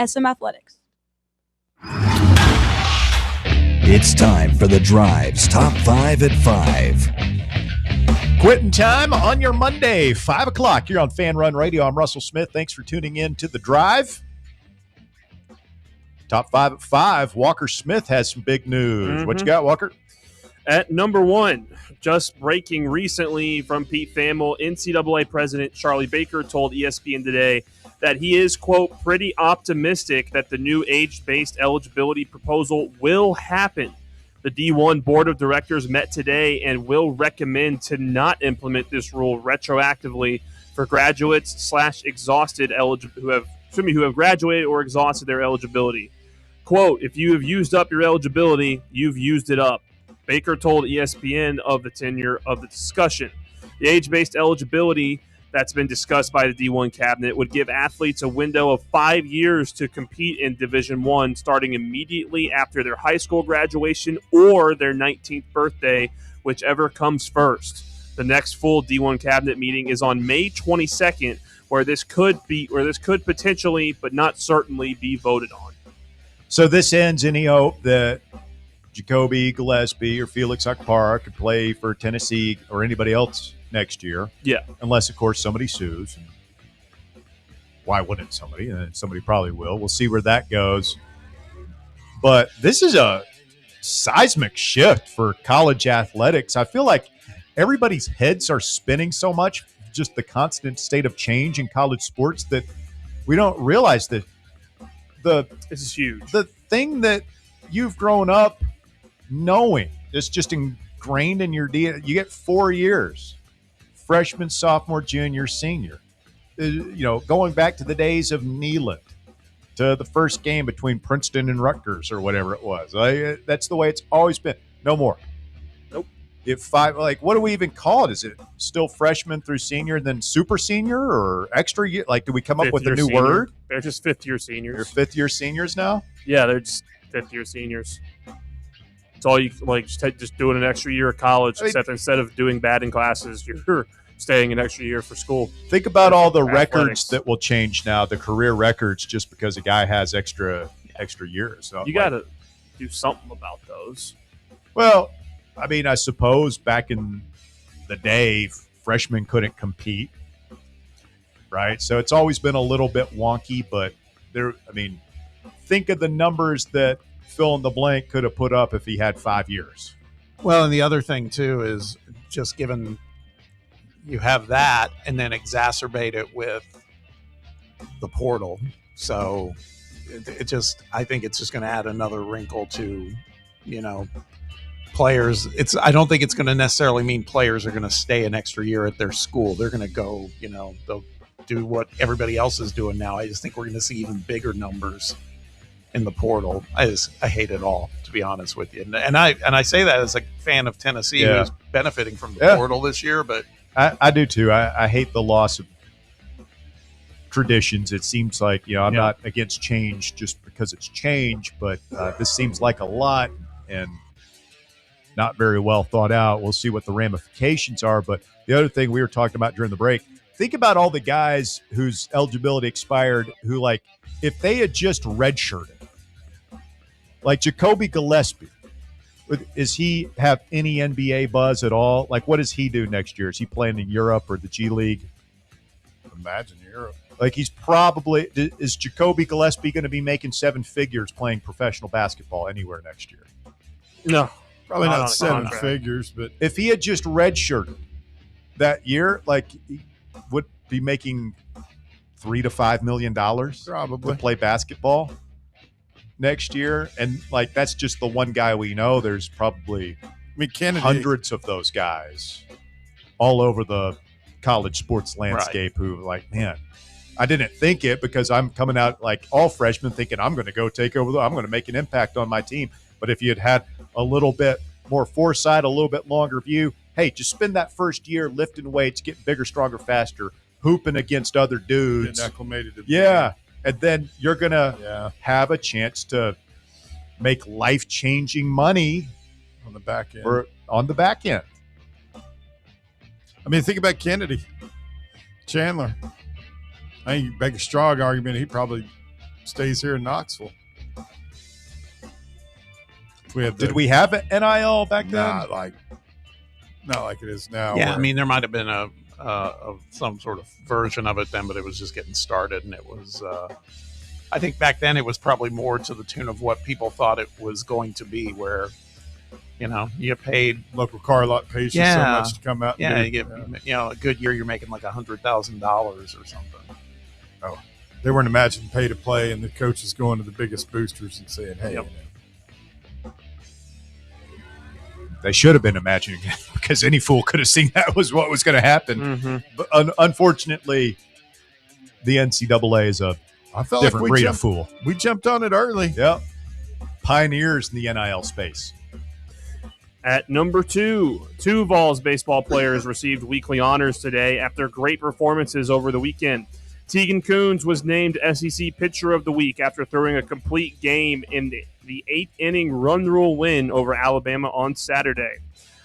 SM Athletics. It's time for The Drive's Top 5 at 5. Quitting time on your Monday, 5 o'clock. You're on Fan Run Radio. I'm Russell Smith. Thanks for tuning in to The Drive. Top 5 at 5. Walker Smith has some big news. What you got, Walker? At number 1, just breaking recently from Pete Thamel, NCAA President Charlie Baker told ESPN today that he is, quote, pretty optimistic that the new age-based eligibility proposal will happen. The D1 Board of Directors met today and will recommend to not implement this rule retroactively for graduates / exhausted who have graduated or exhausted their eligibility. Quote, if you have used up your eligibility, you've used it up. Baker told ESPN of the tenure of the discussion. The age-based eligibility that's been discussed by the D1 cabinet would give athletes a window of 5 years to compete in Division I, starting immediately after their high school graduation or their 19th birthday, whichever comes first. The next full D1 cabinet meeting is on May 22nd, where this could potentially, but not certainly, be voted on. So this ends any hope that Jacoby Gillespie or Felix Akpara could play for Tennessee or anybody else next year. Yeah. Unless, of course, somebody sues. Why wouldn't somebody? And somebody probably will. We'll see where that goes. But this is a seismic shift for college athletics. I feel like everybody's heads are spinning so much, just the constant state of change in college sports, that we don't realize that this is huge. The thing that you've grown up knowing, it's just ingrained in your DNA. You get 4 years. Freshman, sophomore, junior, senior. Going back to the days of Neyland, to the first game between Princeton and Rutgers or whatever it was. That's the way it's always been. No more. Nope. What do we even call it? Is it still freshman through senior, then super senior or extra year? Do we come up with a new word? They're just fifth-year seniors. You're fifth-year seniors now? Yeah, they're just fifth-year seniors. It's all you just doing an extra year of college, except instead of doing bad in classes, you're staying an extra year for school. Think about all the records that will change now, the career records, just because a guy has extra years. So you got to do something about those. Well, I mean, I suppose back in the day, freshmen couldn't compete, right? So it's always been a little bit wonky, but think of the numbers that fill in the blank could have put up if he had 5 years. Well, and the other thing too is just given you have that and then exacerbate it with the portal. So I think it's just going to add another wrinkle to, players. I don't think it's going to necessarily mean players are going to stay an extra year at their school. They're going to go, they'll do what everybody else is doing now. I just think we're going to see even bigger numbers in the portal. I hate it all, to be honest with you. And I say that as a fan of Tennessee who's benefiting from the portal this year, but I do too. I hate the loss of traditions. It seems like, I'm not against change just because it's change, but this seems like a lot. And not very well thought out. We'll see what the ramifications are. But the other thing we were talking about during the break, think about all the guys whose eligibility expired who, like, if they had just redshirted, like Jacoby Gillespie, does he have any NBA buzz at all? Like, what does he do next year? Is he playing in Europe or the G League? Imagine Europe. Like, he's probably – is Jacoby Gillespie going to be making seven figures playing professional basketball anywhere next year? No. Probably not seven figures, but – if he had just redshirted that year, like, he would be making $3 to $5 million probably to play basketball next year. And, like, that's just the one guy we know. There's probably hundreds of those guys all over the college sports landscape who, like, man, I didn't think it because I'm coming out like all freshmen thinking I'm going to go take over. I'm going to make an impact on my team. But if you had had a little bit more foresight, a little bit longer view, hey, just spend that first year lifting weights, getting bigger, stronger, faster, hooping against other dudes. Getting acclimated to and then you're going to have a chance to make life-changing money on the back end. I mean, think about Kennedy, Chandler. I think you make a strong argument he probably stays here in Knoxville. Did we have an NIL back then? Not like it is now. Yeah, I mean, there might have been a some sort of version of it then, but it was just getting started, and it was. I think back then it was probably more to the tune of what people thought it was going to be, where, you know, you paid local car lot pays you so much to come out. Yeah, you get a good year, you're making like $100,000 or something. Oh, they weren't imagining pay to play, and the coaches going to the biggest boosters and saying, "Hey." Yep. They should have been imagining it because any fool could have seen that was what was going to happen. Mm-hmm. But unfortunately, the NCAA is a different breed of fool. We jumped on it early. Yep. Pioneers in the NIL space. At number 2, 2 Vols baseball players received weekly honors today after great performances over the weekend. Tegan Coons was named SEC Pitcher of the Week after throwing a complete game in the 8th-inning run rule win over Alabama on Saturday.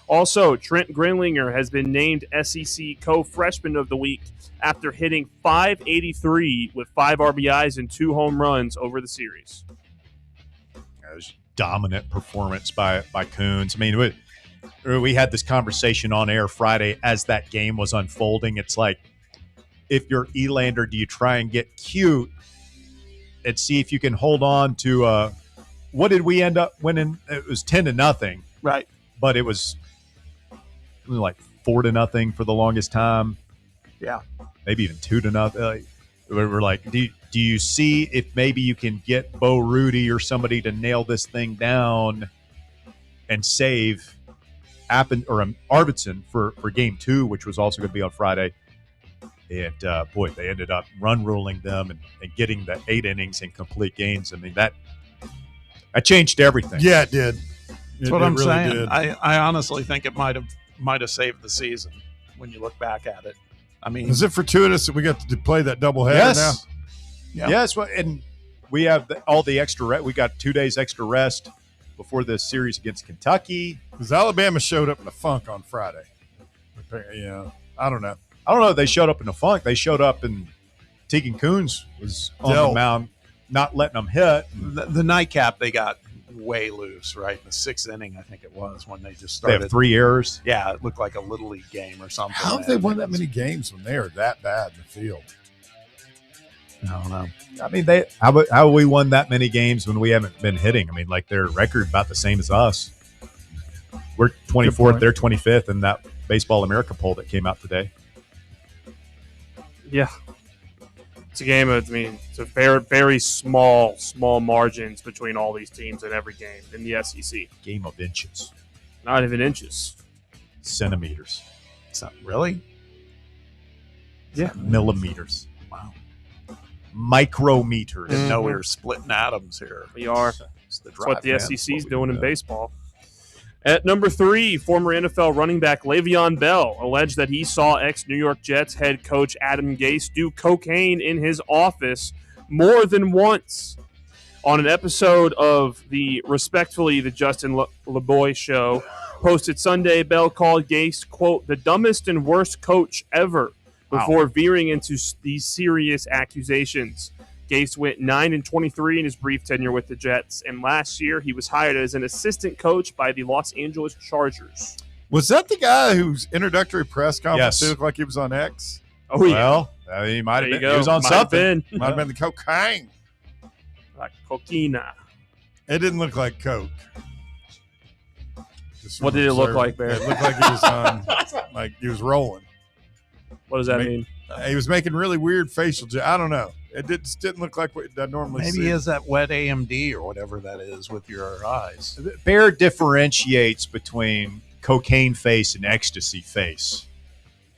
Also, Trent Grinlinger has been named SEC Co-Freshman of the Week after hitting .583 with 5 RBIs and 2 home runs over the series. That was dominant performance by Coons. I mean, we had this conversation on air Friday as that game was unfolding. It's like, if you're Elander, do you try and get cute and see if you can hold on to what did we end up winning? It was 10-0. Right. But it was like 4-0 for the longest time. Yeah. Maybe even 2-0. We're like, do you see if maybe you can get Bo Rudy or somebody to nail this thing down and save Arvidsson for game 2, which was also going to be on Friday. And, they ended up run ruling them and getting the 8 innings and complete games. I mean, that changed everything. Yeah, it did. That's what I'm really saying. I honestly think it might have saved the season when you look back at it. I mean, is it fortuitous that we got to play that doubleheader now? Yeah. Yes, and we have all the extra. We got 2 days extra rest before this series against Kentucky. Because Alabama showed up in a funk on Friday. Yeah, I don't know. They showed up in a funk. They showed up and Tegan Coons was on the mound, not letting them hit. The nightcap, they got way loose, right? In the 6th inning, I think it was, when they just started. They have 3 errors. Yeah, it looked like a Little League game or something. How have they won that many games when they are that bad in the field? I don't know. I mean, how have we won that many games when we haven't been hitting? I mean, like, their record about the same as us. We're 24th, they're 25th in that Baseball America poll that came out today. Yeah. It's a game of, it's a very, very small margins between all these teams in every game in the SEC. Game of inches. Not even inches. Centimeters. It's not really? Yeah. Millimeters. Wow. Micrometers. Didn't know we were splitting atoms here. We are. That's what the SEC is doing in baseball. At number 3, former NFL running back Le'Veon Bell alleged that he saw ex-New York Jets head coach Adam Gase do cocaine in his office more than once. On an episode of the Justin LeBoy show, Posted Sunday, Bell called Gase, quote, the dumbest and worst coach ever before veering into these serious accusations. Gase went 9-23 in his brief tenure with the Jets, and last year he was hired as an assistant coach by the Los Angeles Chargers. Was that the guy whose introductory press conference Yes. looked like he was on X? Oh, yeah. Well, he might have There been. you He was go. on Might have something. been. Might have been the cocaine. Like coquina. It didn't look like Coke. What did it look like, Bear? It looked like he was on, like he was rolling. What does that mean? He was making really weird facial. I don't know. It didn't look like what I normally see. Maybe he has that wet AMD or whatever that is with your eyes. Bear differentiates between cocaine face and ecstasy face,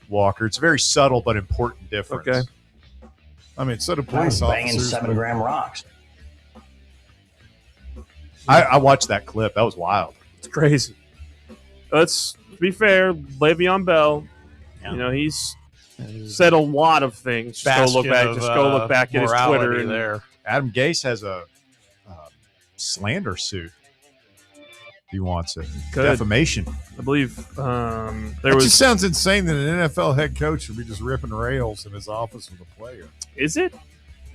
Walker. It's a very subtle but important difference. Okay. I mean, so do police officers. 7-gram rocks. I watched that clip. That was wild. It's crazy. Let's be fair. Le'Veon Bell, you know, he's said a lot of things. Just go look back at his Twitter. And there. Adam Gase has a slander suit. He wants a defamation. I believe It just sounds insane that an NFL head coach would be just ripping rails in his office with a player. Is it?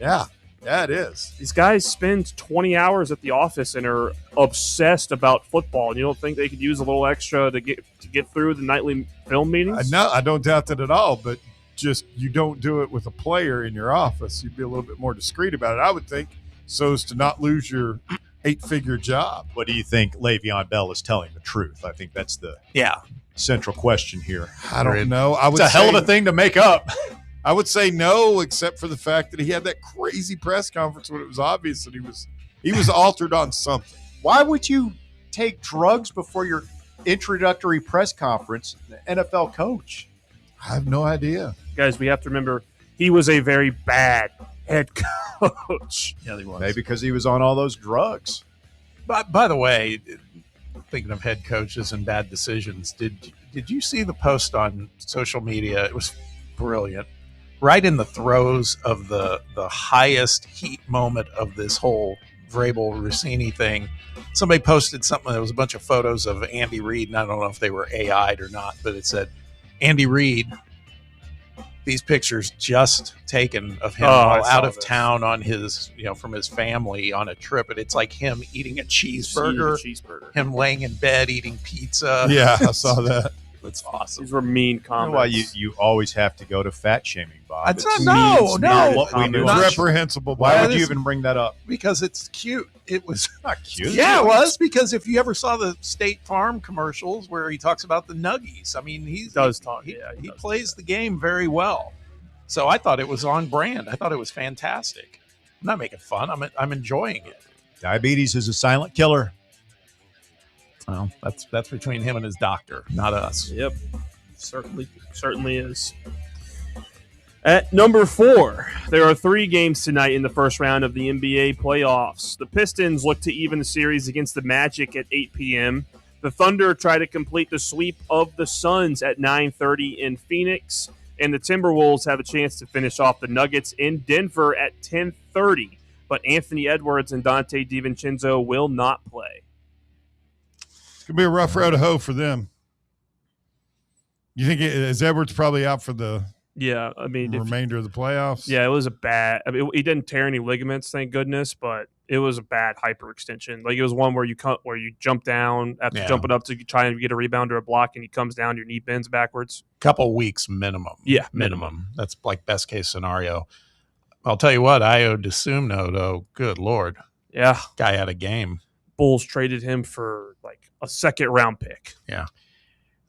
Yeah. Yeah, it is. These guys spend 20 hours at the office and are obsessed about football. And you don't think they could use a little extra to get through the nightly film meetings? No, I don't doubt that at all. But just you don't do it with a player in your office. You'd be a little bit more discreet about it, I would think, so as to not lose your 8-figure job. What do you think Le'Veon Bell is telling the truth? I think that's the central question here. I don't know. It's a hell of a thing to make up. I would say no, except for the fact that he had that crazy press conference when it was obvious that he was altered on something. Why would you take drugs before your introductory press conference? NFL coach. I have no idea. Guys, we have to remember he was a very bad head coach. Yeah, he was. Maybe because he was on all those drugs. But by the way, thinking of head coaches and bad decisions, did you see the post on social media? It was brilliant. Right in the throes of the highest heat moment of this whole Vrabel-Rossini thing, somebody posted something. There was a bunch of photos of Andy Reid, and I don't know if they were AI'd or not, but it said, Andy Reid, these pictures just taken of him while out of town on his, from his family on a trip. And it's like him eating a cheeseburger, him laying in bed eating pizza. Yeah, I saw that. That's awesome. These were mean You know comments. why you always have to go to fat shaming, Bob? It's not what we do. It's reprehensible. Why would you even bring that up? Because it's cute. It was not cute. Yeah, it was, because if you ever saw the State Farm commercials where he talks about the nuggies, I mean, he plays the game very well. So I thought it was on brand. I thought it was fantastic. I'm not making fun. I'm enjoying it. Diabetes is a silent killer. Well, that's between him and his doctor, not us. Yep, certainly is. At number 4, there are 3 games tonight in the first round of the NBA playoffs. The Pistons look to even the series against the Magic at 8 p.m. The Thunder try to complete the sweep of the Suns at 9:30 in Phoenix. And the Timberwolves have a chance to finish off the Nuggets in Denver at 10:30. But Anthony Edwards and Dante DiVincenzo will not play. It's going to be a rough road to hoe for them. You think is Edwards probably out for the remainder of the playoffs? Yeah, it was a bad – he didn't tear any ligaments, thank goodness, but it was a bad hyperextension. Like, it was one where you jump down after jumping up to try and get a rebound or a block, and he comes down, your knee bends backwards. Couple weeks minimum. Yeah, minimum. That's like best case scenario. I'll tell you what, Ayo Dosunmu, though, good Lord. Yeah. Guy had a game. Bulls traded him for like a second-round pick. Yeah.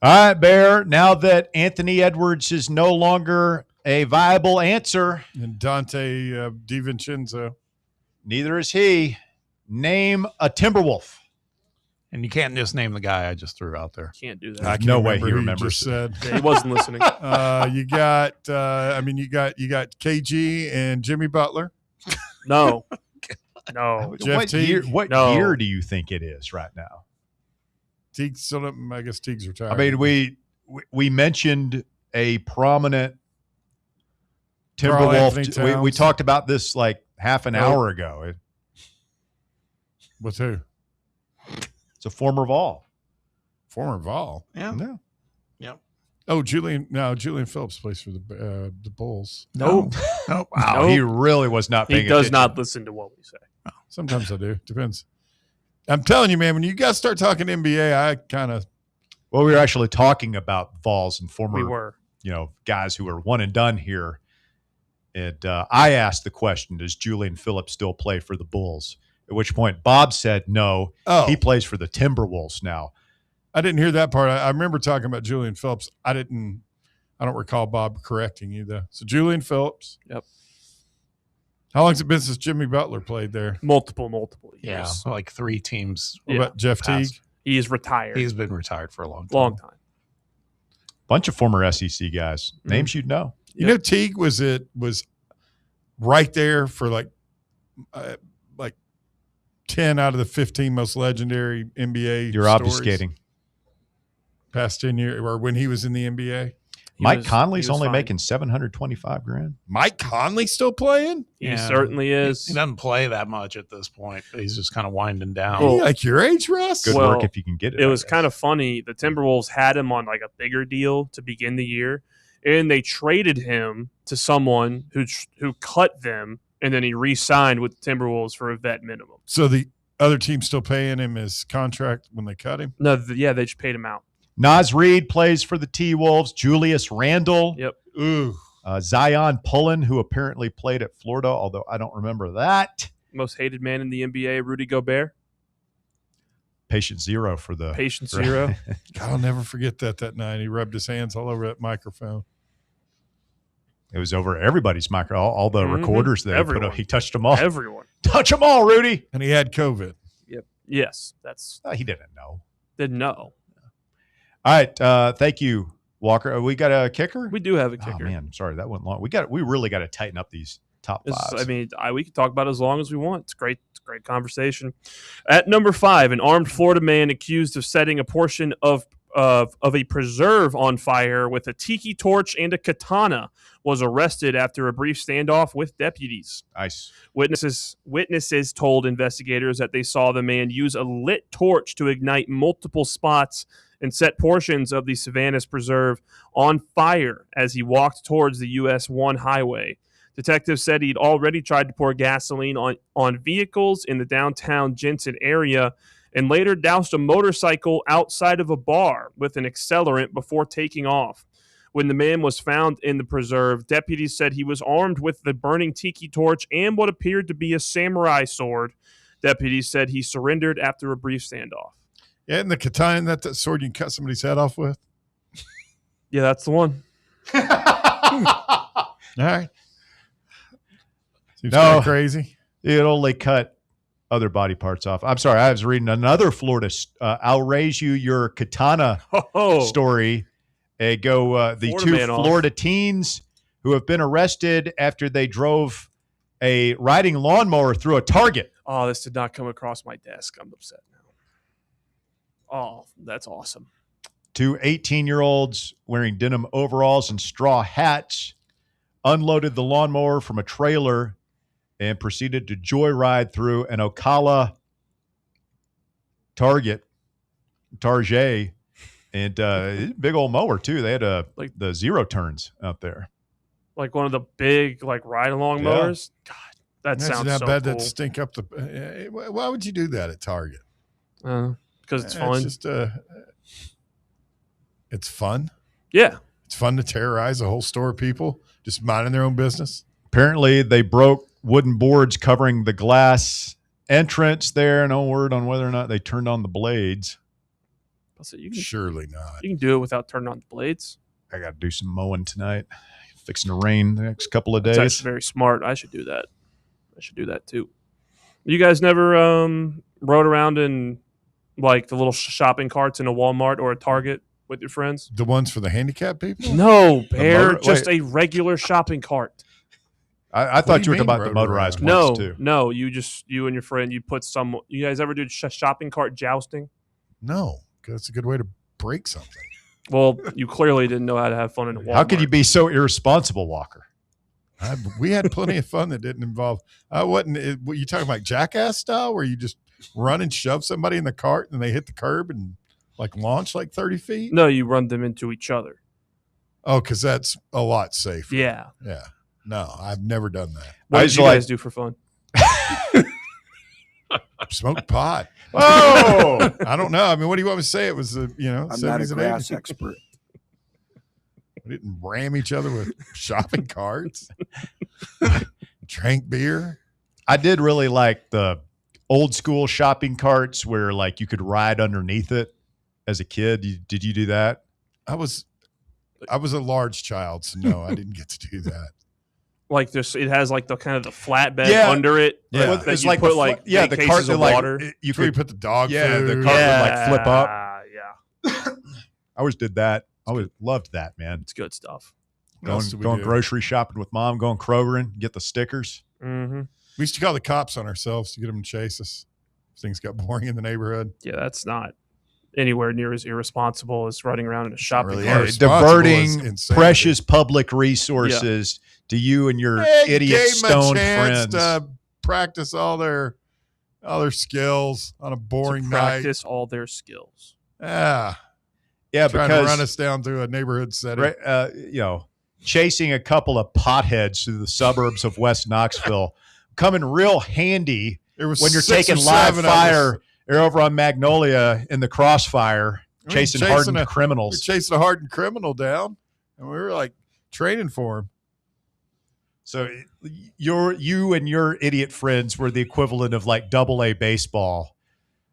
All right, Bear, now that Anthony Edwards is no longer a viable answer. And Dante DiVincenzo. Neither is he. Name a Timberwolf. And you can't just name the guy I just threw out there. Can't do that. I No way he who you remembers. just said. Yeah, he wasn't listening. You got KG and Jimmy Butler. No. No. Jeff Teague. What year do you think it is right now? Teague's still up. I guess Teague's retired. I mean, we mentioned a prominent Timberwolf. We talked about this like half an hour ago. With who? It's a former Vol. Former Vol. Yeah. No. Yep. Oh, Julian Phillips plays for the Bulls. No. Wow, he really was not paying He does attention. not listen to what we say. Sometimes I do. Depends. I'm telling you, man, when you guys start talking NBA, I kind of. Well, we were actually talking about Vols and former, We were. guys who were one and done here. And I asked the question, does Julian Phillips still play for the Bulls? At which point Bob said no. Oh. He plays for the Timberwolves now. I didn't hear that part. I remember talking about Julian Phillips. I don't recall Bob correcting you, though. So Julian Phillips. Yep. How long has it been since Jimmy Butler played there? Multiple years. Yeah, like 3 teams. What about Jeff Teague? He is retired. He's been retired for a long time. Long time. Bunch of former SEC guys. Names you'd know. You know, Teague was right there for like 10 out of the 15 most legendary NBA You're stories obfuscating. Past 10 years, or when he was in the NBA. Mike Conley's only making $725,000. Mike Conley still playing? He certainly is. He doesn't play that much at this point. He's just kind of winding down. Well, like your age, Russ? Good work if you can get it. It was kind of funny. The Timberwolves had him on like a bigger deal to begin the year, and they traded him to someone who cut them, and then he re-signed with the Timberwolves for a vet minimum. So the other team's still paying him his contract when they cut him? No, they just paid him out. Nas Reed plays for the T-Wolves. Julius Randle. Yep. Ooh. Zion Pullen, who apparently played at Florida, although I don't remember that. Most hated man in the NBA, Rudy Gobert. Patient zero for the Patient zero. God, I'll never forget that night. He rubbed his hands all over that microphone. It was over everybody's micro, all the recorders that he put up. He touched them all. Everyone. Touch them all, Rudy. And he had COVID. Yep. Yes, that's. He didn't know. Didn't know. All right. Thank you, Walker. We got a kicker? We do have a kicker. Oh, man. I'm sorry. That went long. We really got to tighten up these top fives. I mean, we can talk about it as long as we want. It's great. It's a great conversation. At number 5, an armed Florida man accused of setting a portion of a preserve on fire with a tiki torch and a katana was arrested after a brief standoff with deputies. Nice. Witnesses told investigators that they saw the man use a lit torch to ignite multiple spots and set portions of the Savannah's Preserve on fire as he walked towards the US 1 highway. Detectives said he'd already tried to pour gasoline on vehicles in the downtown Jensen area and later doused a motorcycle outside of a bar with an accelerant before taking off. When the man was found in the preserve, deputies said he was armed with the burning tiki torch and what appeared to be a samurai sword. Deputies said he surrendered after a brief standoff. Yeah, and the katana, that sword you can cut somebody's head off with? Yeah, that's the one. All right. Seems kind of crazy. It only cut other body parts off. I'm sorry. I was reading another Florida. I'll raise you your katana story. The two Florida teens who have been arrested after they drove a riding lawnmower through a Target. Oh, this did not come across my desk. I'm upset now. Oh, that's awesome. 2 18-year-olds wearing denim overalls and straw hats unloaded the lawnmower from a trailer and proceeded to joyride through an Ocala Target, and big old mower too. They had the zero turns out there, like one of the big ride-along mowers. God, that sounds how so bad cool. that stink up the. Why would you do that at Target? Because it's fun. It's just it's fun. Yeah, it's fun to terrorize a whole store of people just minding their own business. Apparently, they broke wooden boards covering the glass entrance there. No word on whether or not they turned on the blades. So you can, surely not. You can do it without turning on the blades. I got to do some mowing tonight. Fixing to rain the next couple of days. That's actually very smart. I should do that. I should do that too. You guys never rode around in the little shopping carts in a Walmart or a Target with your friends? The ones for the handicapped people? No, Bear. Just a regular shopping cart. I thought you were talking about the motorized ones too. No, you and your friend, you put some. You guys ever do shopping cart jousting? No, because it's a good way to break something. Well, you clearly didn't know how to have fun in a Walmart. How could you be so irresponsible, Walker? We had plenty of fun that didn't involve. I wasn't. What you talking about, Jackass style, where you just run and shove somebody in the cart and they hit the curb and Like launch like 30 feet? No, you run them into each other. Oh, because that's a lot safer. Yeah. Yeah. No, I've never done that. What did you guys do for fun? Smoke pot. Oh, I don't know. I mean, what do you want me to say? It was I'm 70s not a and grass 80s. expert. We didn't ram each other with shopping carts. Drank beer. I did really like the old school shopping carts where like you could ride underneath it as a kid. Did you do that? I was a large child, so no, I didn't get to do that. Like this, it has like the kind of the flatbed under it. Yeah. that It's you like put the like the big cart cases that of like water. you Where you could put the dog yeah food. the cart would like flip up. Yeah, I always did that. I always loved that, man. it's good stuff. What else did we Going do? grocery shopping with mom, going Kroger and get the stickers. Mm-hmm. We used to call the cops on ourselves to get them to chase us. Things got boring in the neighborhood. Yeah, that's not anywhere near as irresponsible as running around in a shopping really cart. is. Responsible Diverting is insanity. precious public resources to you and your idiot Gave them a stone chance friends. to practice all their skills on a boring To night. practice all their skills. Yeah, Yeah, trying because to run us down through a neighborhood setting. chasing a couple of potheads through the suburbs of West Knoxville, coming real handy There was when you're 6 or taking live 7 of us. fire. You're over on Magnolia in the crossfire, We were chasing chasing hardened We were criminals. chasing a hardened criminal down, and we were like training for him. So you and your idiot friends were the equivalent of like AA baseball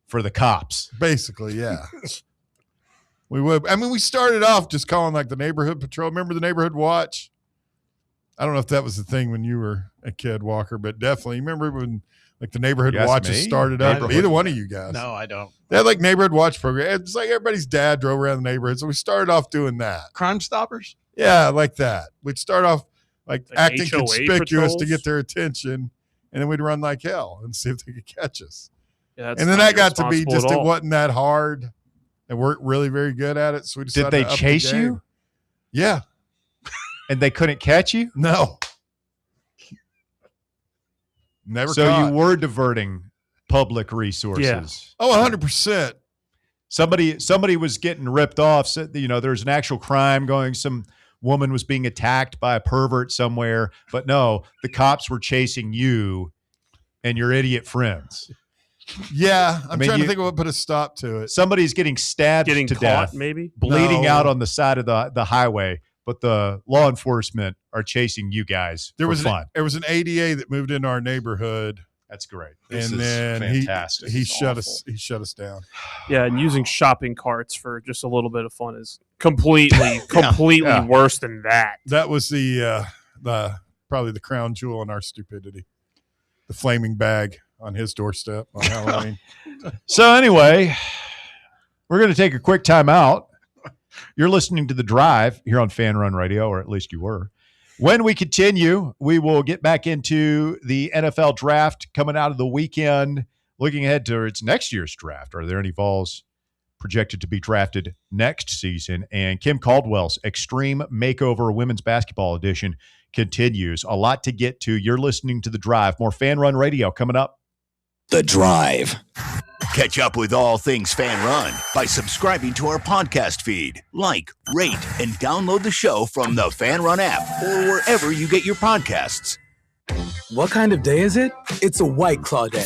for the cops. Basically, yeah. We would. I mean, we started off just calling like the neighborhood patrol. Remember the neighborhood watch? I don't know if that was the thing when you were a kid, Walker, but definitely. You remember when like the neighborhood You asked watches me? started up? Neighborhood. Either one of you guys. No, I don't. They had like neighborhood watch program. It's like everybody's dad drove around the neighborhood. So we started off doing that. Crime Stoppers? Yeah, like that. We'd start off like acting HOA conspicuous to patrols? get their attention, and then we'd run like hell and see if they could catch us. Yeah, that's And then not that got to be irresponsible just at it all. wasn't that hard. They weren't really very good at it. So we Did decided they to up the chase game. you? Yeah. And they couldn't catch you? No. Never So caught. you were diverting public resources. Oh, 100%. Somebody was getting ripped off. So, there was an actual crime going. Some woman was being attacked by a pervert somewhere. But no, the cops were chasing you and your idiot friends. Yeah. I'm mean, trying to think of what put a stop to it. Somebody's getting stabbed Getting to caught, death, maybe? bleeding No. out on the side of the highway. But the law enforcement are chasing you guys There for was fun. there was an ADA that moved into our neighborhood, That's great. and then fantastic. he shut us down. Yeah, and using shopping carts for just a little bit of fun is completely Yeah. worse than that. That was the probably the crown jewel in our stupidity. The flaming bag on his doorstep on Halloween. So anyway, we're going to take a quick time out. You're listening to The Drive here on Fan Run Radio, or at least you were. When we continue, we will get back into the NFL draft coming out of the weekend, looking ahead to its next year's draft. Are there any Vols projected to be drafted next season? And Kim Caldwell's Extreme Makeover Women's Basketball Edition continues. A lot to get to. You're listening to The Drive. More Fan Run Radio coming up. The Drive. Catch up with all things Fan Run by subscribing to our podcast feed. Like, rate, and download the show from the Fan Run app or wherever you get your podcasts. What kind of day is it? It's a White Claw day.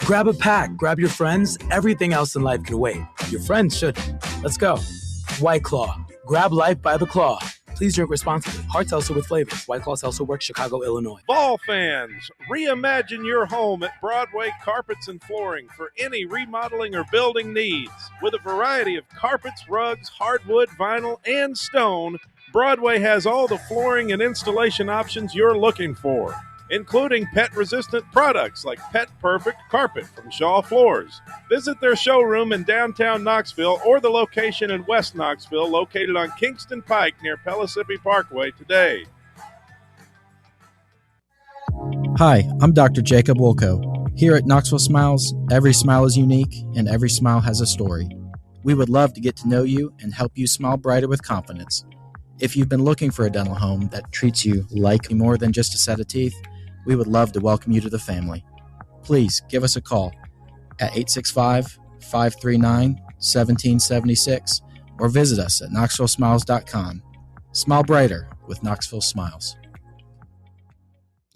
Grab a pack, grab your friends. Everything else in life can wait. Your friends shouldn't. Let's go. White Claw. Grab life by the claw. Please drink responsibly. Hard seltzer with flavors. White Claw Seltzer Works, Chicago, Illinois. Vol fans, reimagine your home at Broadway Carpets and Flooring for any remodeling or building needs. With a variety of carpets, rugs, hardwood, vinyl, and stone, Broadway has all the flooring and installation options you're looking for, including pet-resistant products like Pet Perfect Carpet from Shaw Floors. Visit their showroom in downtown Knoxville or the location in West Knoxville located on Kingston Pike near Pellissippi Parkway today. Hi, I'm Dr. Jacob Wolko. Here at Knoxville Smiles, every smile is unique and every smile has a story. We would love to get to know you and help you smile brighter with confidence. If you've been looking for a dental home that treats you like more than just a set of teeth, we would love to welcome you to the family. Please give us a call at 865-539-2222 1776, or visit us at KnoxvilleSmiles.com. Smile brighter with Knoxville Smiles.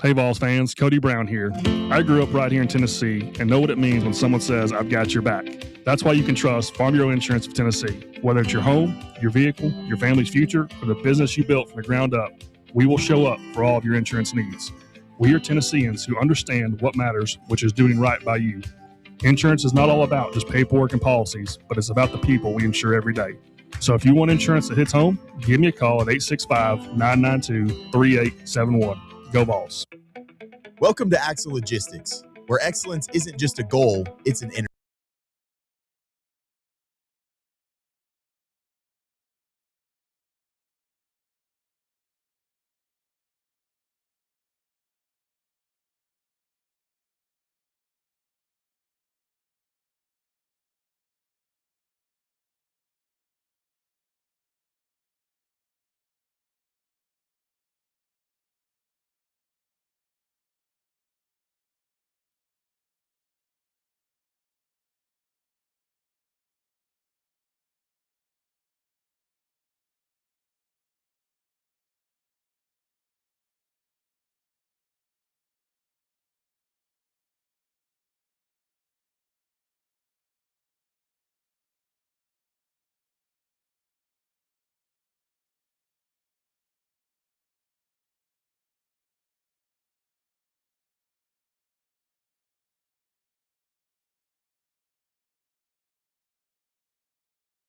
Hey Vols fans, Cody Brown here. I grew up right here in Tennessee and know what it means when someone says, I've got your back. That's why you can trust Farm Bureau Insurance of Tennessee. Whether it's your home, your vehicle, your family's future, or the business you built from the ground up, we will show up for all of your insurance needs. We are Tennesseans who understand what matters, which is doing right by you. Insurance is not all about just paperwork and policies, but it's about the people we insure every day. So if you want insurance that hits home, give me a call at 865-992-3871. Go Vols. Welcome to Axle Logistics, where excellence isn't just a goal, it's an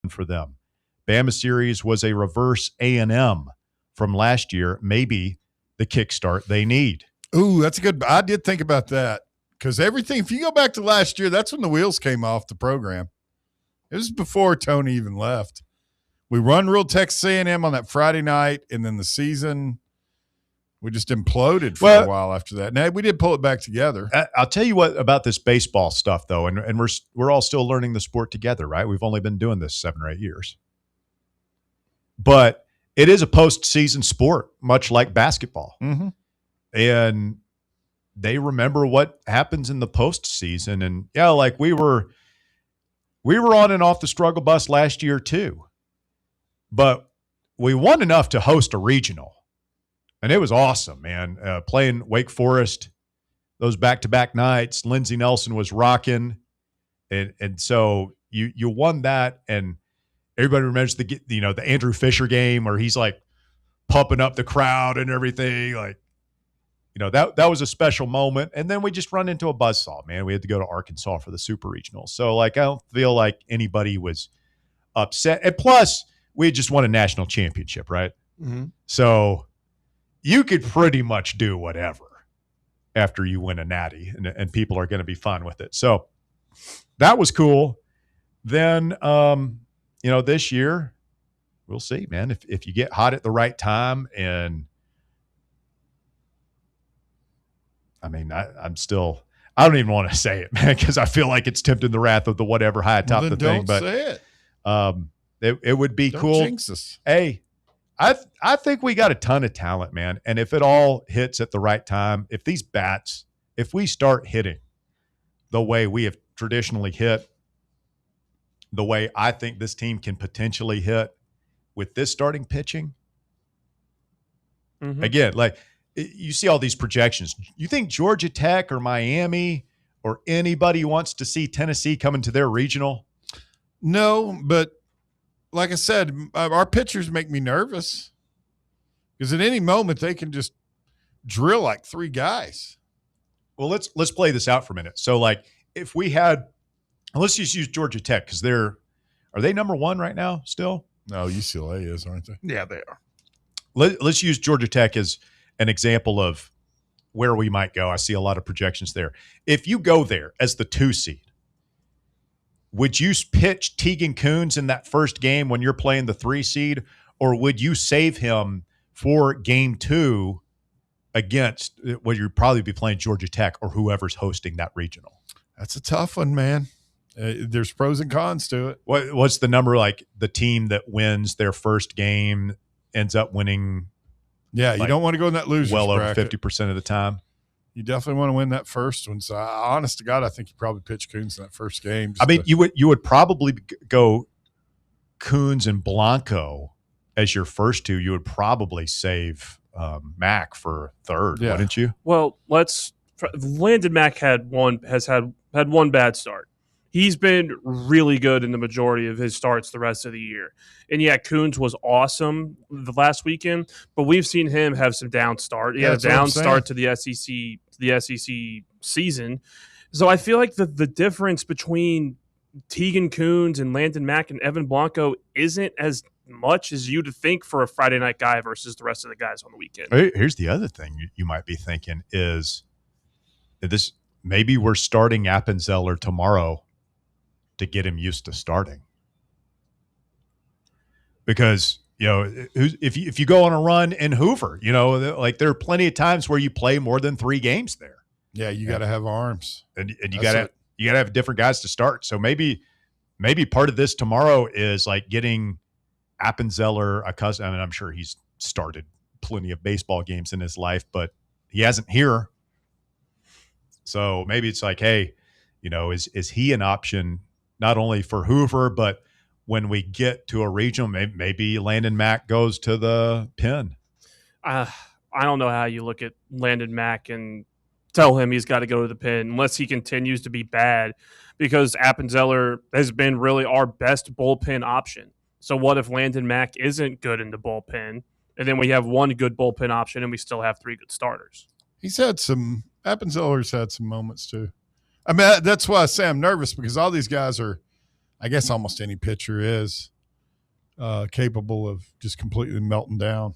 for them. Bama series was a reverse A&M from last year, maybe the kickstart they need. Ooh, that's a good. I did think about that because everything, if you go back to last year, that's when the wheels came off the program. It was before Tony even left. We run real Texas A&M on that Friday night, and then the season, we just imploded for a while after that. Now, we did pull it back together. I'll tell you what about this baseball stuff, though, and we're all still learning the sport together, right? We've only been doing this 7 or 8 years. But it is a postseason sport, much like basketball. Mm-hmm. And they remember what happens in the postseason. And, yeah, like we were on and off the struggle bus last year, too. But we won enough to host a regional. And it was awesome, man. Playing Wake Forest, those back-to-back nights, Lindsey Nelson was rocking. And so you won that, and everybody remembers the Andrew Fisher game where he's like pumping up the crowd and everything. Like, that was a special moment. And then we just run into a buzzsaw, man. We had to go to Arkansas for the Super Regional. So, like, I don't feel like anybody was upset. And plus, we had just won a national championship, right? Mm-hmm. So you could pretty much do whatever after you win a natty, and people are going to be fun with it. So that was cool. Then, this year, we'll see, man. If you get hot at the right time, and I mean, I don't even want to say it, man, because I feel like it's tempting the wrath of the whatever high atop the thing. But say it. It would be cool. Jinx us. Hey, I think we got a ton of talent, man. And if it all hits at the right time, if we start hitting the way we have traditionally hit, the way I think this team can potentially hit with this starting pitching, again, like you see all these projections. You think Georgia Tech or Miami or anybody wants to see Tennessee coming to their regional? No, but like I said, our pitchers make me nervous because at any moment they can just drill like 3 guys. Well, let's play this out for a minute. So, like, if we had, let's just use Georgia Tech because are they number 1 right now still? No, UCLA is, aren't they? Yeah, they are. Let's use Georgia Tech as an example of where we might go. I see a lot of projections there. If you go there as the 2 seed, would you pitch Tegan Coons in that first game when you're playing the 3 seed, or would you save him for game 2 against what you'd probably be playing Georgia Tech or whoever's hosting that regional? That's a tough one, man. There's pros and cons to it. What's the number, like the team that wins their first game ends up winning? Yeah, you don't want to go in that loser's well over bracket. 50% of the time. You definitely want to win that first one. So, honest to God, I think you probably pitch Coons in that first game. I mean, you would probably go Coons and Blanco as your first two. You would probably save Mac for third, wouldn't you? Well, Landon Mack has had one bad start. He's been really good in the majority of his starts the rest of the year. And yeah, Coons was awesome the last weekend, but we've seen him have some down start. He had a down start to the SEC season. So I feel like the difference between Tegan Coons and Landon Mack and Evan Blanco isn't as much as you'd think for a Friday night guy versus the rest of the guys on the weekend. Here's the other thing you might be thinking is this: maybe we're starting Appenzeller tomorrow to get him used to starting. Because, if you go on a run in Hoover, like there are plenty of times where you play more than 3 games there. Yeah, you got to have arms. And you got to have different guys to start. So maybe part of this tomorrow is like getting Appenzeller accustomed. I mean, I'm sure he's started plenty of baseball games in his life, but he hasn't here. So maybe it's like, hey, is he an option not only for Hoover, but when we get to a regional, maybe Landon Mack goes to the pen. I don't know how you look at Landon Mack and tell him he's got to go to the pen unless he continues to be bad, because Appenzeller has been really our best bullpen option. So what if Landon Mack isn't good in the bullpen, and then we have one good bullpen option and we still have 3 good starters? Appenzeller's had some moments too. I mean, that's why I say I'm nervous, because all these guys are, I guess almost any pitcher is capable of just completely melting down.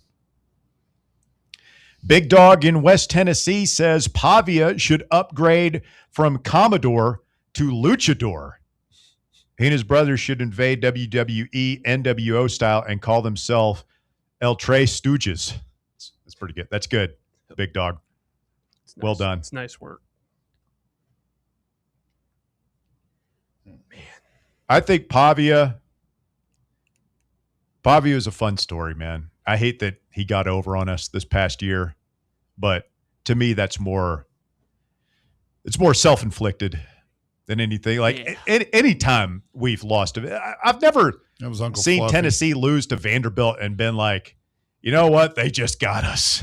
Big Dog in West Tennessee says Pavia should upgrade from Commodore to Luchador. He and his brother should invade WWE NWO style and call themselves El Tres Stooges. That's pretty good. That's good, Big Dog. Well done. It's nice work. I think Pavia is a fun story, man. I hate that he got over on us this past year, but to me, it's more self-inflicted than anything. Like any time we've lost, I've never seen Fluffy. Tennessee lose to Vanderbilt and been like, you know what? They just got us.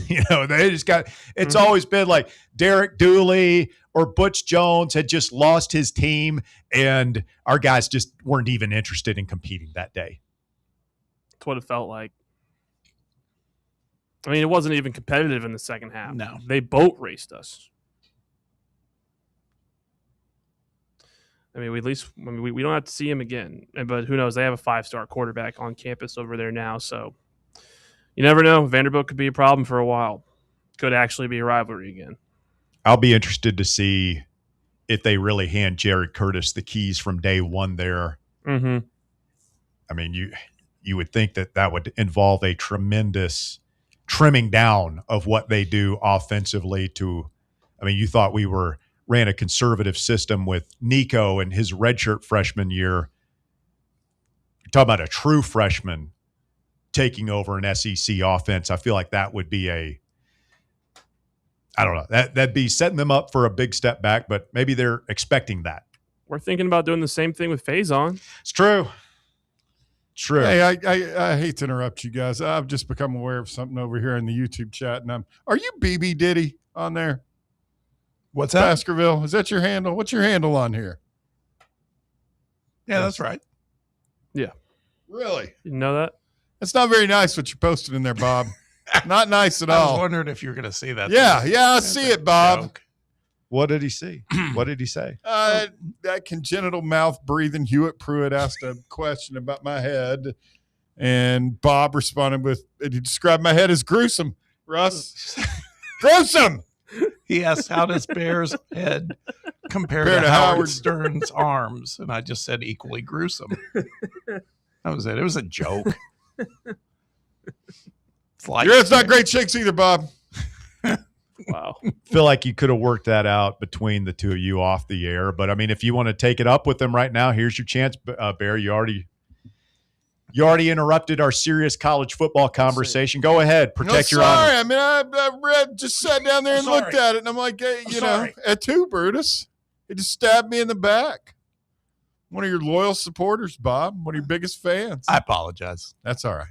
They just got. It's always been like Derek Dooley or Butch Jones had just lost his team, and our guys just weren't even interested in competing that day. That's what it felt like. I mean, it wasn't even competitive in the second half. No. They boat raced us. I mean, we don't have to see him again. But who knows? They have a 5-star quarterback on campus over there now, so you never know. Vanderbilt could be a problem for a while. Could actually be a rivalry again. I'll be interested to see if they really hand Jared Curtis the keys from day one there. Mm-hmm. I mean, you would think that would involve a tremendous trimming down of what they do offensively you thought we ran a conservative system with Nico and his redshirt freshman year. You're talking about a true freshman taking over an SEC offense. I feel like that would be I don't know. That'd be setting them up for a big step back, but maybe they're expecting that. We're thinking about doing the same thing with Faison. It's true. True. Hey, I hate to interrupt you guys. I've just become aware of something over here in the YouTube chat, and are you BB Diddy on there? What's that? Baskerville. Is that your handle? What's your handle on here? Yeah, that's right. Yeah. Really? You know that? That's not very nice what you're posting in there, Bob. Not nice at all. I was wondering if you were going to see that. Yeah, I see it, Bob. Joke. What did he see? What did he say? That congenital mouth breathing Hewitt Pruitt asked a question about my head, and Bob responded with, he described my head as gruesome, Russ. Gruesome! He asked, how does Bear's head compare to Howard Stern's arms? And I just said equally gruesome. That was it. It was a joke. Your head's not great shakes either, Bob. Wow. Feel like you could have worked that out between the two of you off the air. But, I mean, if you want to take it up with them right now, here's your chance, Bear. You already You already interrupted our serious college football conversation. Go ahead. Protect your honor. I mean, I just sat down there and looked at it, and I'm like, hey, you know, at two, Brutus. He just stabbed me in the back. One of your loyal supporters, Bob. One of your biggest fans. I apologize. That's all right.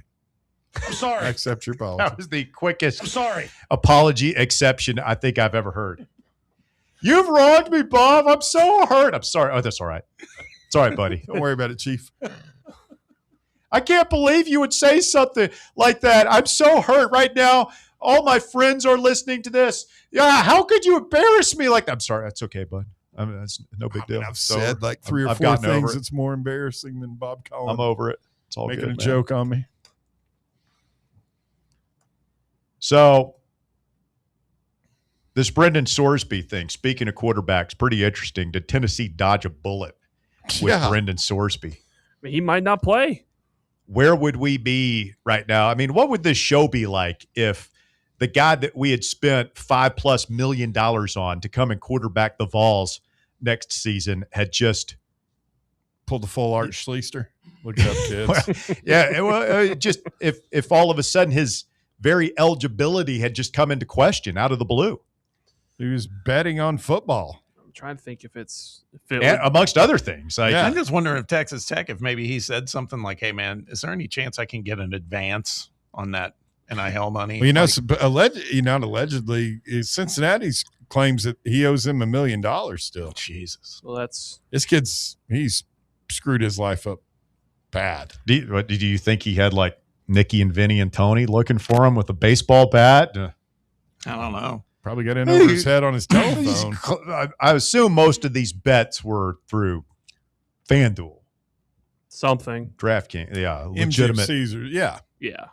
I'm sorry. I accept your apology. That was the quickest I'm sorry. apology exception I think I've ever heard. You've wronged me, Bob. I'm so hurt. I'm sorry. Oh, that's all right. It's all right, buddy. Don't worry about it, Chief. I can't believe you would say something like that. I'm so hurt right now. All my friends are listening to this. Yeah, how could you embarrass me like that? I'm sorry. That's okay, bud. I mean, that's no big deal. I've said like three or four things that's more embarrassing than Bob Collins. I'm over it. It's all making good, a man. joke on me. So this Brendan Sorsby thing, speaking of quarterbacks, pretty interesting. Did Tennessee dodge a bullet with Brendan Sorsby? He might not play. Where would we be right now? I mean, what would this show be like if the guy that we had spent $5+ million on to come and quarterback the Vols next season had just pulled the full Art Schleister? Look it up, kids. Well, yeah, well, just if all of a sudden his very eligibility had just come into question out of the blue. He was betting on football. I'm trying to think if it and amongst other things. I'm just wondering if Texas Tech, if maybe he said something like, hey, man, is there any chance I can get an advance on that NIL money? Well, not allegedly, Cincinnati claims that he owes him $1 million still. Jesus. Well, he's screwed his life up bad. Did you think he had like Nicky and Vinny and Tony looking for him with a baseball bat? I don't know. Probably got in over his head on his telephone. I assume most of these bets were through FanDuel. Something. DraftKings. Yeah. Legitimate. Caesar. Yeah. Yeah.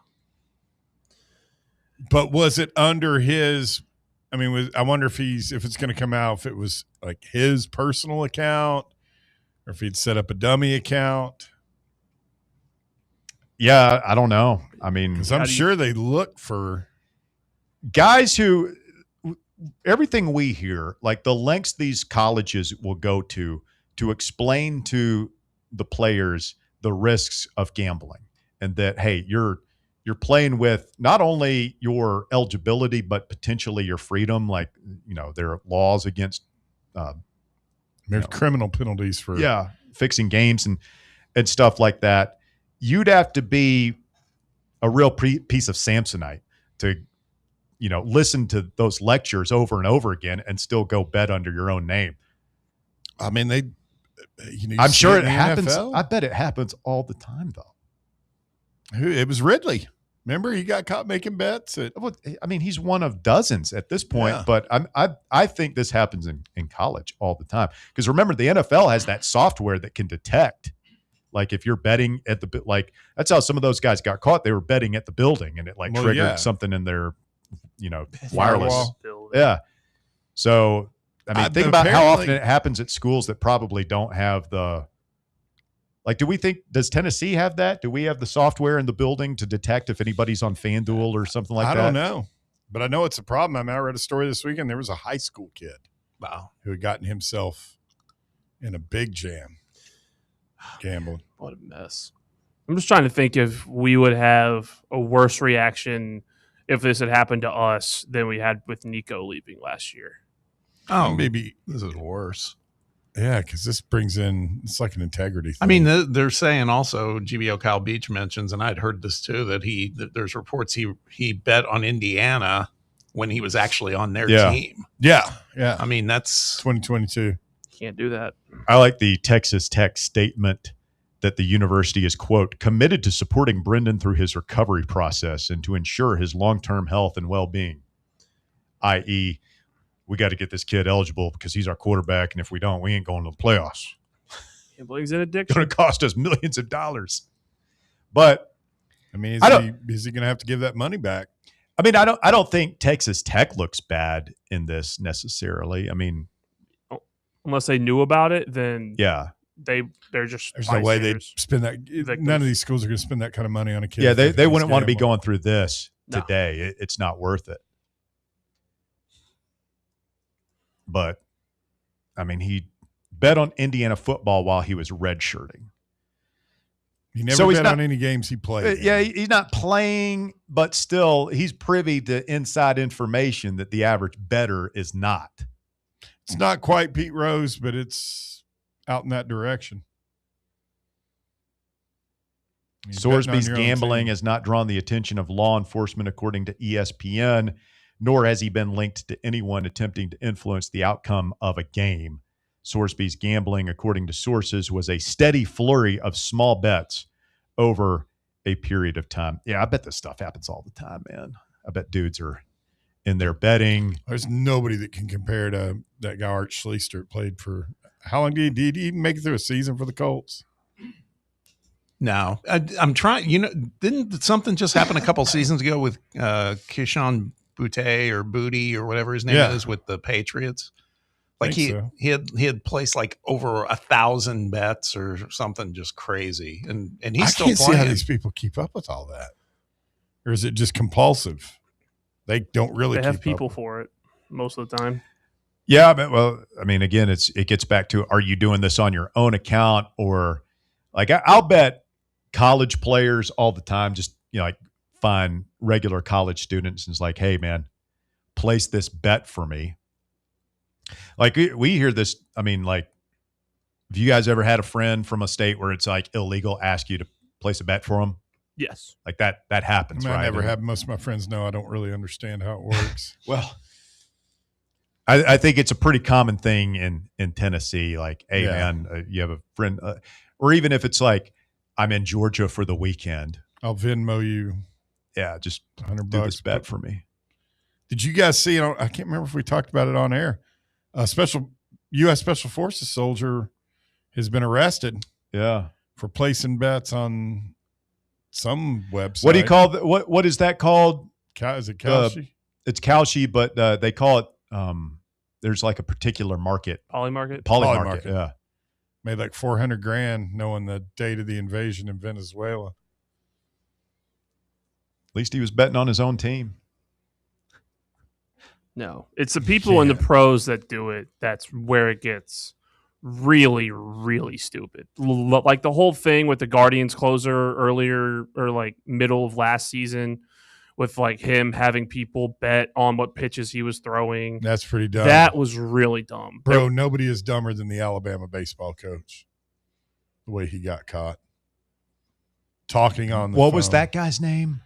But was it under his, I mean, I wonder if it's going to come out, if it was like his personal account or if he'd set up a dummy account. Yeah, I don't know. I mean, because I'm sure they look for guys who, everything we hear, like the lengths these colleges will go to explain to the players the risks of gambling, and that, hey, you're playing with not only your eligibility but potentially your freedom. Like, you know, there are laws against there's criminal penalties for fixing games and stuff like that. You'd have to be a real piece of Samsonite to, listen to those lectures over and over again and still go bet under your own name. I mean, I'm sure it happens. NFL? I bet it happens all the time, though. It was Ridley. Remember, he got caught making bets. I mean, he's one of dozens at this point, but I think this happens in college all the time. Because remember, the NFL has that software that can detect, like if you're betting at that's how some of those guys got caught. They were betting at the building, and it triggered something in their, wireless. Yeah. So, I mean, think about how often it happens at schools that probably don't have the. Like, does Tennessee have that? Do we have the software in the building to detect if anybody's on FanDuel or something like that? I don't know, but I know it's a problem. I mean, I read a story this weekend. There was a high school kid, who had gotten himself in a big jam gambling. What a mess. I'm just trying to think if we would have a worse reaction if this had happened to us than we had with Nico leaving last year. Oh, maybe this is worse. Yeah, because this brings in, it's like an integrity thing. I mean, they're saying also, GBO Kyle Beach mentions, and I'd heard this too, that there's reports he bet on Indiana when he was actually on their team. Yeah, yeah. I mean, that's 2022. Can't do that. I like the Texas Tech statement that the university is, quote, committed to supporting Brendan through his recovery process and to ensure his long-term health and well-being, i.e., we got to get this kid eligible because he's our quarterback, and if we don't, we ain't going to the playoffs. Gambling's an addiction. It's going to cost us millions of dollars. But I mean, is he going to have to give that money back? I mean, I don't think Texas Tech looks bad in this necessarily. I mean, unless they knew about it, then they're just there's no way they'd spend that. None of these schools are going to spend that kind of money on a kid. Yeah, they wouldn't want to be going through this today. It's not worth it. But, I mean, he bet on Indiana football while he was redshirting. He never bet on any games he played. Yeah, he's not playing, but still he's privy to inside information that the average bettor is not. It's not quite Pete Rose, but it's out in that direction. Sorsby's gambling has not drawn the attention of law enforcement, according to ESPN, nor has he been linked to anyone attempting to influence the outcome of a game. Sorsby's gambling, according to sources, was a steady flurry of small bets over a period of time. Yeah, I bet this stuff happens all the time, man. I bet dudes are in there betting. There's nobody that can compare to that guy Art Schleister played for. How long did he even make it through a season for the Colts? No, I'm trying. Didn't something just happen a couple seasons ago with Keyshawn Boutte or Booty or whatever his name is with the Patriots? Like he had placed like over 1,000 bets or something just crazy, and he's still playing. I can't see how these people keep up with all that, or is it just compulsive? They don't really. They have people for it most of the time. Yeah, but again, it gets back to, are you doing this on your own account, or like I'll bet college players all the time, just like find regular college students and it's like, hey man, place this bet for me. Like we hear this. I mean, like, have you guys ever had a friend from a state where it's like illegal ask you to place a bet for them? Yes. Like that happens, right? I never have. Most of my friends know I don't really understand how it works. Well, I think it's a pretty common thing in Tennessee. Like, hey man, you have a friend, or even if it's like, I'm in Georgia for the weekend, I'll Venmo you. Yeah, just $100 do this bet for me. Did you guys see? I can't remember if we talked about it on air. A U.S. Special Forces soldier has been arrested. Yeah, for placing bets on some website. What do you call what is that called? Is it Kalshi? It's Kalshi, but they call it. There's like a particular market. Polymarket. Yeah. Made like $400,000 knowing the date of the invasion in Venezuela. At least he was betting on his own team. No, it's the people in the pros that do it. That's where it gets really, really stupid. Like the whole thing with the Guardians closer earlier or like middle of last season with like him having people bet on what pitches he was throwing. That's pretty dumb. That was really dumb. Bro, nobody is dumber than the Alabama baseball coach. The way he got caught. Talking on the phone. What was that guy's name?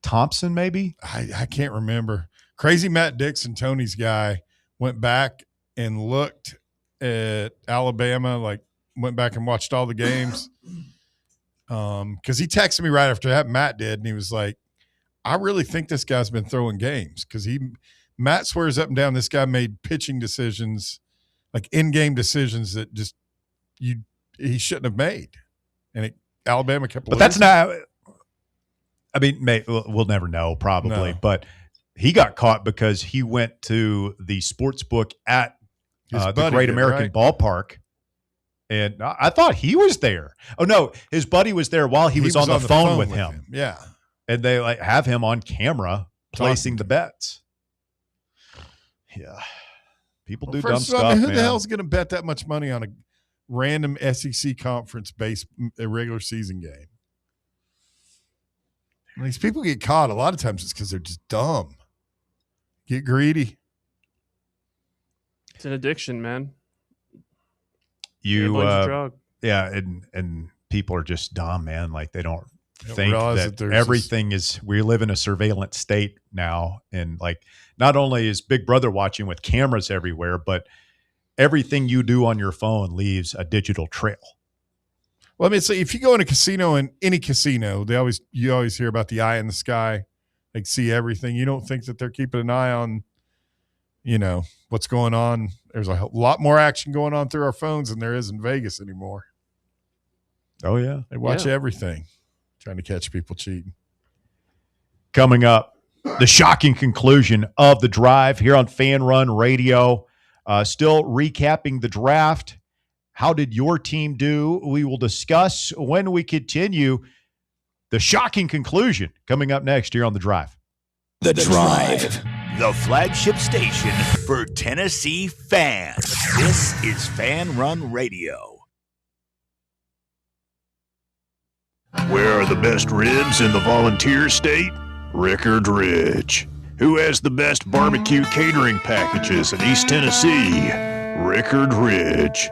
Thompson, maybe? I can't remember. Crazy Matt Dixon, Tony's guy, went back and looked at Alabama, like went back and watched all the games. Because he texted me right after that, Matt did, and he was like, I really think this guy's been throwing games because Matt swears up and down this guy made pitching decisions, like in-game decisions that just he shouldn't have made, and Alabama kept. But that's not. I mean, we'll never know probably, but he got caught because he went to the sports book at the Great American Ballpark. And I thought he was there. Oh no, his buddy was there while he was on the phone with him. Yeah. And they like have him on camera placing the bets. Yeah. People do dumb stuff. Who the hell's going to bet that much money on a random SEC conference based regular season game? When these people get caught, a lot of times it's because they're just dumb. Get greedy. It's an addiction, man. Yeah, and people are just dumb, man. Like they don't think that everything is. We live in a surveillance state now, and like not only is Big Brother watching with cameras everywhere, but everything you do on your phone leaves a digital trail. Well, I mean, so if you go in a casino, in any casino, you always hear about the eye in the sky. They see everything. You don't think that they're keeping an eye on, what's going on. There's a lot more action going on through our phones than there is in Vegas anymore. Oh, yeah. They watch everything, trying to catch people cheating. Coming up, the shocking conclusion of the drive here on Fan Run Radio. Still recapping the draft. How did your team do? We will discuss when we continue the shocking conclusion coming up next here on The Drive. The Drive. The flagship station for Tennessee fans. This is Fan Run Radio. Where are the best ribs in the Volunteer State? Rickard Ridge. Who has the best barbecue catering packages in East Tennessee? Rickard Ridge.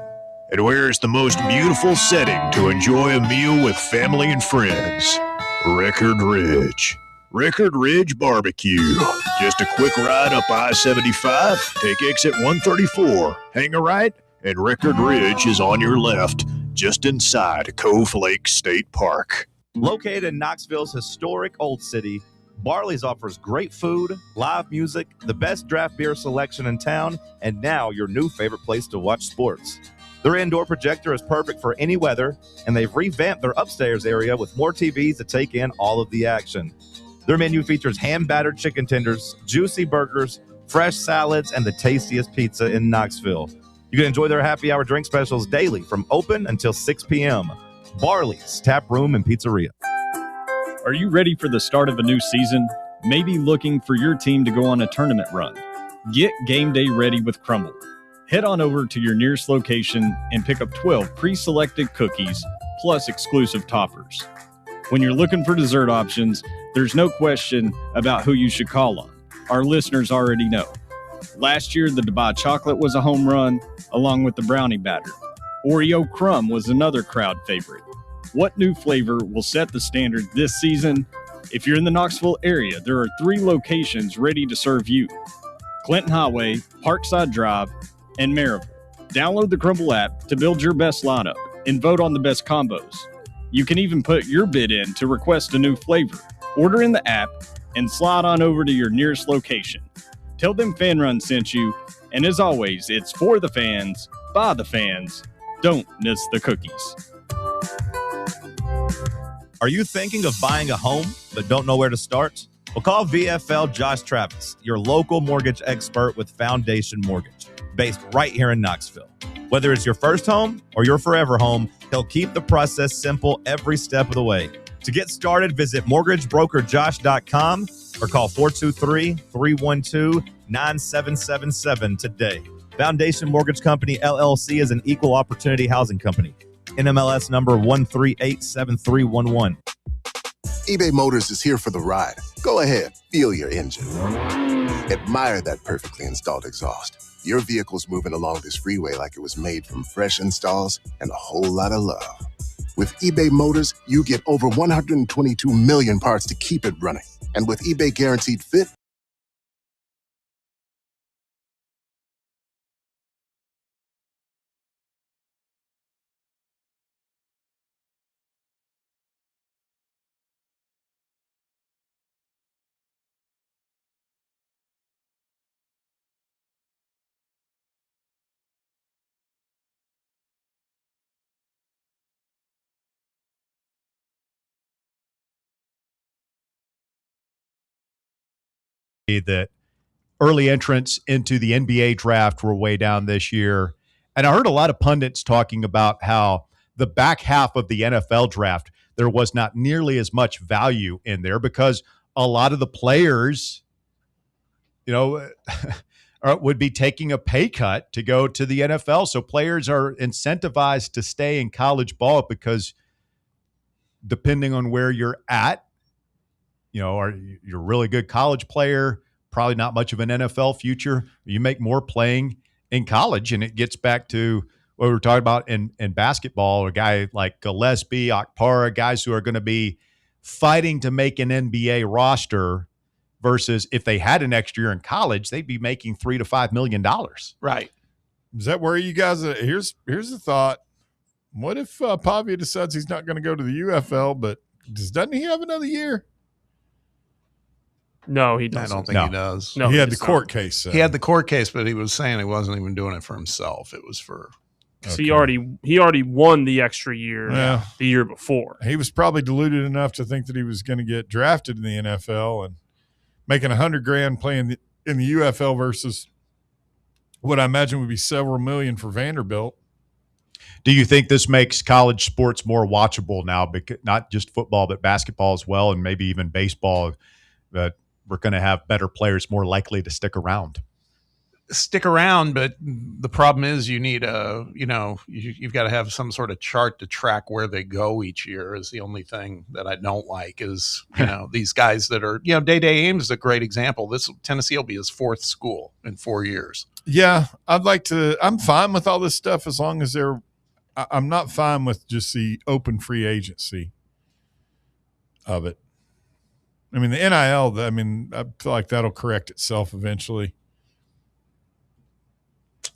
And where is the most beautiful setting to enjoy a meal with family and friends? Rickard Ridge. Rickard Ridge Barbecue. Just a quick ride up I-75, take exit 134, hang a right, and Rickard Ridge is on your left, just inside Cove Lake State Park. Located in Knoxville's historic Old City, Barley's offers great food, live music, the best draft beer selection in town, and now your new favorite place to watch sports. Their indoor projector is perfect for any weather, and they've revamped their upstairs area with more TVs to take in all of the action. Their menu features hand-battered chicken tenders, juicy burgers, fresh salads, and the tastiest pizza in Knoxville. You can enjoy their happy hour drink specials daily from open until 6 p.m. Barley's Tap Room and Pizzeria. Are you ready for the start of a new season? Maybe looking for your team to go on a tournament run? Get game day ready with Crumble. Head on over to your nearest location and pick up 12 pre-selected cookies plus exclusive toppers. When you're looking for dessert options, there's no question about who you should call on. Our listeners already know. Last year, the Dubai chocolate was a home run, along with the brownie batter. Oreo crumb was another crowd favorite. What new flavor will set the standard this season? If you're in the Knoxville area, there are 3 locations ready to serve you: Clinton Highway, Parkside Drive, and Maryville. Download the Crumble app to build your best lineup and vote on the best combos. You can even put your bid in to request a new flavor. Order in the app and slide on over to your nearest location. Tell them Fan Run sent you, and as always, it's for the fans, by the fans. Don't miss the cookies. Are you thinking of buying a home but don't know where to start? Well, call VFL Josh Travis, your local mortgage expert with Foundation Mortgage, based right here in Knoxville. Whether it's your first home or your forever home, he'll keep the process simple every step of the way. To get started, visit mortgagebrokerjosh.com or call 423-312-9777 today. Foundation Mortgage Company, LLC is an equal opportunity housing company. NMLS number 1387311. eBay Motors is here for the ride. Go ahead, feel your engine. Admire that perfectly installed exhaust. Your vehicle's moving along this freeway like it was made from fresh installs and a whole lot of love. With eBay Motors, you get over 122 million parts to keep it running. And with eBay Guaranteed Fit, that early entrants into the NBA draft were way down this year. And I heard a lot of pundits talking about how the back half of the NFL draft, there was not nearly as much value in there because a lot of the players, would be taking a pay cut to go to the NFL. So players are incentivized to stay in college ball because depending on where you're at, you're a really good college player, probably not much of an NFL future. You make more playing in college, and it gets back to what we were talking about in basketball. A guy like Gillespie, Okpara, guys who are going to be fighting to make an NBA roster versus if they had an extra year in college, they'd be making $3 to $5 million. Right. Is that where you guys – here's the thought. What if Pavia decides he's not going to go to the UFL, but doesn't he have another year? No, he doesn't. I don't think he does. No, he had the court case. He had the court case, but he was saying he wasn't even doing it for himself. It was for So he already won the extra year the year before. He was probably deluded enough to think that he was going to get drafted in the NFL and making $100,000 playing in the UFL versus what I imagine would be several million for Vanderbilt. Do you think this makes college sports more watchable now? Because not just football, but basketball as well, and maybe even baseball, that we're going to have better players more likely to stick around? stick around, but the problem is you need you've got to have some sort of chart to track where they go each year. Is the only thing that I don't like is, these guys that are, Day Ames is a great example. This Tennessee will be his fourth school in 4 years. Yeah, I'm fine with all this stuff as long as I'm not fine with just the open free agency of it. I mean, the NIL, I feel like that'll correct itself eventually.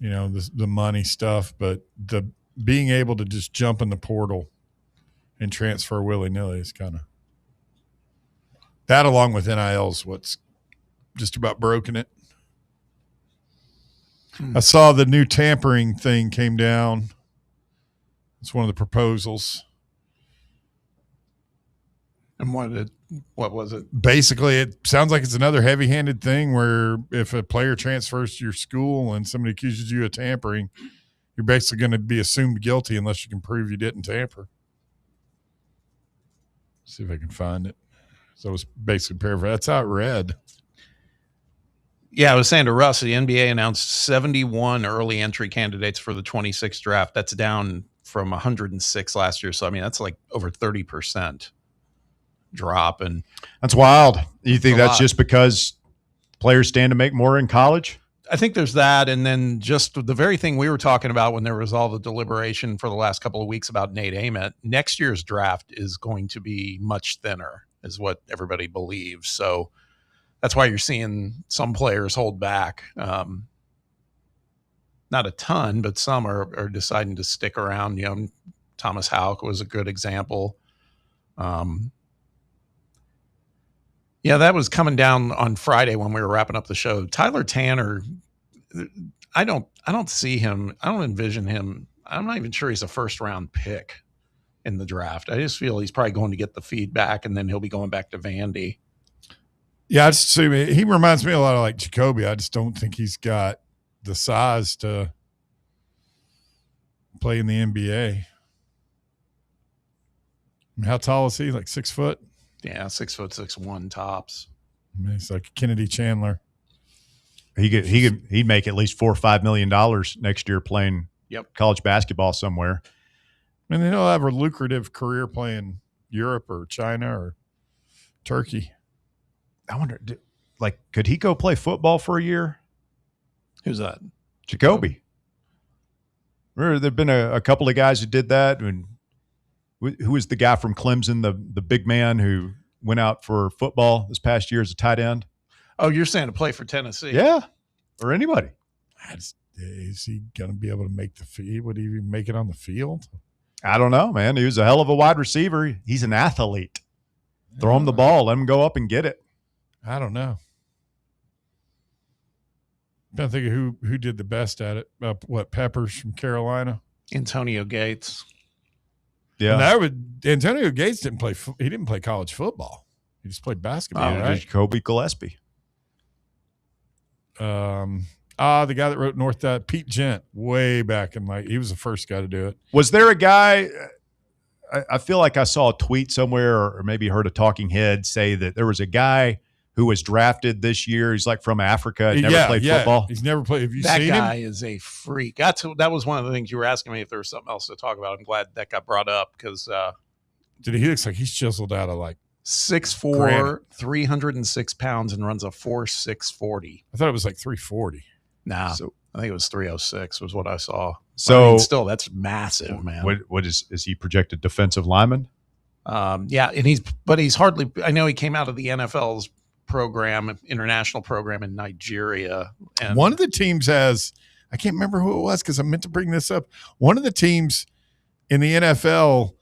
The money stuff, but the being able to just jump in the portal and transfer willy-nilly is kind of that, along with NIL, is what's just about broken it. I saw the new tampering thing came down. It's one of the proposals. And what was it? Basically, it sounds like it's another heavy-handed thing where if a player transfers to your school and somebody accuses you of tampering, you're basically going to be assumed guilty unless you can prove you didn't tamper. See if I can find it. So it's basically paragraph. That's how it read. Yeah, I was saying to Russ, the NBA announced 71 early entry candidates for the 26th draft. That's down from 106 last year. So, that's like over 30% drop. And that's wild. You think that's lot. Just because players stand to make more in college? I think there's that. And then just the very thing we were talking about when there was all the deliberation for the last couple of weeks about Nate Ament, next year's draft is going to be much thinner, is what everybody believes. So that's why you're seeing some players hold back. Not a ton, but some are deciding to stick around. Thomas Houck was a good example. Yeah, that was coming down on Friday when we were wrapping up the show. Tyler Tanner, I don't see him. I don't envision him. I'm not even sure he's a first round pick in the draft. I just feel he's probably going to get the feedback and then he'll be going back to Vandy. Yeah, he reminds me a lot of like Jacoby. I just don't think he's got the size to play in the NBA. How tall is he? Like 6 foot? Yeah, 6'6", tops. He's like Kennedy Chandler. He'd make at least $4 or $5 million next year playing college basketball somewhere. And then he'll have a lucrative career playing Europe or China or Turkey. I wonder, could he go play football for a year? Who's that? Jacoby. Remember, there've been a couple of guys who did that. And who was the guy from Clemson, the big man who went out for football this past year as a tight end? Oh, you're saying to play for Tennessee? Yeah, or anybody. Is he going to be able to make the field? Would he even make it on the field? I don't know, man. He was a hell of a wide receiver. He's an athlete. Throw him the ball. Let him go up and get it. I don't know. I'm trying to think of who did the best at it. Peppers from Carolina? Antonio Gates. Yeah. Antonio Gates didn't play. He didn't play college football. He just played basketball, right? Jacoby Gillespie. The guy that wrote Pete Gent, way back in he was the first guy to do it. Was there a guy? I feel like I saw a tweet somewhere, or maybe heard a talking head say that there was a guy who was drafted this year. He's like from Africa, never played football. He's never played. Have you that seen guy him? is a freak. That was one of the things you were asking me if there was something else to talk about. I'm glad that got brought up because he looks like he's chiseled out of 6'4", 306 pounds, and runs a 4.6 40. I thought it was 340. Nah, so, I think it was 306 was what I saw. So still, that's massive, man. What is he projected defensive lineman? Yeah, and he's hardly. I know he came out of the NFL's international program in Nigeria. And one of the teams has, I can't remember who it was because I meant to bring this up. One of the teams in the NFL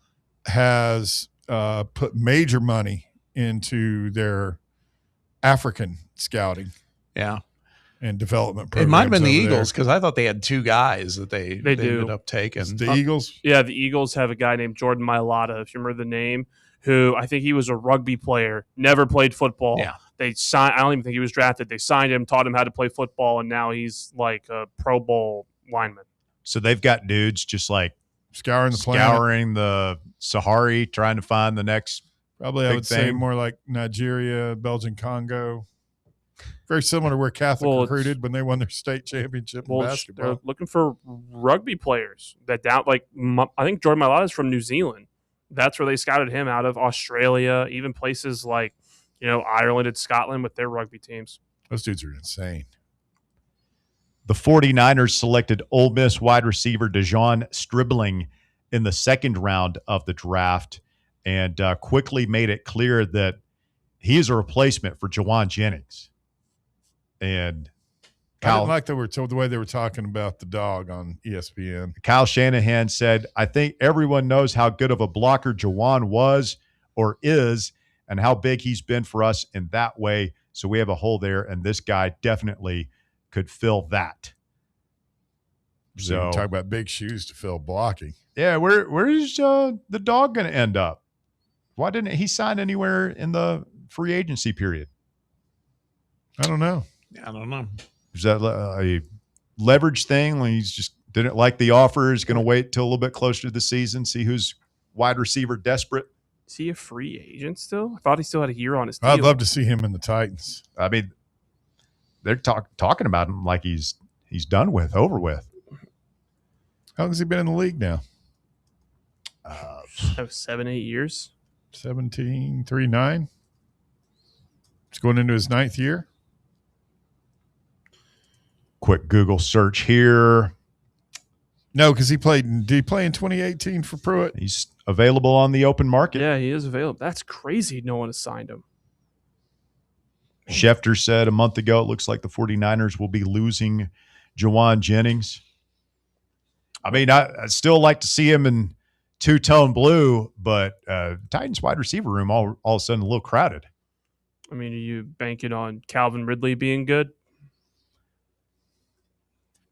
has put major money into their African scouting. Yeah. And development programs. It might have been the Eagles because I thought they had two guys that they ended up taking. The Eagles? Yeah, the Eagles have a guy named Jordan Mailata, if you remember the name, who I think he was a rugby player, never played football. Yeah. I don't even think he was drafted. They signed him, taught him how to play football, and now he's like a Pro Bowl lineman. So they've got dudes just scouring the Sahara, trying to find the next. Probably I would say more like Nigeria, Belgian Congo. Very similar to where Catholic recruited when they won their state championship in basketball. They're looking for rugby players that I think Jordan Mailata is from New Zealand. That's where they scouted him out of. Australia, even places like, Ireland and Scotland with their rugby teams. Those dudes are insane. The 49ers selected Ole Miss wide receiver DeJon Stribling in the second round of the draft and quickly made it clear that he is a replacement for Juwan Jennings. And I didn't like the way they were talking about the dog on ESPN. Kyle Shanahan said, I think everyone knows how good of a blocker Juwan was or is and how big he's been for us in that way. So we have a hole there, and this guy definitely could fill that. So talk about big shoes to fill blocking. Yeah, where's the dog going to end up? Why didn't he sign anywhere in the free agency period? I don't know. I don't know. Is that a leverage thing? When he's just didn't like the offer, is going to wait till a little bit closer to the season, see who's wide receiver desperate. Is he a free agent still? I thought he still had a year on his deal. I'd love to see him in the Titans. I mean, they're talking about him like he's done with, over with. How long has he been in the league now? 7-8 years. 17-3-9. He's going into his 9th year. Quick Google search here. No, because did he play in 2018 for Pruitt? He's available on the open market. Yeah, he is available. That's crazy. No one has signed him. Schefter said a month ago, it looks like the 49ers will be losing Juwan Jennings. I mean, I still like to see him in two-tone blue, but Titans wide receiver room all of a sudden a little crowded. I mean, are you banking on Calvin Ridley being good?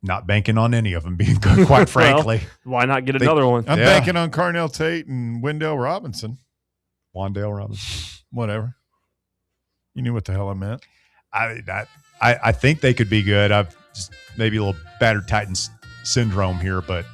Not banking on any of them being good, quite frankly. Why not get another one? I'm banking on Carnell Tate and Wandale Robinson. Whatever. You knew what the hell I meant. I think they could be good. I've just maybe a little battered Titans syndrome here, but